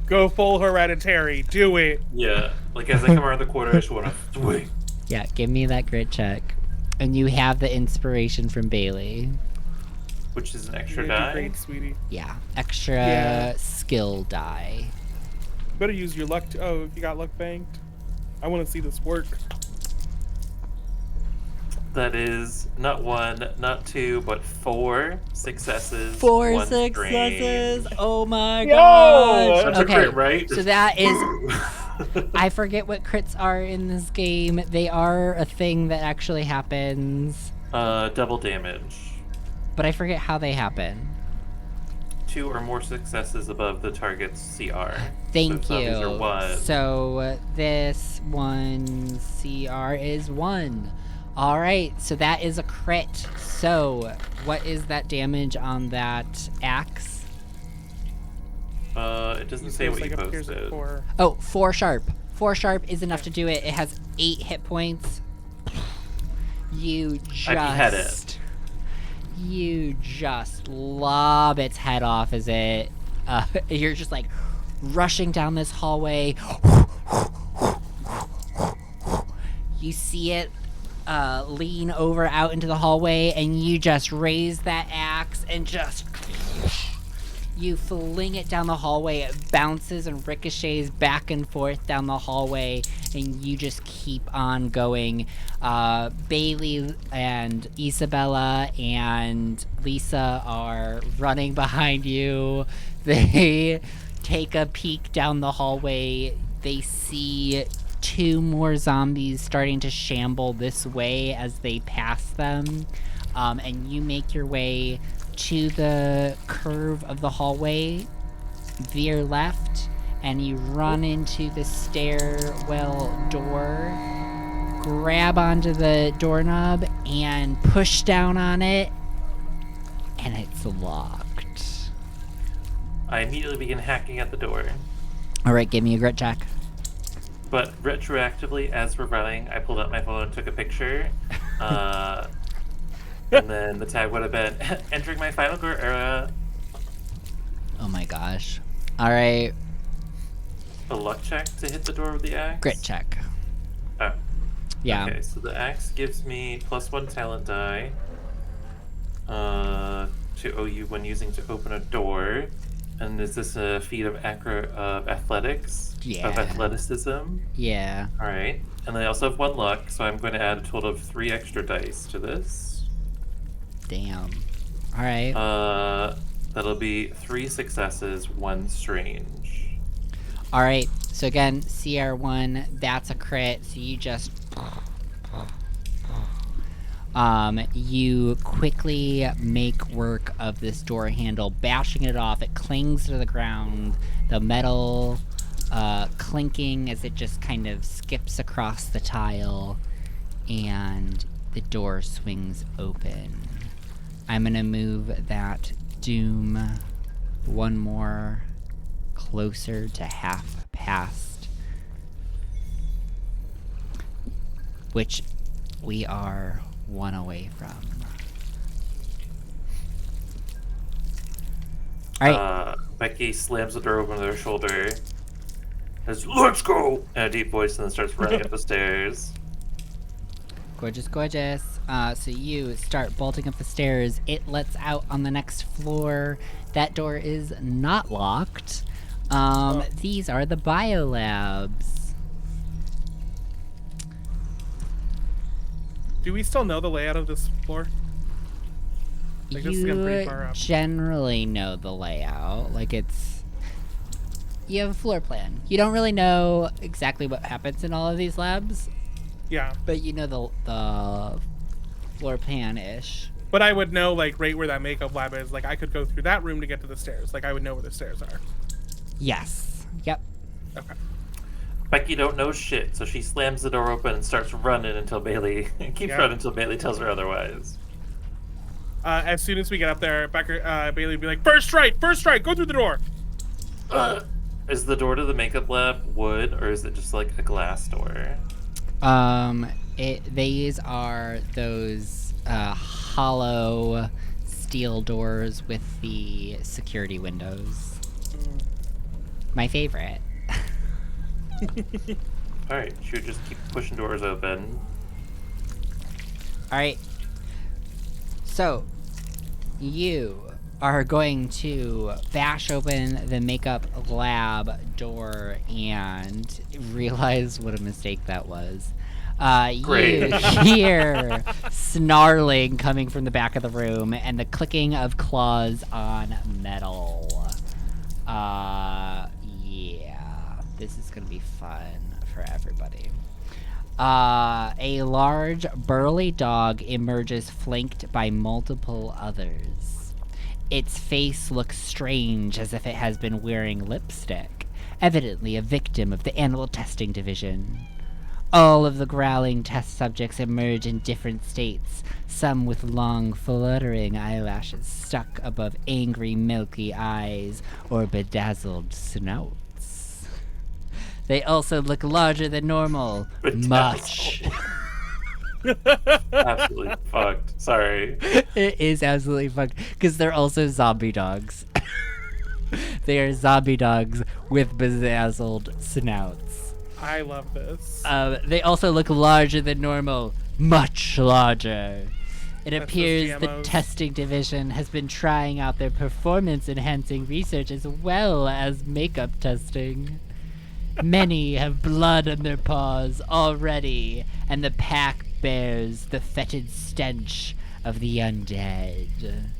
Go full hereditary. Do it. Yeah, like as I come around the corner, I just want to swing. Yeah, give me that grit check. And you have the inspiration from Bailey. Which is an You're extra gonna do die. great, sweetie. Yeah, extra Yeah. skill die. Better use your luck. Oh, if you got luck banked. I want to see this work. That is not 1, not 2, but 4 successes. 4 one successes! strange. Oh my Yo! gosh! That's Okay, a crit, right? so that is... I forget what crits are in this game. They are a thing that actually happens. Double damage. but I forget how they happen. 2 or more successes above the target's CR. Thank so you. Zombies are 1. So this one CR is 1. All right, so that is a crit. So what is that damage on that axe? It doesn't say what you appears at posted. 4. Oh, 4 sharp. 4 sharp is enough to do it. It has 8 hit points. You just lob its head off as it you're just like rushing down this hallway. You see it lean over out into the hallway, and you just raise that axe and just you fling it down the hallway. It bounces and ricochets back and forth down the hallway, and you just keep on going. Bailey and Isabella and Lisa are running behind you. They take a peek down the hallway. They see 2 more zombies starting to shamble this way as they pass them. And you make your way to the curve of the hallway, veer left, and you run into the stairwell door, grab onto the doorknob, and push down on it, and it's locked. I immediately begin hacking at the door. Alright, give me a grit check. But retroactively, as we're running, I pulled out my phone and took a picture. And then the tag would have been entering my final girl era. Oh my gosh. Alright, A luck check to hit the door with the axe. grit check. Oh. Yeah. Okay, so the axe gives me +1 talent die to OU when using to open a door. And is this a feat of athletics? Yeah. Of athleticism? Yeah. All right. And I also have 1 luck, so I'm going to add a total of 3 extra dice to this. Damn. Alright. That'll be 3 successes, 1 strange. Alright, so again, CR1, that's a crit, so you just... you quickly make work of this door handle, bashing it off. It clings to the ground, the metal clinking as it just kind of skips across the tile, and the door swings open. I'm gonna move that doom 1 more closer to half past, which we are 1 away from. Alright. Becky slams the door open with her shoulder, says, "Let's go!" in a deep voice, and then starts running up the stairs. Gorgeous, gorgeous. So you start bolting up the stairs. It lets out on the next floor. That door is not locked. These are the biolabs. Do we still know the layout of this floor? Like, this is getting pretty You far up. generally know the layout. Like, it's... You have a floor plan. You don't really know exactly what happens in all of these labs, Yeah. but you know the floor plan-ish. But I would know, like, right where that makeup lab is. Like, I could go through that room to get to the stairs. Like, I would know where the stairs are. Yes. Yep. Okay. Becky don't know shit, so she slams the door open and starts running until Bailey keeps running until Bailey tells her otherwise. As soon as we get up there, Bailey would be like, first right, go through the door. Is the door to the makeup lab wood, or is it just like a glass door? These are those hollow steel doors with the security windows. My favorite. Alright, she would just keep pushing doors open. Alright. So, you are going to bash open the makeup lab door and realize what a mistake that was. Great. You hear snarling coming from the back of the room and the clicking of claws on metal. Yeah, this is gonna be fun for everybody. A large, burly dog emerges flanked by multiple others. Its face looks strange, as if it has been wearing lipstick, evidently a victim of the animal testing division. All of the growling test subjects emerge in different states, some with long, fluttering eyelashes stuck above angry, milky eyes or bedazzled snouts. They also look larger than normal. Much. Absolutely fucked. Sorry. It is absolutely fucked, because they're also zombie dogs. They are zombie dogs with bedazzled snouts. I love this. They also look larger than normal. Much larger. It That's appears those the GMOs. testing division has been trying out their performance-enhancing research as well as makeup testing. Many have blood on their paws already, and the pack bears the fetid stench of the undead.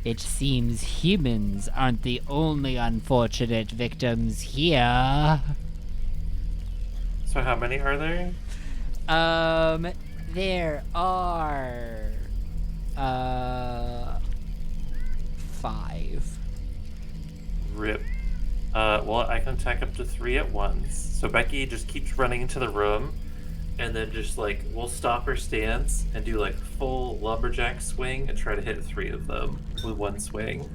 It seems humans aren't the only unfortunate victims here. So how many are there? There are 5. Rip. Well, I can attack up to 3 at once. So Becky just keeps running into the room, and then just like we'll stop her stance and do like full lumberjack swing and try to hit 3 of them with one swing.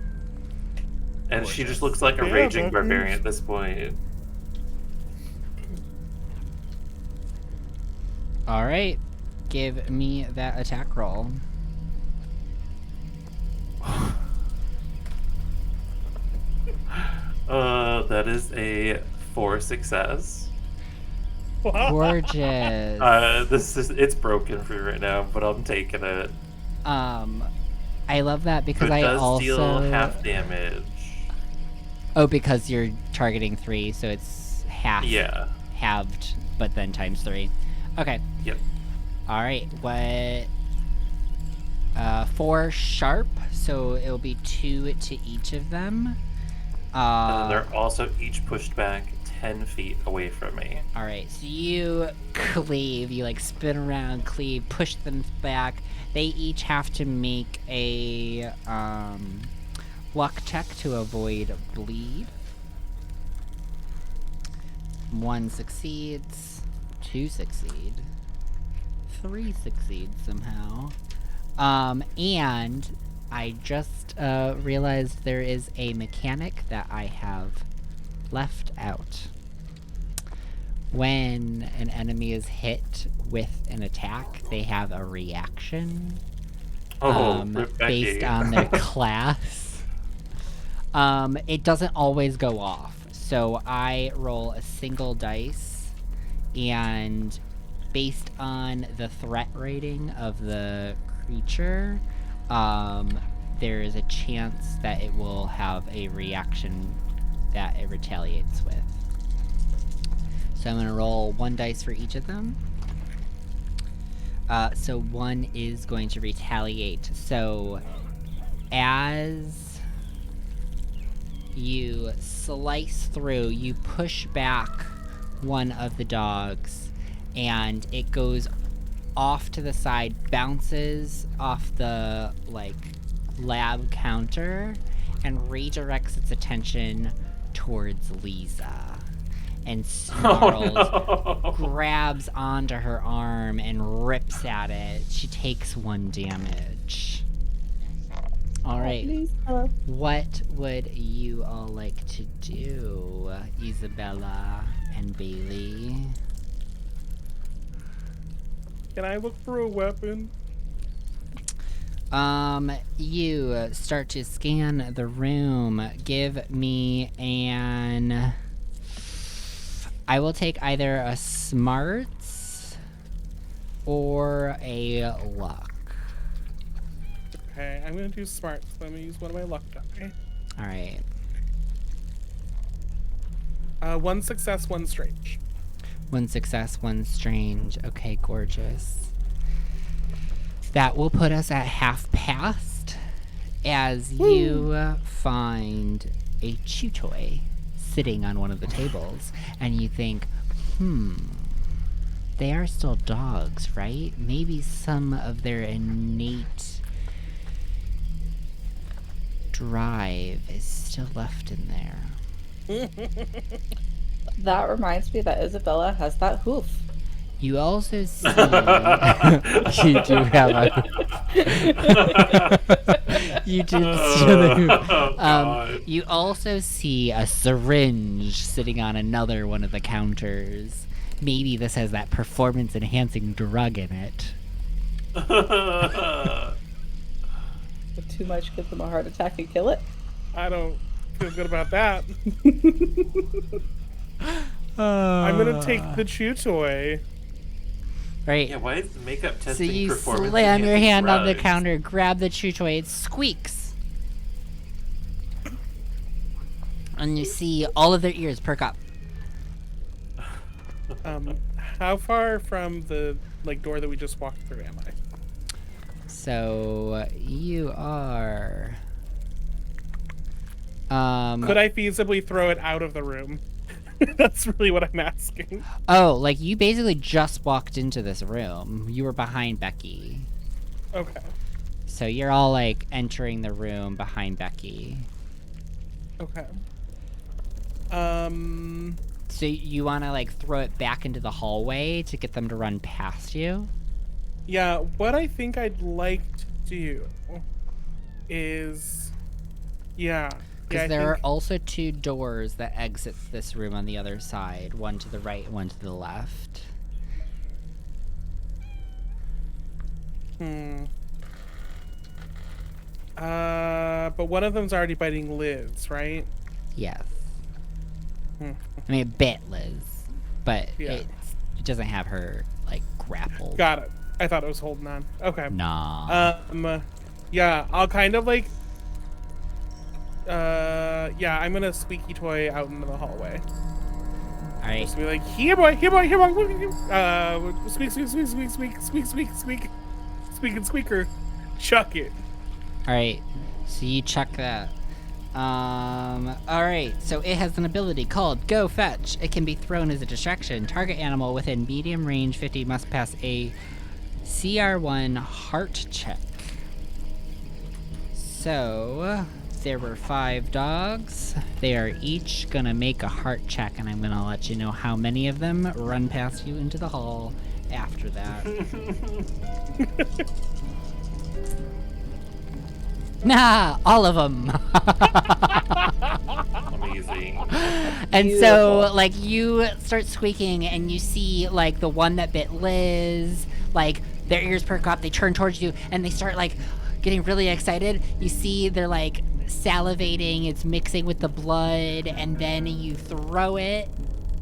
And she just looks like a Yeah, raging Becky. barbarian at this point. Alright, give me that attack roll. That is a 4 success. Gorgeous. It's broken for me right now, but I'm taking it. I love that So because it I does also... deal half damage. Oh, because you're targeting 3, so it's half. Yeah. Halved, but then times 3. Okay. Yep. Alright, what... 4 sharp, so it'll be 2 to each of them. And then they're also each pushed back 10 feet away from me. Alright, so you cleave, you like spin around, cleave, push them back. They each have to make a luck check to avoid bleed. 1 succeeds, 2 succeed, 3 succeed somehow. And I just realized there is a mechanic that I have left out. When an enemy is hit with an attack, they have a reaction Rip Becky. based on their class. It doesn't always go off, so I roll a single dice, and based on the threat rating of the creature, there is a chance that it will have a reaction that it retaliates with. So I'm going to roll 1 dice for each of them. So 1 is going to retaliate. So as you slice through, you push back one of the dogs, and it goes off to the side, bounces off the, like, lab counter, and redirects its attention towards Lisa. And snarls, grabs onto her arm, and rips at it. She takes 1 damage. Alright, Lisa. what would you all like to do, Isabella and Bailey? Can I look for a weapon? You start to scan the room. Give me an... I will take either a smarts or a luck. Okay, I'm gonna do smart. So I'm gonna use one of my luck die. Alright. 1 success, 1 strange. 1 success, 1 strange. Okay, gorgeous. That will put us at half past as you find a chew toy sitting on one of the tables, and you think, They are still dogs, right? Maybe some of their innate drive is still left in there. That reminds me that Isabella has that hoof. You also see... you do have a... you did steal the hoop. Oh, God. You also see a syringe sitting on another one of the counters. Maybe this has that performance-enhancing drug in it. If too much gives them a heart attack and kill it. I don't feel good about that. I'm gonna take the chew toy. Right. Yeah, why is the makeup So testing you performance slam your enhancing hand on the drugs? counter, grab the chew toy, it squeaks. And you see all of their ears perk up. How far from the door that we just walked through am I? So you are... Could I feasibly throw it out of the room? That's really what I'm asking. Oh, like you basically just walked into this room. You were behind Becky. Okay. So you're all like entering the room behind Becky. Okay. So you want to like throw it back into the hallway to get them to run past you? Yeah, what I think I'd like to do is... Yeah. Because there are also 2 doors that exit this room on the other side. One to the right and one to the left. But one of them's already biting Liz, right? Yes. I mean, it bit Liz. But Yeah. it doesn't have her, like, grappled. Got it. I thought it was holding on. Okay. Nah. Yeah, I'll kind of like... yeah, I'm gonna squeaky toy out into the hallway. Alright. Just be like, here boy, here boy, here boy, squeak, squeak, squeak, squeak, squeak, squeak, squeak, squeak, squeak and squeaker, chuck it. Alright. So you chuck that. Alright. So it has an ability called Go Fetch. It can be thrown as a distraction. Target animal within medium range 50 must pass a CR1 heart check. So... there were 5 dogs. They are each gonna make a heart check, and I'm gonna let you know how many of them run past you into the hall after that. Nah, all of them. Amazing. And so, like, you start squeaking, and you see, like, the one that bit Liz, like, their ears perk up, they turn towards you, and they start, like, getting really excited. You see they're, like, salivating, it's mixing with the blood, and then you throw it.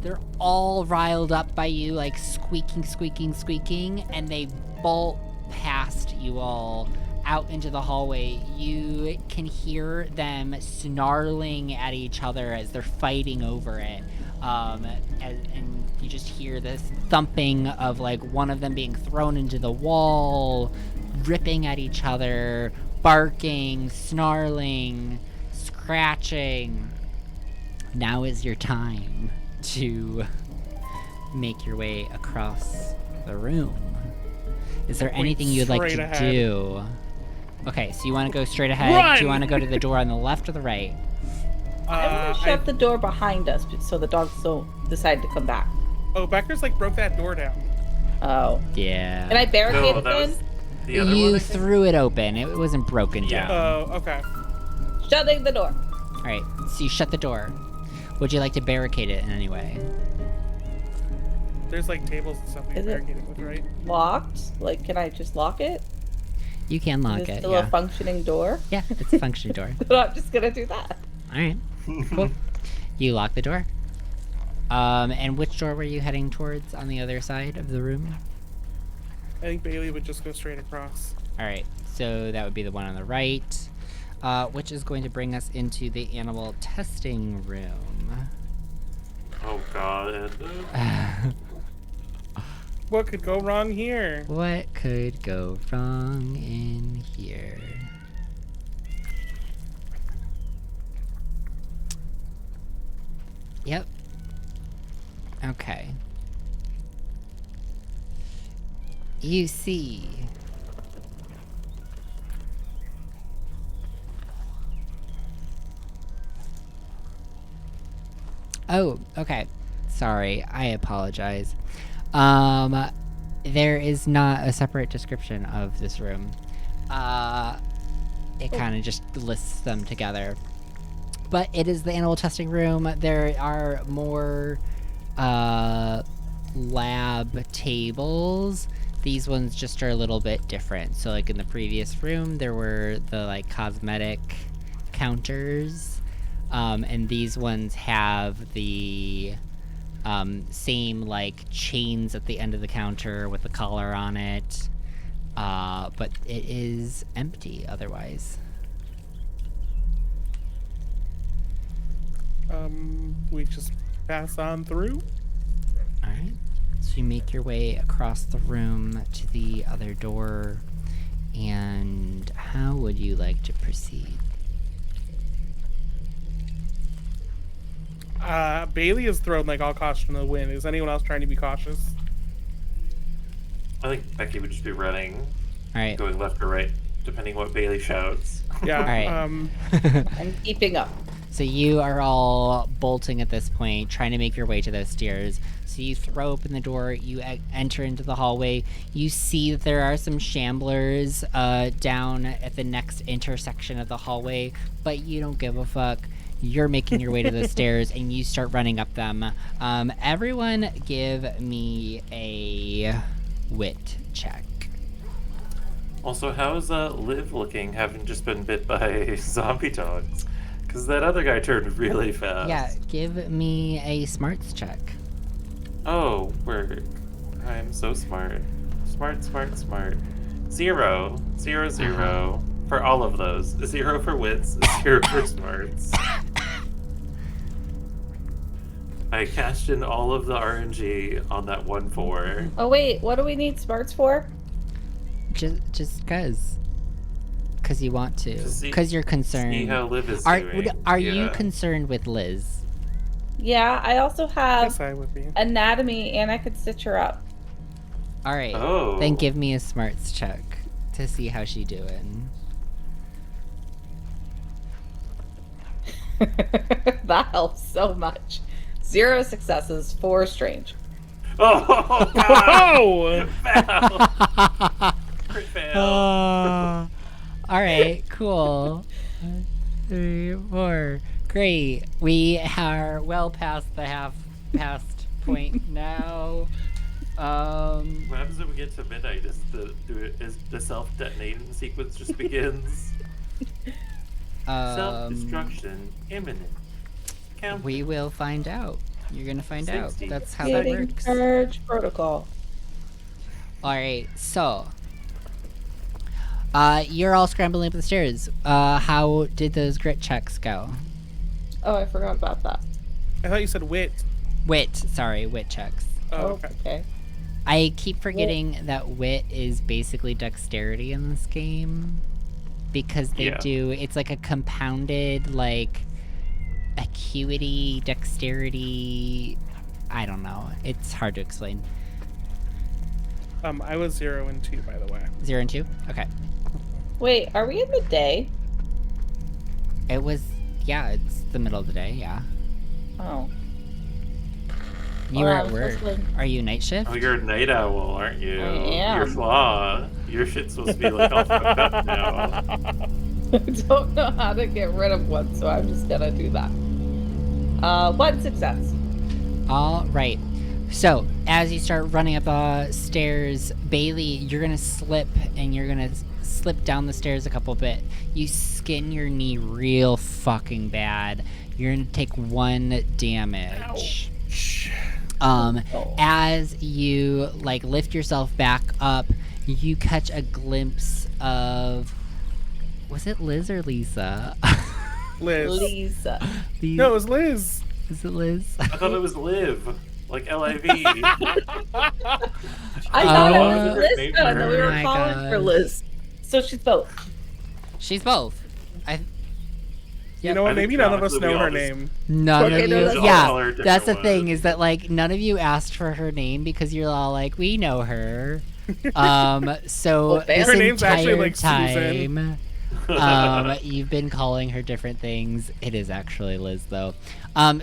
They're all riled up by you, like squeaking, squeaking, squeaking, and they bolt past you all out into the hallway. You can hear them snarling at each other as they're fighting over it. And you just hear this thumping of like one of them being thrown into the wall, ripping at each other, barking, snarling, scratching. Now is your time to make your way across the room. Is there anything you'd like to do? Okay, so you want to go straight ahead. Run! Do you want to go to the door on the left or the right? I'm gonna shut the door behind us so the dogs don't decide to come back. Oh, Becker's like broke that door down. Oh. Yeah. Can I barricade No, it that then? was the other You one, I think? threw it open. It wasn't broken Yeah. down. Oh, okay. Shutting the door. Alright, so you shut the door. Would you like to barricade it in any way? There's like tables and stuff we Is can it- barricade it with, right? Locked? Like, can I just lock it? You can lock Is it it, still yeah. a functioning door? Yeah, it's a functioning door. I'm just gonna do that. Alright, cool. You lock the door. And which door were you heading towards on the other side of the room? I think Bailey would just go straight across. Alright, so that would be the one on the right, which is going to bring us into the animal testing room. Oh god. What could go wrong here? What could go wrong in here? Yep. Okay. You see. Oh, okay. Sorry, I apologize. There is not a separate description of this room. It kind of just lists them together. But it is the animal testing room. There are more lab tables. These ones just are a little bit different. So like in the previous room, there were the like cosmetic counters. And these ones have the same like chains at the end of the counter with the collar on it. But it is empty otherwise. We just pass on through. Alright. So you make your way across the room to the other door. And how would you like to proceed? Bailey is thrown like all caution to the wind. Is anyone else trying to be cautious? I think Becky would just be running, Alright. going left or right, depending what Bailey shouts. Yeah. Alright. I'm keeping up. So you are all bolting at this point, trying to make your way to those stairs. So you throw open the door, you enter into the hallway. You see that there are some shamblers down at the next intersection of the hallway, but you don't give a fuck. You're making your way to the stairs, and you start running up them. Everyone give me a wit check. Also, how's Liv looking, having just been bit by zombie dogs? Because that other guy turned really fast. Yeah, give me a smarts check. Oh, word. I'm so smart. Smart. 0, 0, 0. For all of those. 0 for wits, 0 for smarts. I cashed in all of the RNG on that 1-4. Oh wait, what do we need smarts for? Just cause you want to. To see- Cause you're concerned. See how Liv is Are doing. you Yeah. concerned with Liz? Yeah, I also have Yes, I would be. anatomy, and I could stitch her up. All right. Oh. Then give me a smarts check to see how she doing. That helps so much. 0 successes, 4 strange. Oh, God. Whoa! Fail. Crit fail. All right. Cool. 3, 4. Great. We are well past the past point now. What happens when we get to midnight? Is the self-detonating sequence just begins? Self-destruction imminent. Count. We will find out. You're gonna find out. 60. That's how that Getting works. purge protocol. Alright, so you're all scrambling up the stairs. How did those grit checks go? Oh, I forgot about that. I thought you said wit. Wit checks. Oh, okay. I keep forgetting that wit is basically dexterity in this game. Because they Yeah. it's like a compounded, like, acuity, dexterity, I don't know. It's hard to explain. I was 0 and 2, by the way. 0 and 2? Okay. Wait, are we in the day? It was, yeah, it's the middle of the day, yeah. Oh. You Well, were I at was work. supposed to- Are you night shift? Oh, you're a night owl, aren't you? I am. You're flaw. Your shit's supposed to be like all fucked up now. I don't know how to get rid of one, so I'm just gonna do that. 1 success. All right. So, as you start running up the stairs, Bailey, you're going to slip, and you're going to slip down the stairs a couple bit. You skin your knee real fucking bad. You're going to take 1 damage. As you, like, lift yourself back up, you catch a glimpse of... Was it Liz or Lisa? Liz. Lisa. No, it was Liz. Is it Liz? I thought it was Liv. Like L-I-V. I thought it was Oh, Liz, and then we were my calling God. for Liz. So she's both. She's both. You know what? I think Maybe none of us honestly, we know all her just- name. None Okay, of no, you. that's- Yeah, all her that's the different thing ones. is that like none of you asked for her name because you're all like, we know her. So Well, this her name's entire actually, like, Susan. time, you've been calling her different things. It is actually Liz, though.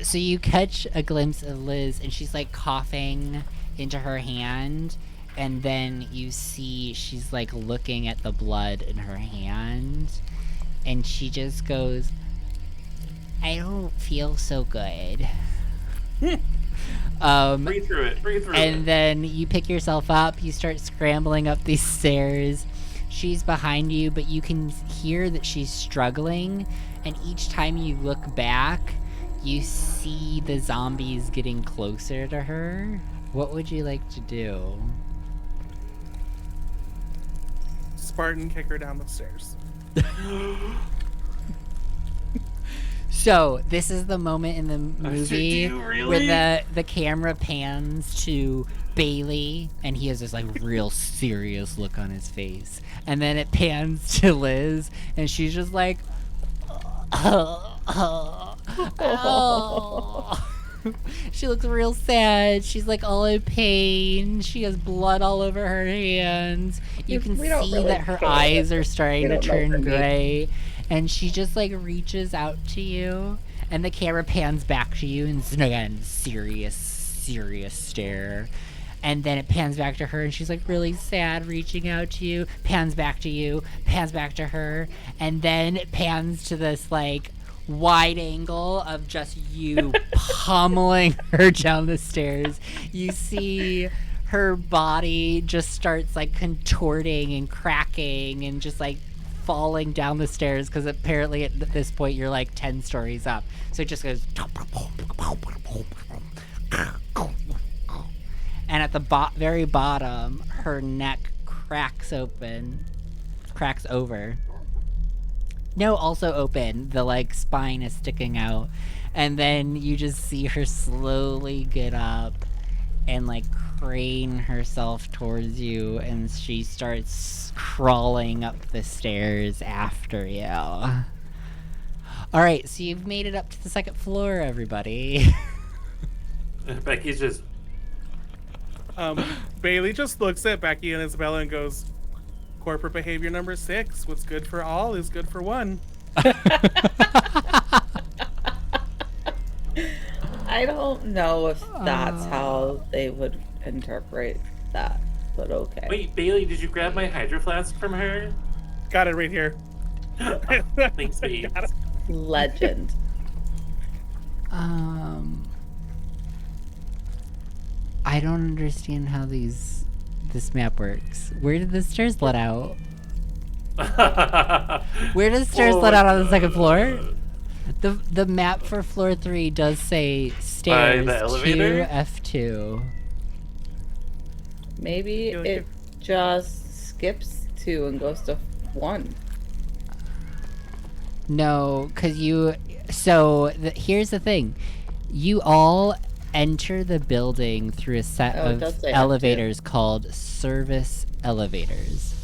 So you catch a glimpse of Liz, and she's like coughing into her hand, and then you see she's like looking at the blood in her hand, and she just goes, "I don't feel so good." Breathe through it. Breathe through And it. then you pick yourself up, you start scrambling up these stairs. She's behind you, but you can hear that she's struggling, and each time you look back, you see the zombies getting closer to her. What would you like to do? Spartan kick her down the stairs. So, this is the moment in the movie you really? where the camera pans to Bailey, and he has this like real serious look on his face. And then it pans to Liz, and she's just like, She looks real sad. She's like all in pain. She has blood all over her hands. You can We don't see really that her care. eyes are starting to We don't know her turn name. gray. And she just like reaches out to you, and the camera pans back to you, and again, serious stare. And then it pans back to her, and she's like really sad, reaching out to you. Pans back to you, pans back to her, and then it pans to this like wide angle of just you pummeling her down the stairs. You see her body just starts like contorting and cracking and just like falling down the stairs, because apparently at this point you're like 10 stories up. So it just goes, and at the very bottom, her neck cracks over. No, also open. The like spine is sticking out, and then you just see her slowly get up and like crane herself towards you, and she starts crawling up the stairs after you. All right, so you've made it up to the second floor, everybody. Becky's just. Bailey just looks at Becky and Isabella and goes, "Corporate behavior number 6. What's good for all is good for one." I don't know if that's how they would interpret that, but okay. Wait, Bailey, did you grab my hydro flask from her? Got it right here. Thanks, babe. Got it. Legend. I don't understand how this map works. Where did the stairs let out? Where does stairs let out on the second floor? The map for floor 3 does say stairs the elevator? to F2. Maybe Feel like it just skips 2 and goes to 1. No, because here's the thing. You all enter the building through a set Oh, it does of say F2. elevators called service elevators.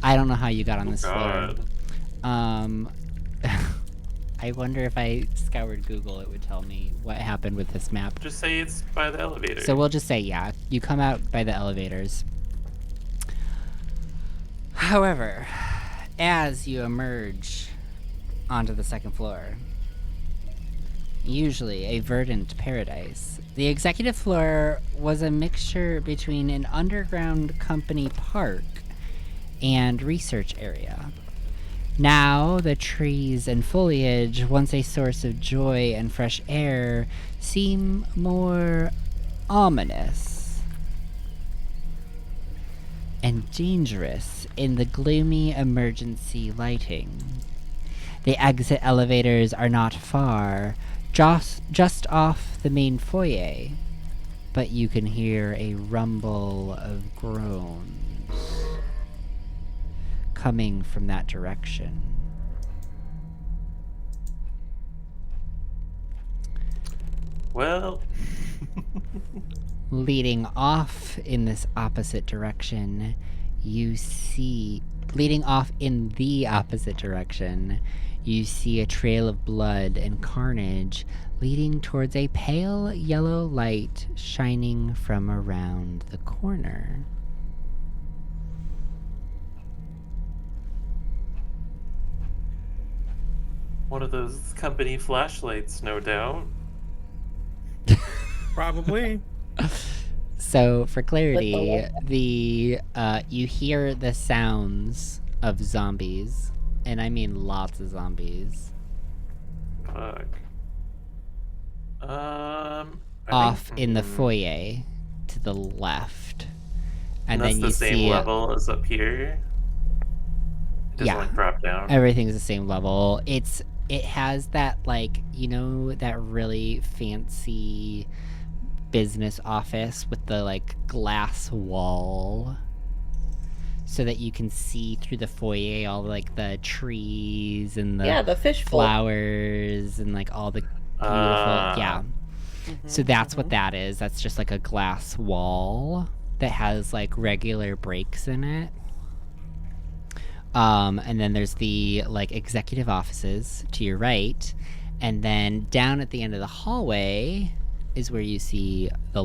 I don't know how you got on this floor. God. I wonder if I scoured Google, it would tell me what happened with this map. Just say it's by the elevator. So we'll just say, yeah, you come out by the elevators. However, as you emerge onto the second floor, usually a verdant paradise, the executive floor was a mixture between an underground company park and research area. Now, the trees and foliage, once a source of joy and fresh air, seem more ominous and dangerous in the gloomy emergency lighting. The exit elevators are not far, just off the main foyer, but you can hear a rumble of groans coming from that direction. Well, Leading off in this opposite direction, you see a trail of blood and carnage leading towards a pale yellow light shining from around the corner. One of those company flashlights, no doubt. Probably. So, for clarity, light. you hear the sounds of zombies, and I mean lots of zombies, Fuck. I off think, in the foyer to the left. And that's then the you same see level as up here. It doesn't yeah, like drop down. everything's the same level. It has that, like, you know, that really fancy business office with the, like, glass wall so that you can see through the foyer all, like, the trees and the Yeah, the fishbowl. flowers and, like, all the beautiful yeah. So that's what Mhm. that is. That's just like a glass wall that has, like, regular breaks in it. And then there's the, like, executive offices to your right. And then down at the end of the hallway is where you see the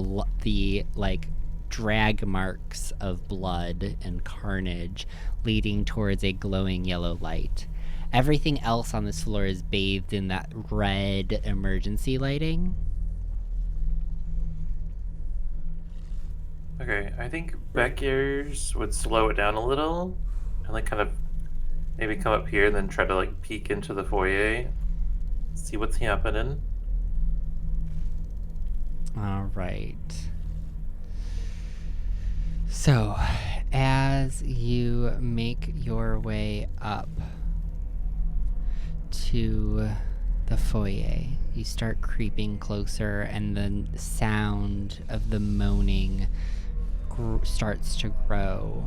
like, drag marks of blood and carnage leading towards a glowing yellow light. Everything else on this floor is bathed in that red emergency lighting. Okay, I think Becky's would slow it down a little and like kind of maybe come up here and then try to like peek into the foyer, see what's happening. All right. So, as you make your way up to the foyer, you start creeping closer, and the sound of the moaning starts to grow.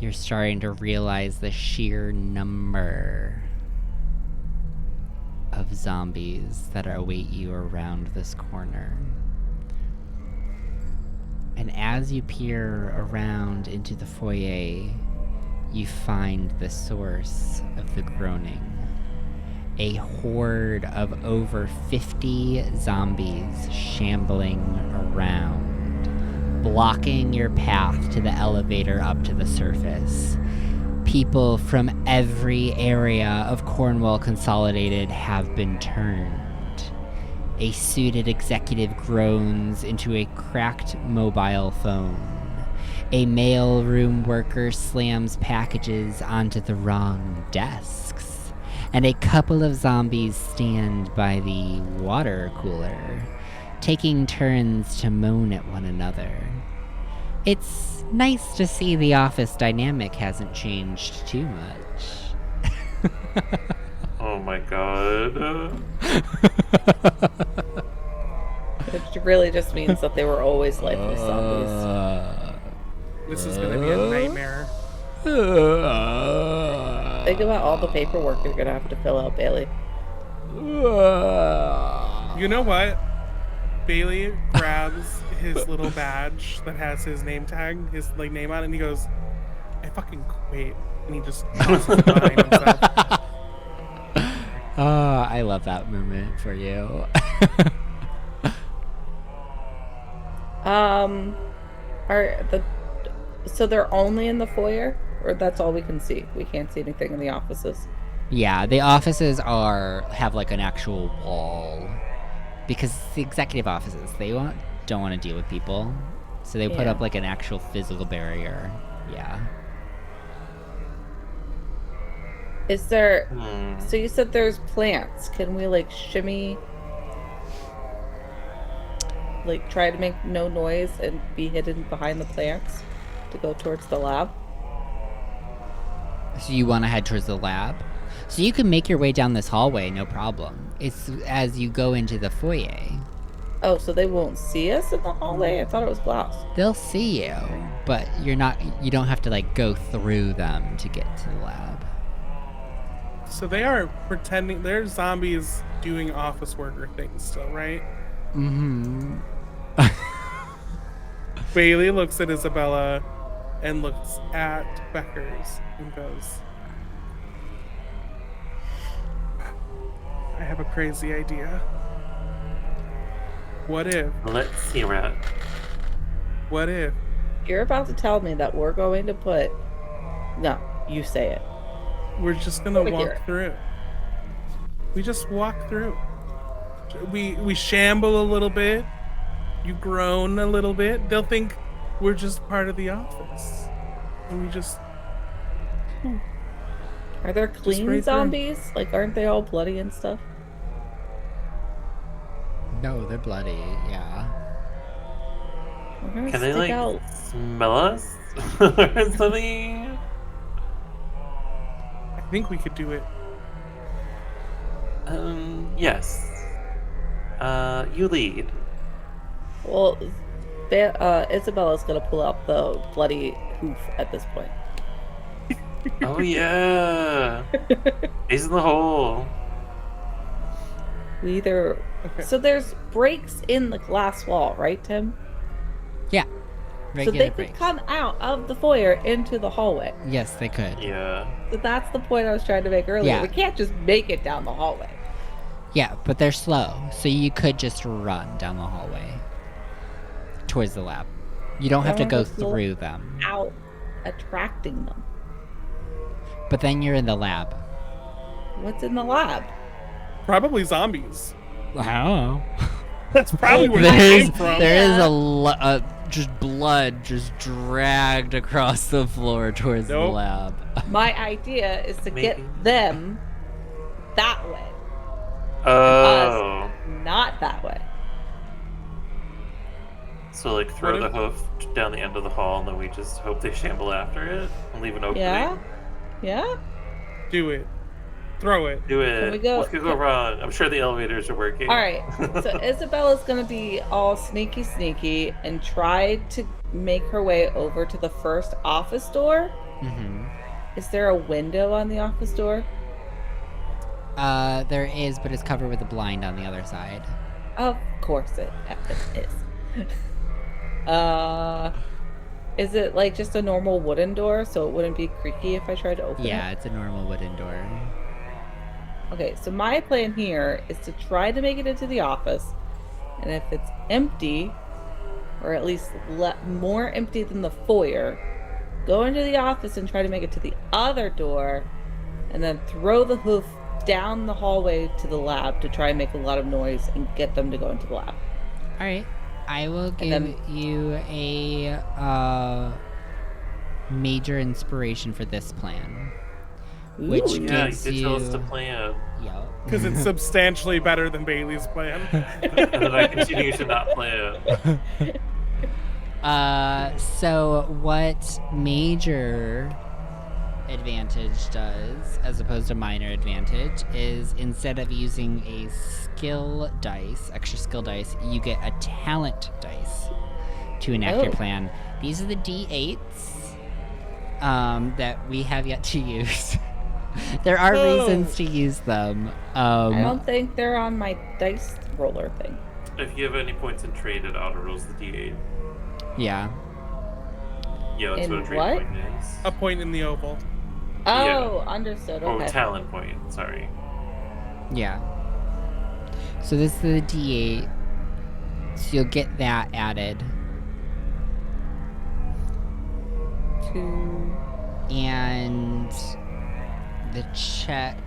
You're starting to realize the sheer number of zombies that await you around this corner. And as you peer around into the foyer, you find the source of the groaning. A horde of over 50 zombies shambling around, blocking your path to the elevator up to the surface. People from every area of Cornwall Consolidated have been turned. A suited executive groans into a cracked mobile phone. A mailroom worker slams packages onto the wrong desks. And a couple of zombies stand by the water cooler, taking turns to moan at one another. It's nice to see the office dynamic hasn't changed too much. Oh my god. It really just means that they were always lifeless zombies. This is gonna be a nightmare. Think about all the paperwork you're gonna have to fill out, Bailey. You know what? Bailey grabs his little badge that has his name tag, his like name on it, and he goes, "I fucking quit," and he just tosses it behind himself. Oh, I love that moment for you. So they're only in the foyer, or that's all we can see? We can't see anything in the offices. Yeah, the offices have like an actual wall, because the executive offices, don't want to deal with people, so they put Yeah. up like an actual physical barrier. Yeah. Is there? Hmm. So you said there's plants. Can we like shimmy? Like try to make no noise and be hidden behind the plants to go towards the lab? So you want to head towards the lab? So you can make your way down this hallway, no problem. It's as you go into the foyer. Oh, so they won't see us in the hallway? I thought it was glass. They'll see you, but you don't have to like go through them to get to the lab. So they are pretending they're zombies doing office worker things still, right? Mm-hmm. Bailey looks at Isabella and looks at Beckers and goes, "I have a crazy idea. What if, Let's hear it. what if You're about to tell me that we're going to put... No, you say it. we're just gonna Over walk here. through? We just walk through. We shamble a little bit. You groan a little bit. They'll think we're just part of the office. And we just Are there right clean through. zombies? Like, aren't they all bloody and stuff? No, they're bloody. Yeah. We're gonna Can they stick like out. smell us or something? I think we could do it. Yes. You lead. Well, Isabella's gonna pull out the bloody hoof at this point. Oh yeah. Ace in the hole. We either. Okay. So there's breaks in the glass wall, right, Tim? Yeah. So Regular they could breaks. come out of the foyer into the hallway. Yes, they could. Yeah. So that's the point I was trying to make earlier. Yeah. We can't just make it down the hallway. Yeah, but they're slow, so you could just run down the hallway towards the lab. You don't have to Don't go have to slow through them. Out, attracting them. But then you're in the lab. What's in the lab? Probably zombies. Wow. That's probably where they came from. There is just blood just dragged across the floor towards the Nope. lab. My idea is to Maybe. get them that way. Oh. Not that way. So like throw What the if- hoof down the end of the hall and then we just hope they shamble after it and leave an opening. Yeah? Yeah? Do it. Throw it. Do it. Can we go- What could go wrong? I'm sure the elevators are working. Alright. So Isabella's gonna be all sneaky and try to make her way over to the first office door. Mm-hmm. Is there a window on the office door? There is, but it's covered with a blind on the other side. Of course it is. Is it like just a normal wooden door so it wouldn't be creaky if I tried to open it? Yeah, it's a normal wooden door. Okay, so my plan here is to try to make it into the office, and if it's empty, or at least more empty than the foyer, go into the office and try to make it to the other door, and then throw the hoof down the hallway to the lab to try and make a lot of noise and get them to go into the lab. Alright, I will give then- you a major inspiration for this plan. Which Oh, yeah, you gives did tell us you- to plan. Yup. Because it's substantially better than Bailey's plan. And then I continue to not plan. So what major advantage does, as opposed to minor advantage, is instead of using a skill dice, extra skill dice, you get a talent dice to enact your Oh. plan. These are the D8s that we have yet to use. There are Oh. reasons to use them. I don't think they're on my dice roller thing. If you have any points in trade, it auto rolls the d8. Yeah. Yeah, that's In what a trade what? point is. A point in the oval. Oh, understood. Oh, Okay. talent point. Sorry. Yeah. So this is the D8. So you'll get that added. Two. And the check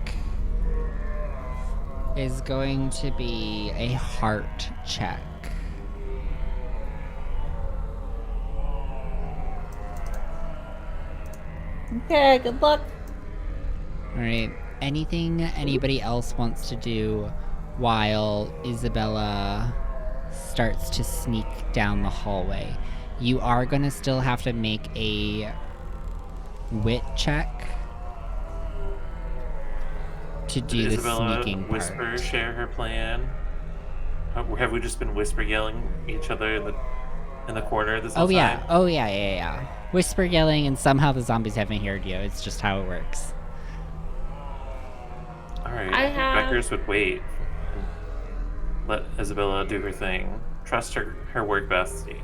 is going to be a heart check. Okay, good luck. Alright. Anything anybody else wants to do while Isabella starts to sneak down the hallway? You are going to still have to make a wit check to do Did the Isabella sneaking whisper part. share her plan? Have we just been whisper yelling each other in the corner this whole Oh yeah, time? oh yeah. Whisper yelling, and somehow the zombies haven't heard you. It's just how it works. Alright, I have- Beckers would wait. Let Isabella do her thing. Trust her work bestie.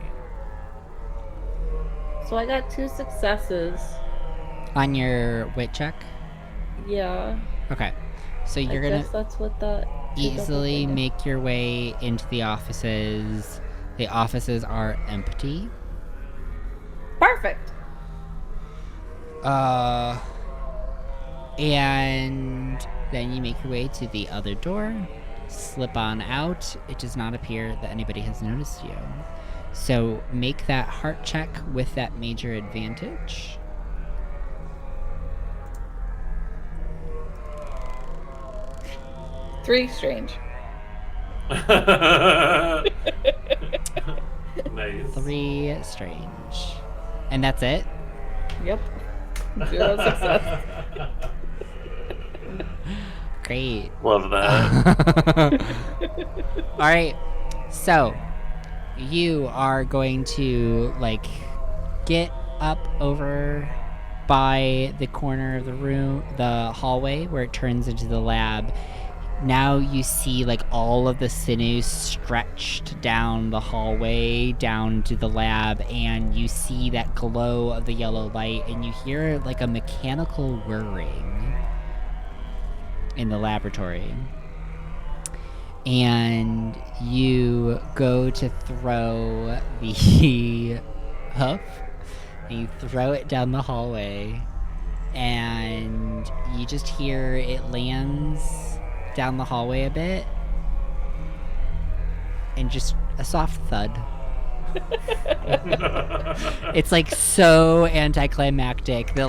So I got 2 successes. On your wit check? Yeah. Okay. So I you're gonna guess that's what that easily make your way into the offices. The offices are empty. Perfect. And Then you make your way to the other door, slip on out. It does not appear that anybody has noticed you. So make that heart check with that major advantage. Three strange. Nice. 3 strange. And that's it? Yep. 0 success. Great. Love that. Alright, so you are going to, like, get up over by the corner of the room, the hallway where it turns into the lab. Now you see, like, all of the sinews stretched down the hallway, down to the lab, and you see that glow of the yellow light, and you hear, like, a mechanical whirring in the laboratory. And you go to throw the hoof, and you throw it down the hallway, and you just hear it lands down the hallway a bit, and just a soft thud. It's like so anticlimactic. The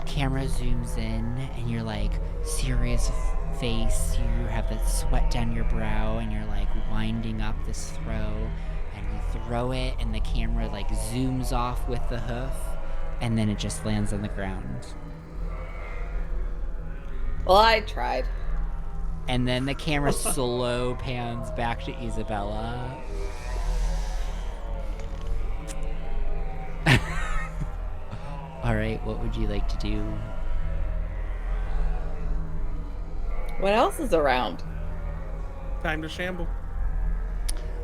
camera zooms in, and you're like serious face. You have the sweat down your brow, and you're like winding up this throw, and you throw it, and the camera like zooms off with the hoof, and then it just lands on the ground. Well, I tried. And then the camera slow pans back to Isabella. Alright, what would you like to do? What else is around? Time to shamble.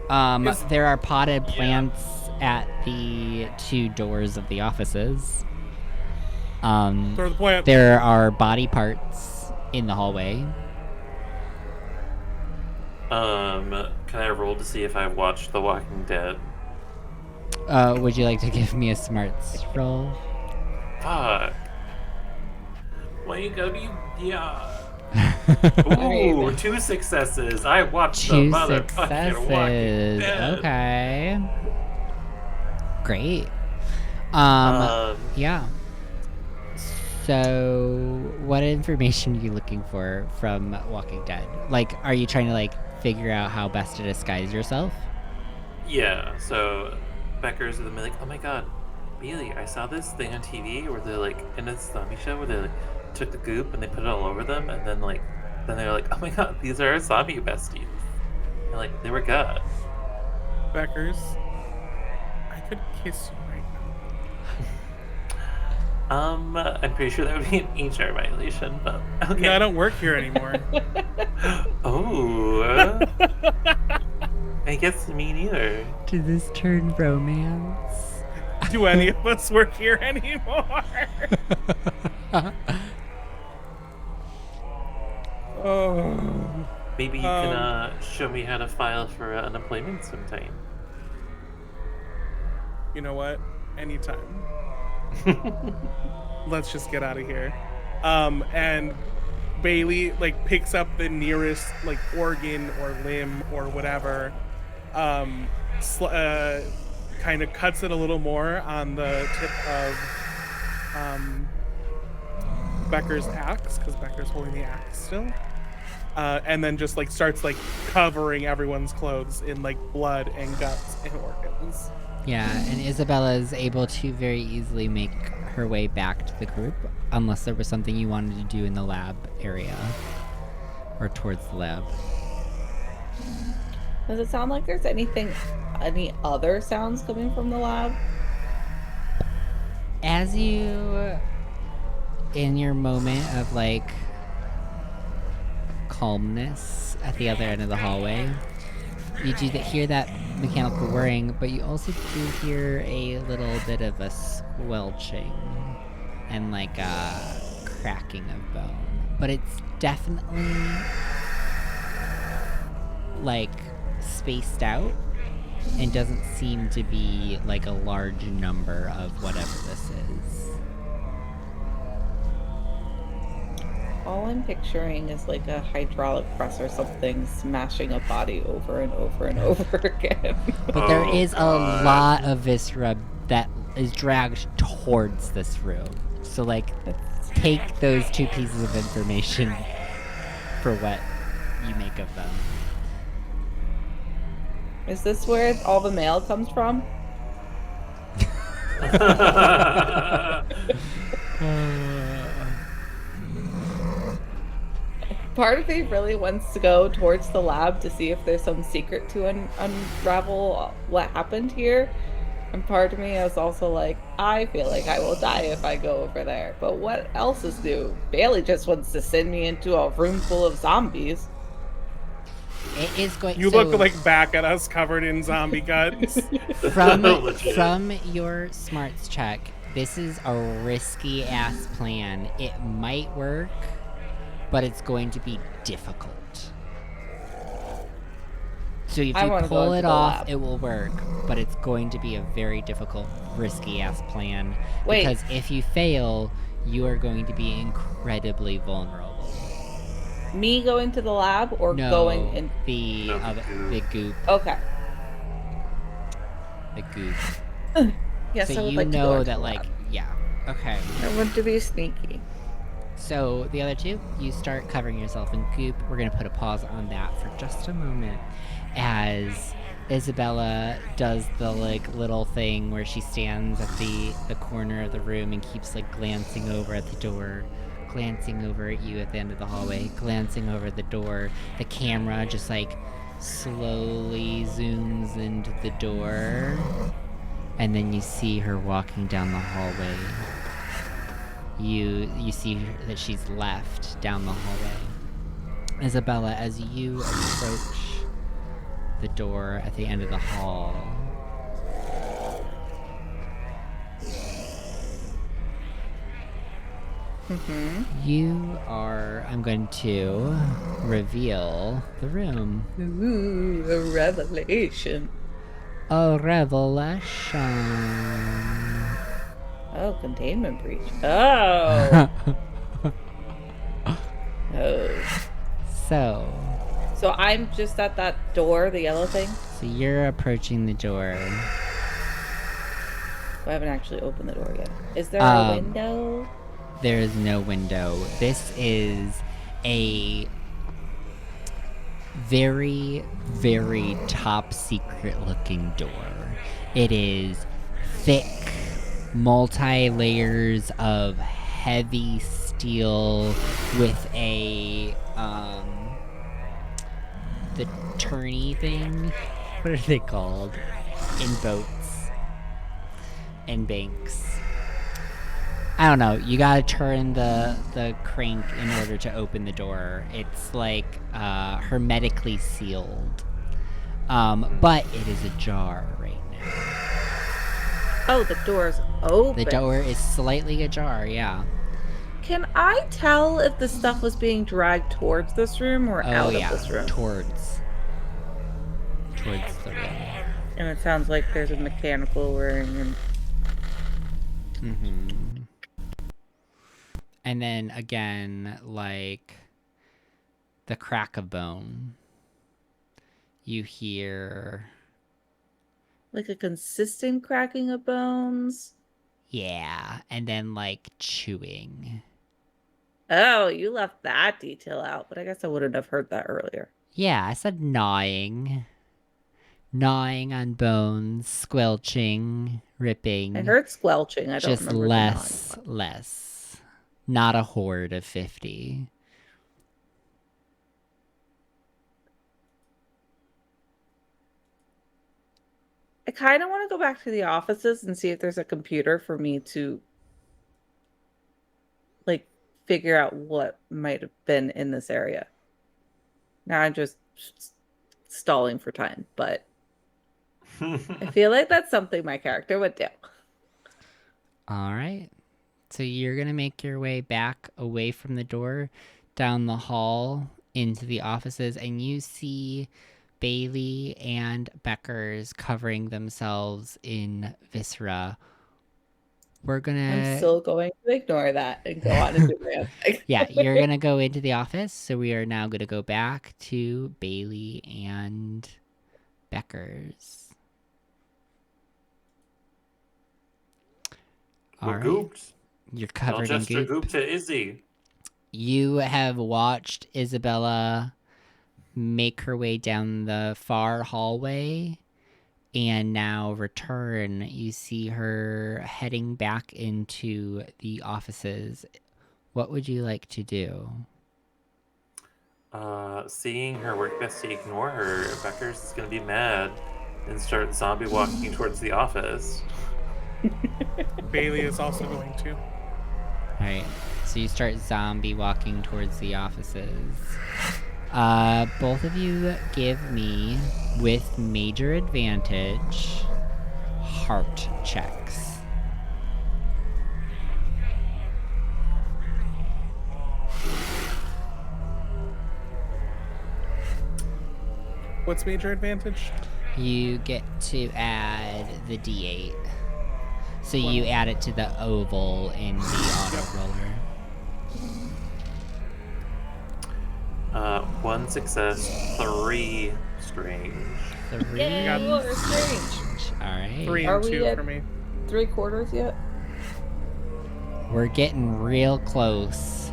There are potted plants at the 2 doors of the offices. Throw the plant. There are body parts in the hallway. Can I roll to see if I've watched The Walking Dead? Would you like to give me a smarts roll? Fuck. Why you gotta be... Yeah. Ooh, Ooh, 2 successes. I watched 2 the motherfucking Walking successes. Dead. Okay. Great. Yeah. So, what information are you looking for from Walking Dead? Like, are you trying to, like, figure out how best to disguise yourself? Yeah, so Becker's gonna be like, oh my god, Bailey, I saw this thing on TV where they're like in a zombie show where they like took the goop and they put it all over them, and then they're like, oh my god, these are our zombie besties. And like, they were god. Beckers, I could kiss you right I'm pretty sure that would be an HR violation, but okay. now. No, I don't work here anymore. Oh. I guess me neither. Did this turn romance? Do any of us work here anymore? Oh. Maybe you can show me how to file for unemployment sometime. You know what? Anytime. Let's just get out of here. And Bailey like picks up the nearest like organ or limb or whatever, kind of cuts it a little more on the tip of Becker's axe, because Becker's holding the axe still, and then just like starts like covering everyone's clothes in like blood and guts and organs. Yeah, and Isabella is able to very easily make her way back to the group, unless there was something you wanted to do in the lab area, or towards the lab. Does it sound like there's any other sounds coming from the lab? As you, in your moment of like calmness at the other end of the hallway, you do hear that mechanical whirring, but you also do hear a little bit of a squelching and like a cracking of bone. But it's definitely like spaced out and doesn't seem to be like a large number of whatever this is. All I'm picturing is like a hydraulic press or something smashing a body over and over and over again. But there Oh, is a God. lot of viscera that is dragged towards this room. So, like, take those two pieces of information for what you make of them. Is this where all the mail comes from? Part of me really wants to go towards the lab to see if there's some secret to unravel what happened here. And part of me is also like, I feel like I will die if I go over there. But what else is new? Bailey just wants to send me into a room full of zombies. It is going. You so look like back at us covered in zombie guts. Legit. from your smarts check. This is a risky ass plan. It might work, but it's going to be difficult. So if I you wanna go pull into it the off, lab. it will work, but it's going to be a very difficult, risky ass plan. Wait. Because if you fail, you are going to be incredibly vulnerable. Me going to the lab or No, going in? the No, other, goop. the goop, Okay. the goop. Yes, So I would you like to go know into that, the like, lab. yeah, okay. I want to be sneaky. So the other two, you start covering yourself in goop. We're gonna put a pause on that for just a moment, as Isabella does the like little thing where she stands at the corner of the room and keeps like glancing over at the door, glancing over at you at the end of the hallway, glancing over the door. The camera just like slowly zooms into the door, and then you see her walking down the hallway. You see that she's left down the hallway. Isabella, as you approach the door at the end of the hall, you are... I'm going to reveal the room. Ooh, a revelation. A revelation. Oh, containment breach. Oh. Oh. So I'm just at that door, the yellow thing. you're approaching the door. I haven't actually opened the door yet. Is there a window? There is no window. This is a very, very top secret looking door. It is thick, multi layers of heavy steel with a, the turny thing. What are they called? In boats and banks. I don't know. You gotta turn the crank in order to open the door. It's like hermetically sealed. But it is ajar right now. Oh, the door's open. The door is slightly ajar, yeah. Can I tell if the stuff was being dragged towards this room or out yeah. of this room? Towards the room. And it sounds like there's a mechanical room. Mm-hmm. And then again, like the crack of bone. You hear, Like a consistent cracking of bones. yeah, and then like chewing. Oh, you left that detail out, but I guess I wouldn't have heard that earlier. Yeah, I said gnawing. Gnawing on bones, squelching, ripping. I heard squelching. I don't just remember less. Not a horde of 50. I kind of want to go back to the offices and see if there's a computer for me to like figure out what might have been in this area. Now I'm just stalling for time, but I feel like that's something my character would do. All right. So you're going to make your way back away from the door, down the hall, into the offices, and you see Bailey and Beckers covering themselves in viscera, we're I'm gonna. still going to ignore that and go on and do my own thing. Yeah, you're gonna go into the office. So we are now gonna go back to Bailey and Becker's. All We're right, gooped. you're I'll covered in gesture goop. goop to Izzy. You have watched Isabella make her way down the far hallway and now return. You see her heading back into the offices. What would you like to do? Seeing her work best to ignore her, Becker's is gonna be mad and start zombie walking towards the office. Bailey is also going to. Alright, so you start zombie walking towards the offices. Both of you give me, with major advantage, heart checks. What's major advantage? You get to add the d8. So you add it to the oval in the auto roller. 1 success, 3 strange. 3. Yay, we're strange. Alright. 3 Are and we 2 at- for me. 3/4 yet? We're getting real close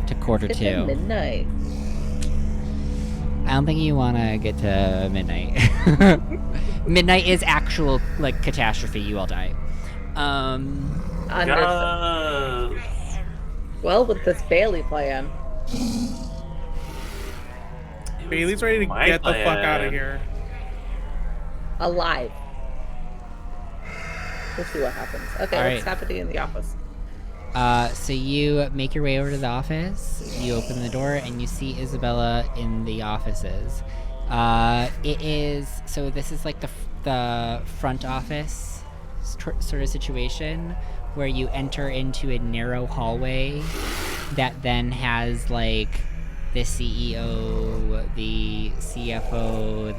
to quarter It's 2. at midnight. I don't think you want to get to midnight. Midnight is actual, like, catastrophe. You all die. Understood. Yes! Well, with this Bailey plan, It was Bailey's ready to my get the fuck out of plan. here. alive. We'll see what happens. Okay, All what's right. happening in the office? So you make your way over to the office, you open the door, and you see Isabella in the offices. It is, so this is like the front office sort of situation where you enter into a narrow hallway that then has like the CEO, the CFO,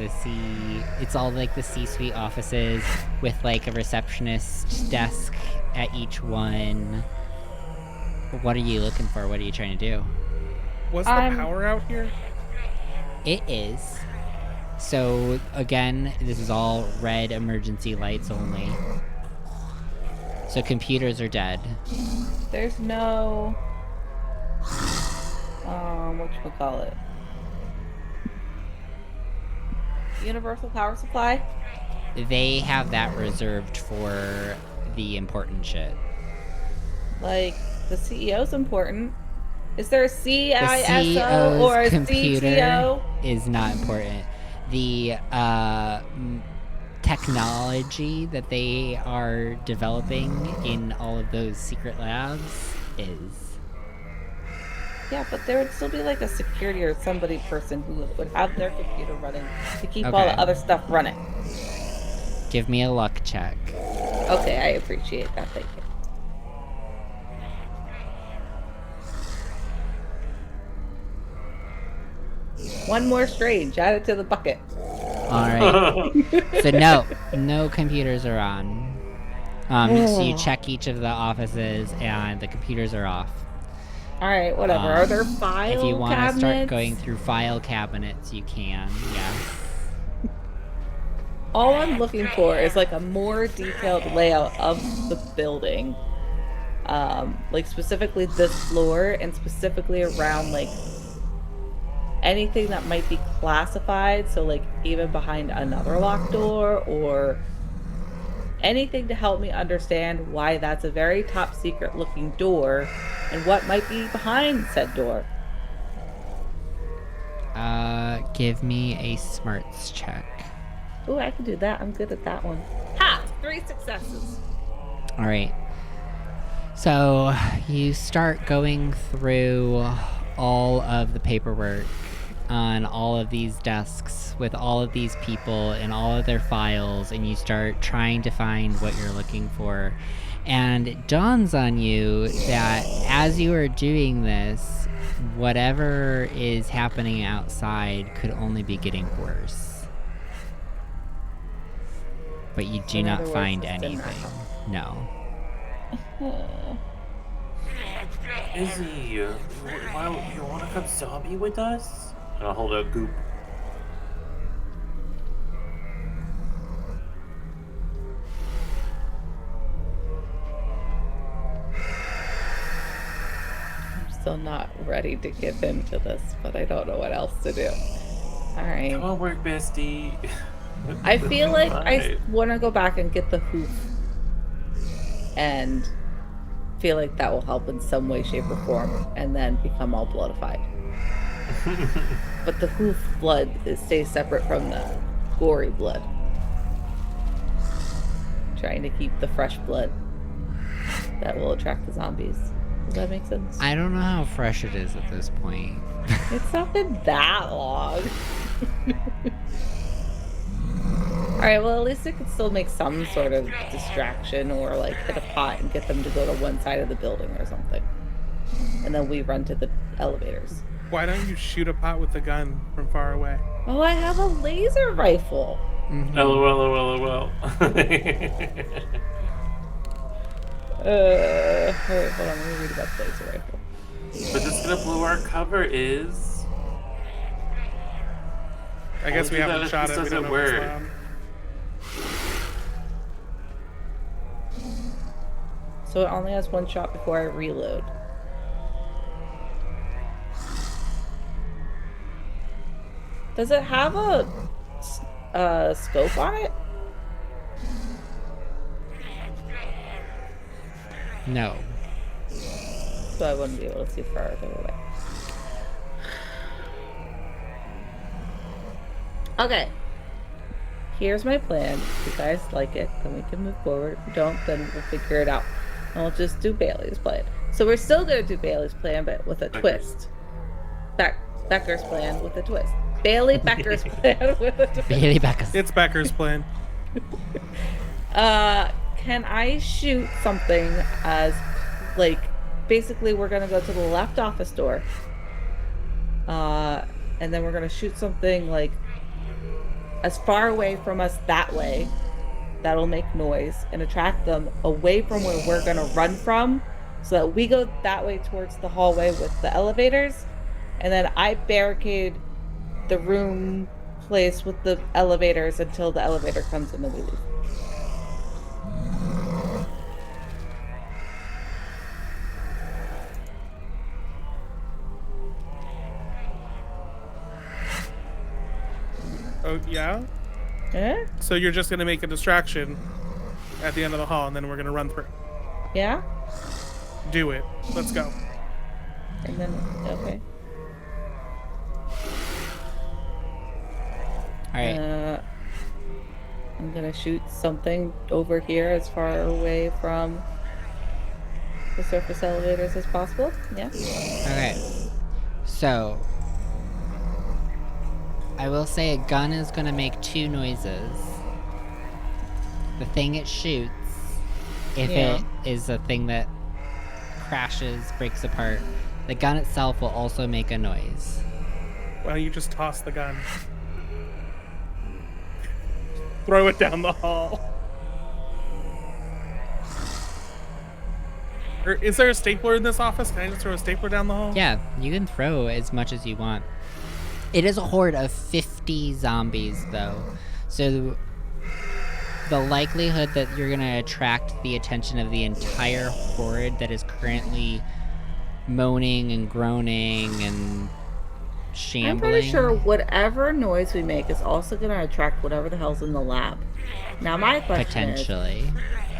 it's all like the C-suite offices with like a receptionist desk at each one. What are you looking for? What are you trying to do? Was the power out here? It is. So, again, this is all red emergency lights only. So computers are dead. There's no whatchamacallit? Universal power supply? They have that reserved for the important shit. Like, the CEO's important. Is there a The CISO or a CEO's computer CTO? is not important. The technology that they are developing in all of those secret labs is. Yeah, but there would still be like a security or somebody person who would have their computer running to keep all Okay. the other stuff running. Give me a luck check. Okay, I appreciate that. Thank you. One more strange. Add it to the bucket. Alright. So no computers are on. So you check each of the offices and the computers are off. All right, whatever. Are there file If you want to cabinets? start going through file cabinets, you can, yes. All I'm looking for is like a more detailed layout of the building. Like specifically this floor and specifically around like anything that might be classified, so like even behind another locked door or anything to help me understand why that's a very top secret looking door and what might be behind said door. Give me a smarts check. Oh, I can do that. I'm good at that one. Ha! 3 successes. Alright. So you start going through all of the paperwork on all of these desks with all of these people and all of their files, and you start trying to find what you're looking for. And it dawns on you that as you are doing this, whatever is happening outside could only be getting worse. But you do In not other words, find this didn't anything. happen. No. Izzy, you want to come zombie with us? And I'll hold out Goop. I'm still not ready to give in to this, but I don't know what else to do. All right. Come on, work, bestie. I feel like I Fine. want to go back and get the hoof, and feel like that will help in some way, shape, or form, and then become all bloodified. But the hoof blood stays separate from the gory blood. Trying to keep the fresh blood that will attract the zombies. Does that make sense? I don't know how fresh it is at this point. It's not been that long. Alright, well, at least it could still make some sort of distraction or like hit a pot and get them to go to one side of the building or something. And then we run to the elevators. Why don't you shoot a pot with a gun from far away? Oh, I have a laser rifle. Mhm. LOL. Alright, hold on, let me read about the laser rifle. But this gonna blow our cover is. I guess we do that haven't if shot this it. We don't doesn't know if it's work. loud. So it only has one shot before I reload. Does it have a scope on it? No. So I wouldn't be able to see farther away. Okay. Here's my plan. If you guys like it, then we can move forward. If you don't, then we'll figure it out. And we'll just do Bailey's plan. So we're still going to do Bailey's plan, but with a twist. Becker's plan with a twist. Bailey Becker's plan with a twist. Bailey Beckus. It's Becker's plan. Can I shoot something as, like, basically we're going to go to the left office door. And then we're going to shoot something, like, as far away from us that way, that'll make noise and attract them away from where we're gonna run from, so that we go that way towards the hallway with the elevators, and then I barricade the room place with the elevators until the elevator comes and then we leave. Oh, yeah? Eh? So you're just going to make a distraction at the end of the hall, and then we're going to run through. Yeah? Do it. Let's go. And then, okay. Alright. I'm gonna shoot something over here as far away from the surface elevators as possible. Yeah. Okay. So, I will say a gun is gonna make two noises. The thing it shoots, if Yeah. it is a thing that crashes, breaks apart, the gun itself will also make a noise. Why don't you just toss the gun? Throw it down the hall. Or is there a stapler in this office? Can I just throw a stapler down the hall? Yeah, you can throw as much as you want. It is a horde of 50 zombies, though. So the likelihood that you're going to attract the attention of the entire horde that is currently moaning and groaning and shambling. I'm pretty sure whatever noise we make is also going to attract whatever the hell's in the lab. Now my question Potentially.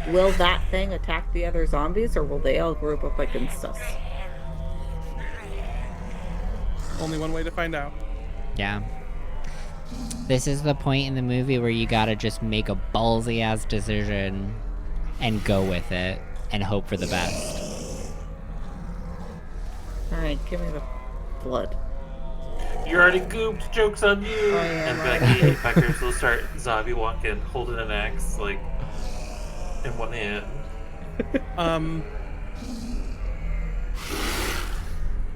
is, will that thing attack the other zombies, or will they all group up against us? Only one way to find out. Yeah. This is the point in the movie where you gotta just make a ballsy ass decision and go with it and hope for the best. Alright, give me the blood. You're already gooped. Joke's on you. yeah, And right. Becky Beckers will start zombie walking, holding an axe, like in one hand.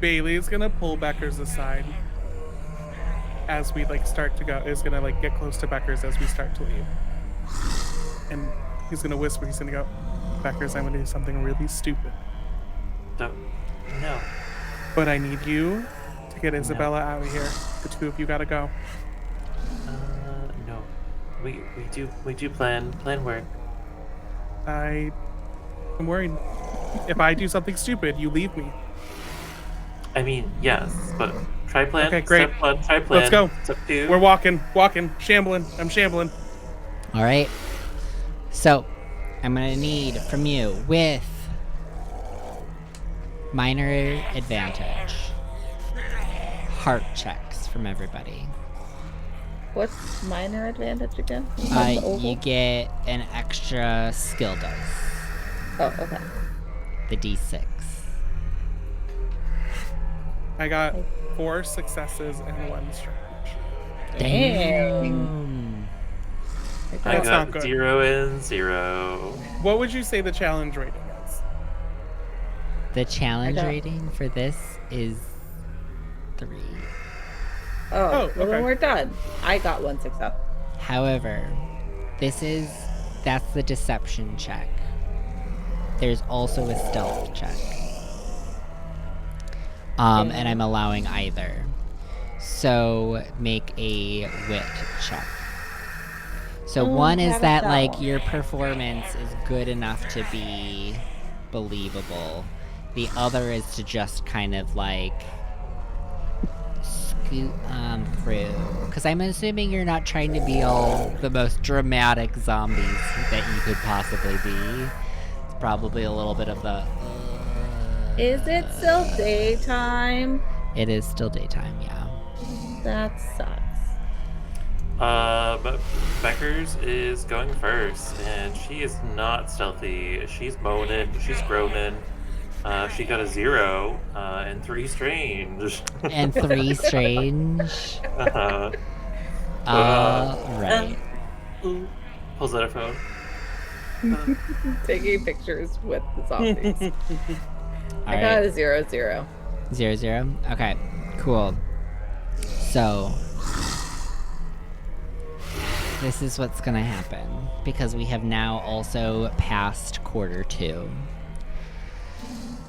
Bailey's gonna pull Becker's aside as we start to go. Is gonna get close to Becker's as we start to leave, and he's gonna whisper. He's gonna go, Beckers, I'm gonna do something really stupid. Don't. No. But I need you to get Isabella out of here. The two of you gotta go. No. We do plan work. I'm worried. If I do something stupid, you leave me. I mean, yes, but try plan. Okay, great. Step one, try plan. Let's go. Step two. We're walking, shambling. I'm shambling. All right. So, I'm going to need from you with minor advantage heart checks from everybody. What's minor advantage again? The oval? You get an extra skill dice, Oh, okay. the D6. I got 4 successes and 1 strange. Dang. I That's not got good. 0 and 0. What would you say the challenge rating is? The challenge I got- rating for this is 3. Oh, Oh, well okay. then we're done. I got 1 success. However, that's the deception check. There's also a stealth check. And I'm allowing either. So make a wit check. So one is how does that that like work? your performance is good enough to be believable. The other is to just kind of like scoot on through. Because I'm assuming you're not trying to be all the most dramatic zombies that you could possibly be. It's probably a little bit of the... Is it still daytime? It is still daytime, yeah. That sucks. But Beckers is going first, and she is not stealthy. She's moaning, she's groaning. She got a 0 and 3 strange. And 3 strange. uh-huh. Right. Pulls out her phone. Taking pictures with the zombies. I All got right. a 0-0. 0-0. Okay. Cool. So this is what's gonna happen because we have now also passed quarter 2.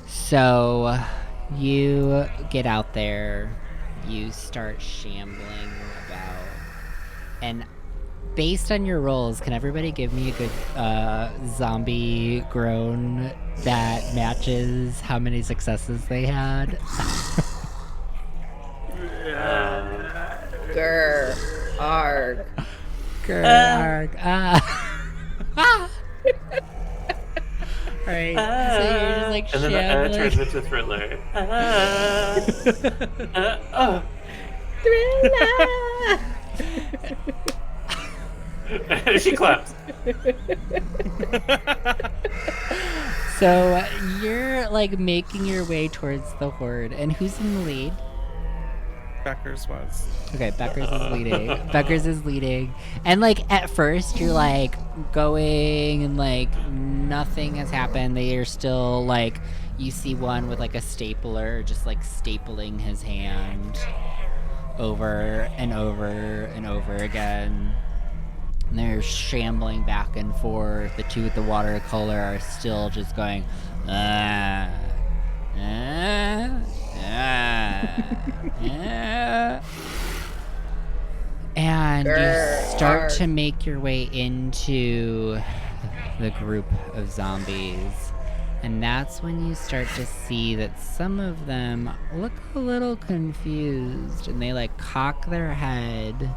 So you get out there, you start shambling about, and based on your rolls, can everybody give me a good zombie groan that matches how many successes they had? Grr. Arg. Grr, Alright, so you're just like And then the shambling. turns into Thriller. Thriller! She claps. So you're like making your way towards the horde, and who's in the lead? Beckers was. Okay, Beckers is leading. Beckers is leading. And like at first you're like going and like nothing has happened. They are still like, you see one with like a stapler just like stapling his hand over and over and over again. And they're shambling back and forth. The two with the watercolor are still just going, and you start to make your way into the group of zombies. And that's when you start to see that some of them look a little confused and they like cock their head.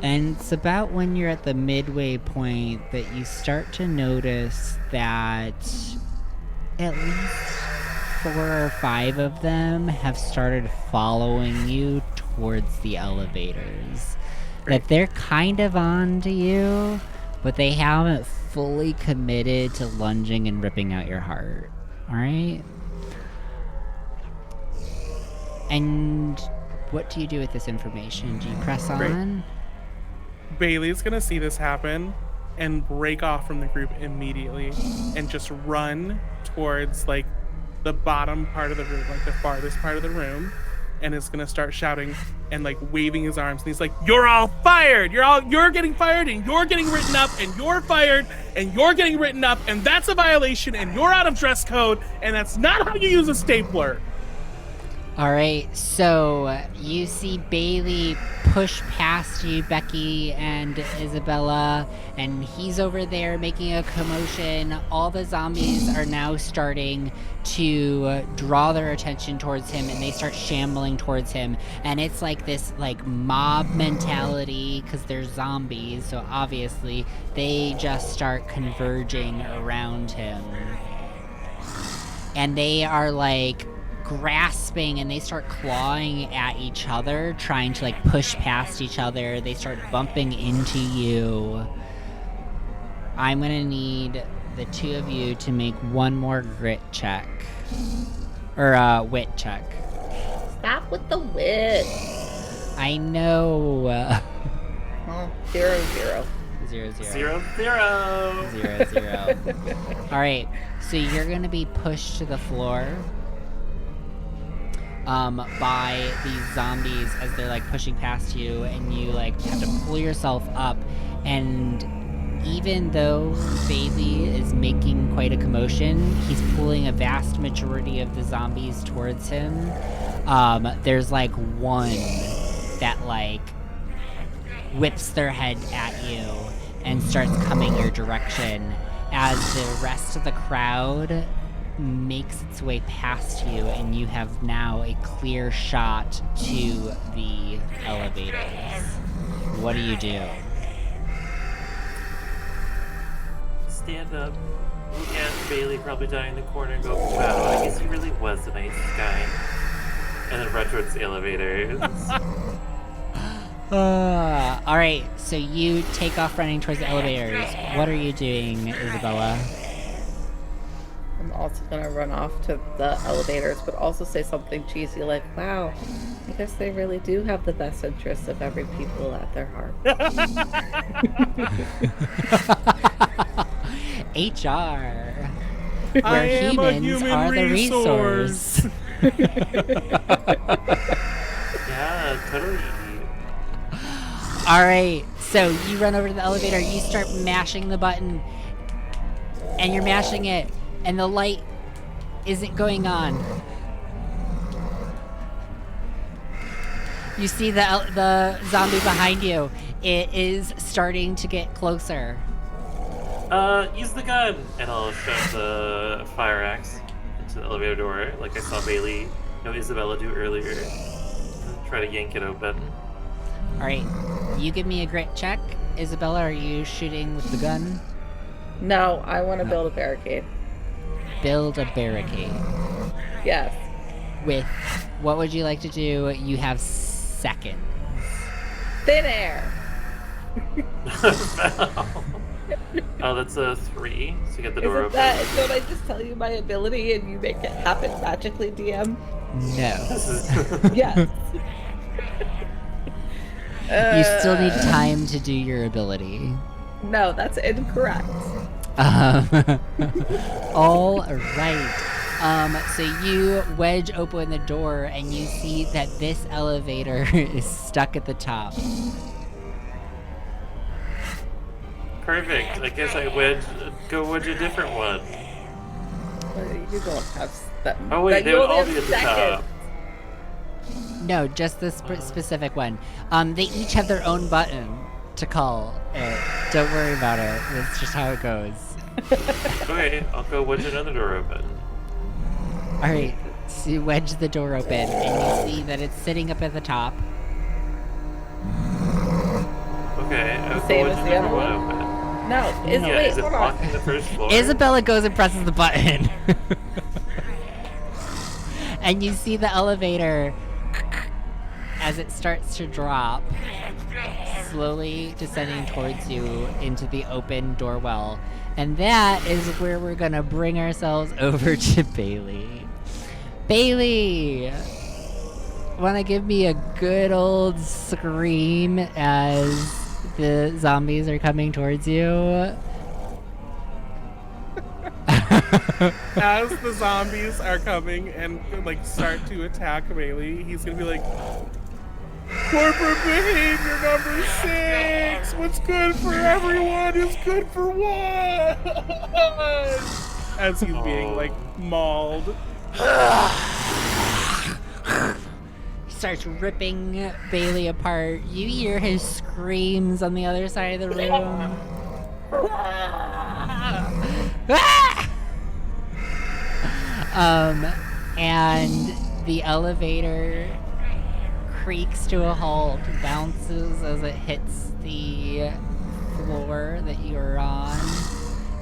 And it's about when you're at the midway point that you start to notice that at least 4 or 5 of them have started following you towards the elevators. That they're kind of on to you, but they haven't fully committed to lunging and ripping out your heart. Alright? And what do you do with this information? Do you press on? Bailey's gonna see this happen and break off from the group immediately and just run towards like the bottom part of the room, like the farthest part of the room, and is gonna start shouting and like waving his arms, and he's like, "You're all fired! You're getting fired, and you're getting written up, and you're fired, and you're getting written up, and that's a violation, and you're out of dress code, and that's not how you use a stapler." All right, so you see Bailey push past you, Becky and Isabella, and he's over there making a commotion. All the zombies are now starting to draw their attention towards him, and they start shambling towards him. And it's like this like mob mentality because they're zombies, so obviously they just start converging around him. And they are like grasping, and they start clawing at each other, trying to like push past each other. They start bumping into you. I'm gonna need the two of you to make one more grit check. Or wit check. Stop with the wit. I know. Oh, 0, 0. 0, 0. 0, 0. 0, 0. Alright, so you're gonna be pushed to the floor by these zombies as they're like pushing past you, and you like have to pull yourself up. And even though Bailey is making quite a commotion, he's pulling a vast majority of the zombies towards him. There's like one that like whips their head at you and starts coming your direction as the rest of the crowd makes its way past you, and you have now a clear shot to the elevators. What do you do? Stand up, look at Bailey probably dying in the corner, and go, "Wow, I guess he really was a nice guy." And then run towards the elevators. Alright, so you take off running towards the elevators. What are you doing, Isabella? I'm also gonna run off to the elevators, but also say something cheesy like, "Wow, I guess they really do have the best interests of every people at their heart." HR. I Where am a humans human are the resource. Yeah, totally. Alright, so you run over to the elevator, you start mashing the button, and you're mashing it, and the light isn't going on. You see the zombie behind you. It is starting to get closer. Use the gun! And I'll shove the fire axe into the elevator door, like I saw Bailey, Isabella do earlier. Try to yank it open. Alright, you give me a grit check. Isabella, are you shooting with the gun? No, I want to build a barricade. Build a barricade. Yes. With, what would you like to do? You have seconds. Thin air. Oh, that's a 3, so you get the door Isn't open. that? Don't I just tell you my ability and you make it happen magically, DM? No. This is Yes. You still need time to do your ability. No, that's incorrect. All right. So you wedge open the door, and you see that this elevator is stuck at the top. perfect. I guess I go wedge a different one. You don't have that. Oh wait, that they you would only all have be at the seconds. top. No, just this specific one. They each have their own button to call it. Don't worry about it. That's just how it goes. Okay, I'll go wedge another door open. Alright, so you wedge the door open, and you see that it's sitting up at the top. Okay, I'll go Same wedge as the another other one one? open. No, Yeah, wait, is it hold on. blocking the first floor? Isabella goes and presses the button. And you see the elevator as it starts to drop, slowly descending towards you into the open doorwell. And that is where we're gonna bring ourselves over to Bailey. Bailey! Wanna give me a good old scream as the zombies are coming towards you? As the zombies are coming and like start to attack Bailey, he's gonna be like, corporate behavior number 6. What's good for everyone is good for one. As he's being like mauled. He starts ripping Bailey apart. You hear his screams on the other side of the room. And the elevator creaks to a halt, bounces as it hits the floor that you're on,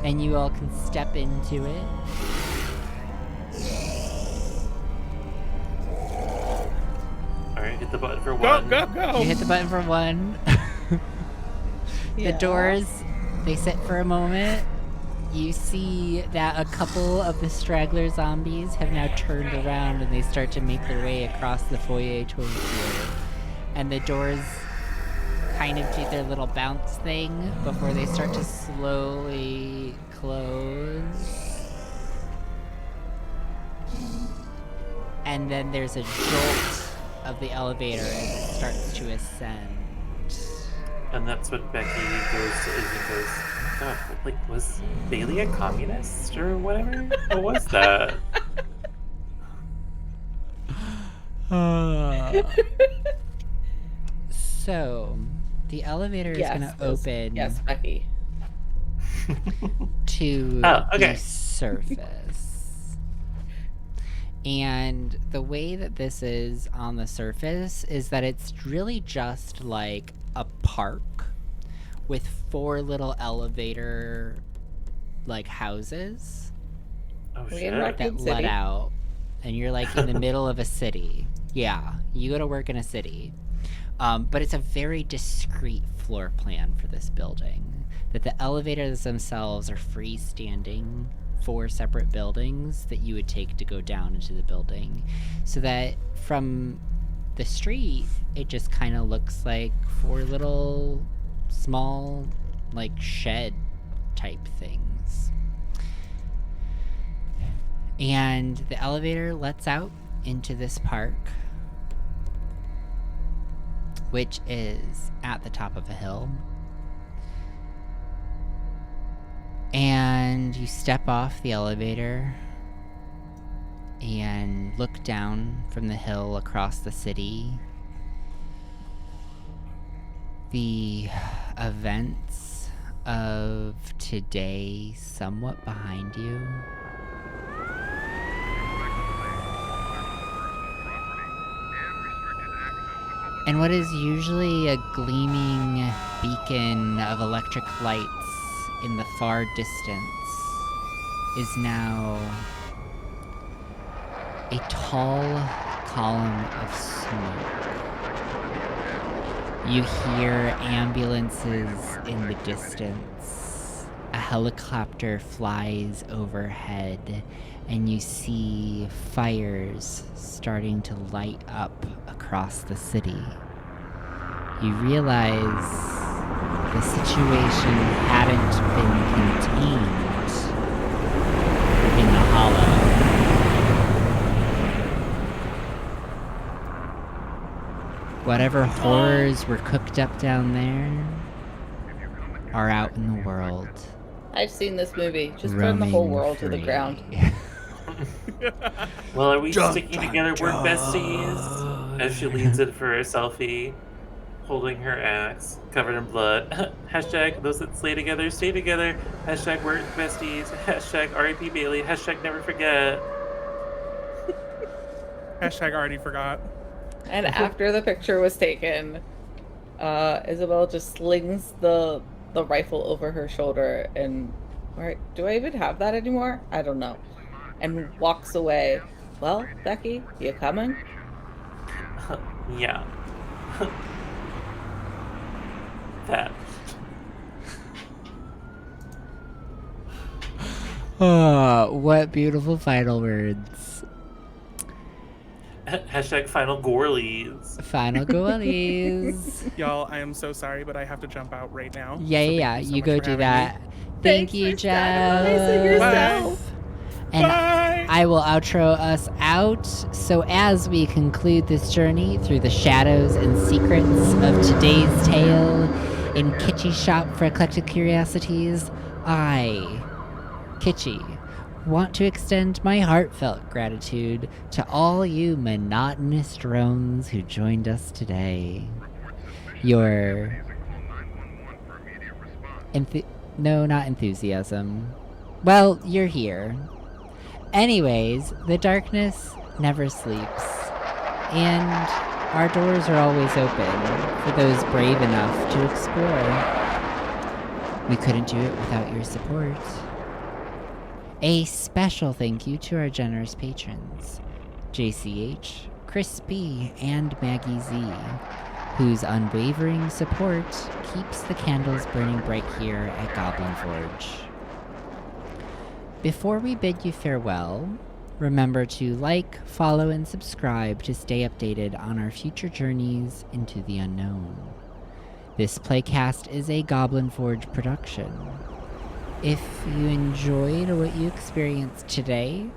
and you all can step into it. Alright, hit the button for 1. Go! You hit the button for 1. The doors, they sit for a moment. You see that a couple of the straggler zombies have now turned around and they start to make their way across the foyer towards you. And the doors kind of do their little bounce thing before they start to slowly close. And then there's a jolt of the elevator as it starts to ascend. And that's when Becky goes to Izzy and goes, God, like, was Bailey a communist or whatever? What was that? So, the elevator is going to open Yes, Becky. to okay. the surface. And the way that this is on the surface is that it's really just like a park with 4 little elevator like houses Oh, We shit. interrupt- that City. let out, and you're like in the middle of a city. Yeah, you go to work in a city. But it's a very discrete floor plan for this building. That the elevators themselves are freestanding 4 separate buildings that you would take to go down into the building. So that from the street, it just kind of looks like 4 little small, like, shed type things. And the elevator lets out into this park, which is at the top of a hill. And you step off the elevator and look down from the hill across the city. The events of today somewhat behind you. And what is usually a gleaming beacon of electric lights in the far distance is now a tall column of smoke. You hear ambulances in the distance. A helicopter flies overhead, and you see fires starting to light up across the city. You realize the situation hadn't been contained in the hollow. Whatever horrors were cooked up down there are out in the world. I've seen this movie. Just burn the whole roaming world to the free. ground. Well, are we sticking together? We're besties. As she leans in for a selfie, holding her axe, covered in blood. Hashtag those that slay together, stay together. Hashtag we're besties. Hashtag R.I.P. Bailey. Hashtag never forget. Hashtag already forgot. And after the picture was taken, Isabel just slings the rifle over her shoulder and, alright, do I even have that anymore? I don't know. And walks away. Well, Becky, you coming? Yeah. That. Oh, what beautiful final words. Hashtag final Gorleys. Final goalies. Y'all, I am so sorry, but I have to jump out right now. Yeah, So yeah, thank you so you much go for do having that. me. Thank Thanks you, for sacrificing Jeff. yourself. And Bye. I will outro us out. So as we conclude this journey through the shadows and secrets of today's tale in Kitschy Shop for Eclectic Curiosities, I, Kitschy, want to extend my heartfelt gratitude to all you monotonous drones who joined us today. Your no, not enthusiasm. Well, you're here. Anyways, the darkness never sleeps, and our doors are always open for those brave enough to explore. We couldn't do it without your support. A special thank you to our generous patrons, JCH, Chris B, and Maggie Z, whose unwavering support keeps the candles burning bright here at Goblin Forge. Before we bid you farewell, remember to like, follow, and subscribe to stay updated on our future journeys into the unknown. This playcast is a Goblin Forge production. If you enjoyed what you experienced today,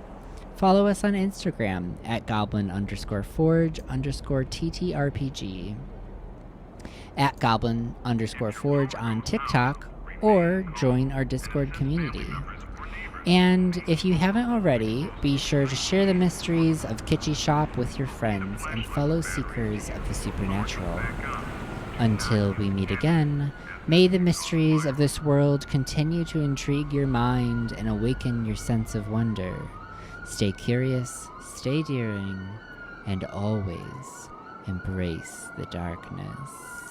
follow us on Instagram at goblin_forge_TTRPG, at goblin_forge on TikTok, or join our Discord community. And if you haven't already, be sure to share the mysteries of Kitschy Shop with your friends and fellow seekers of the supernatural. Until we meet again, may the mysteries of this world continue to intrigue your mind and awaken your sense of wonder. Stay curious, stay daring, and always embrace the darkness.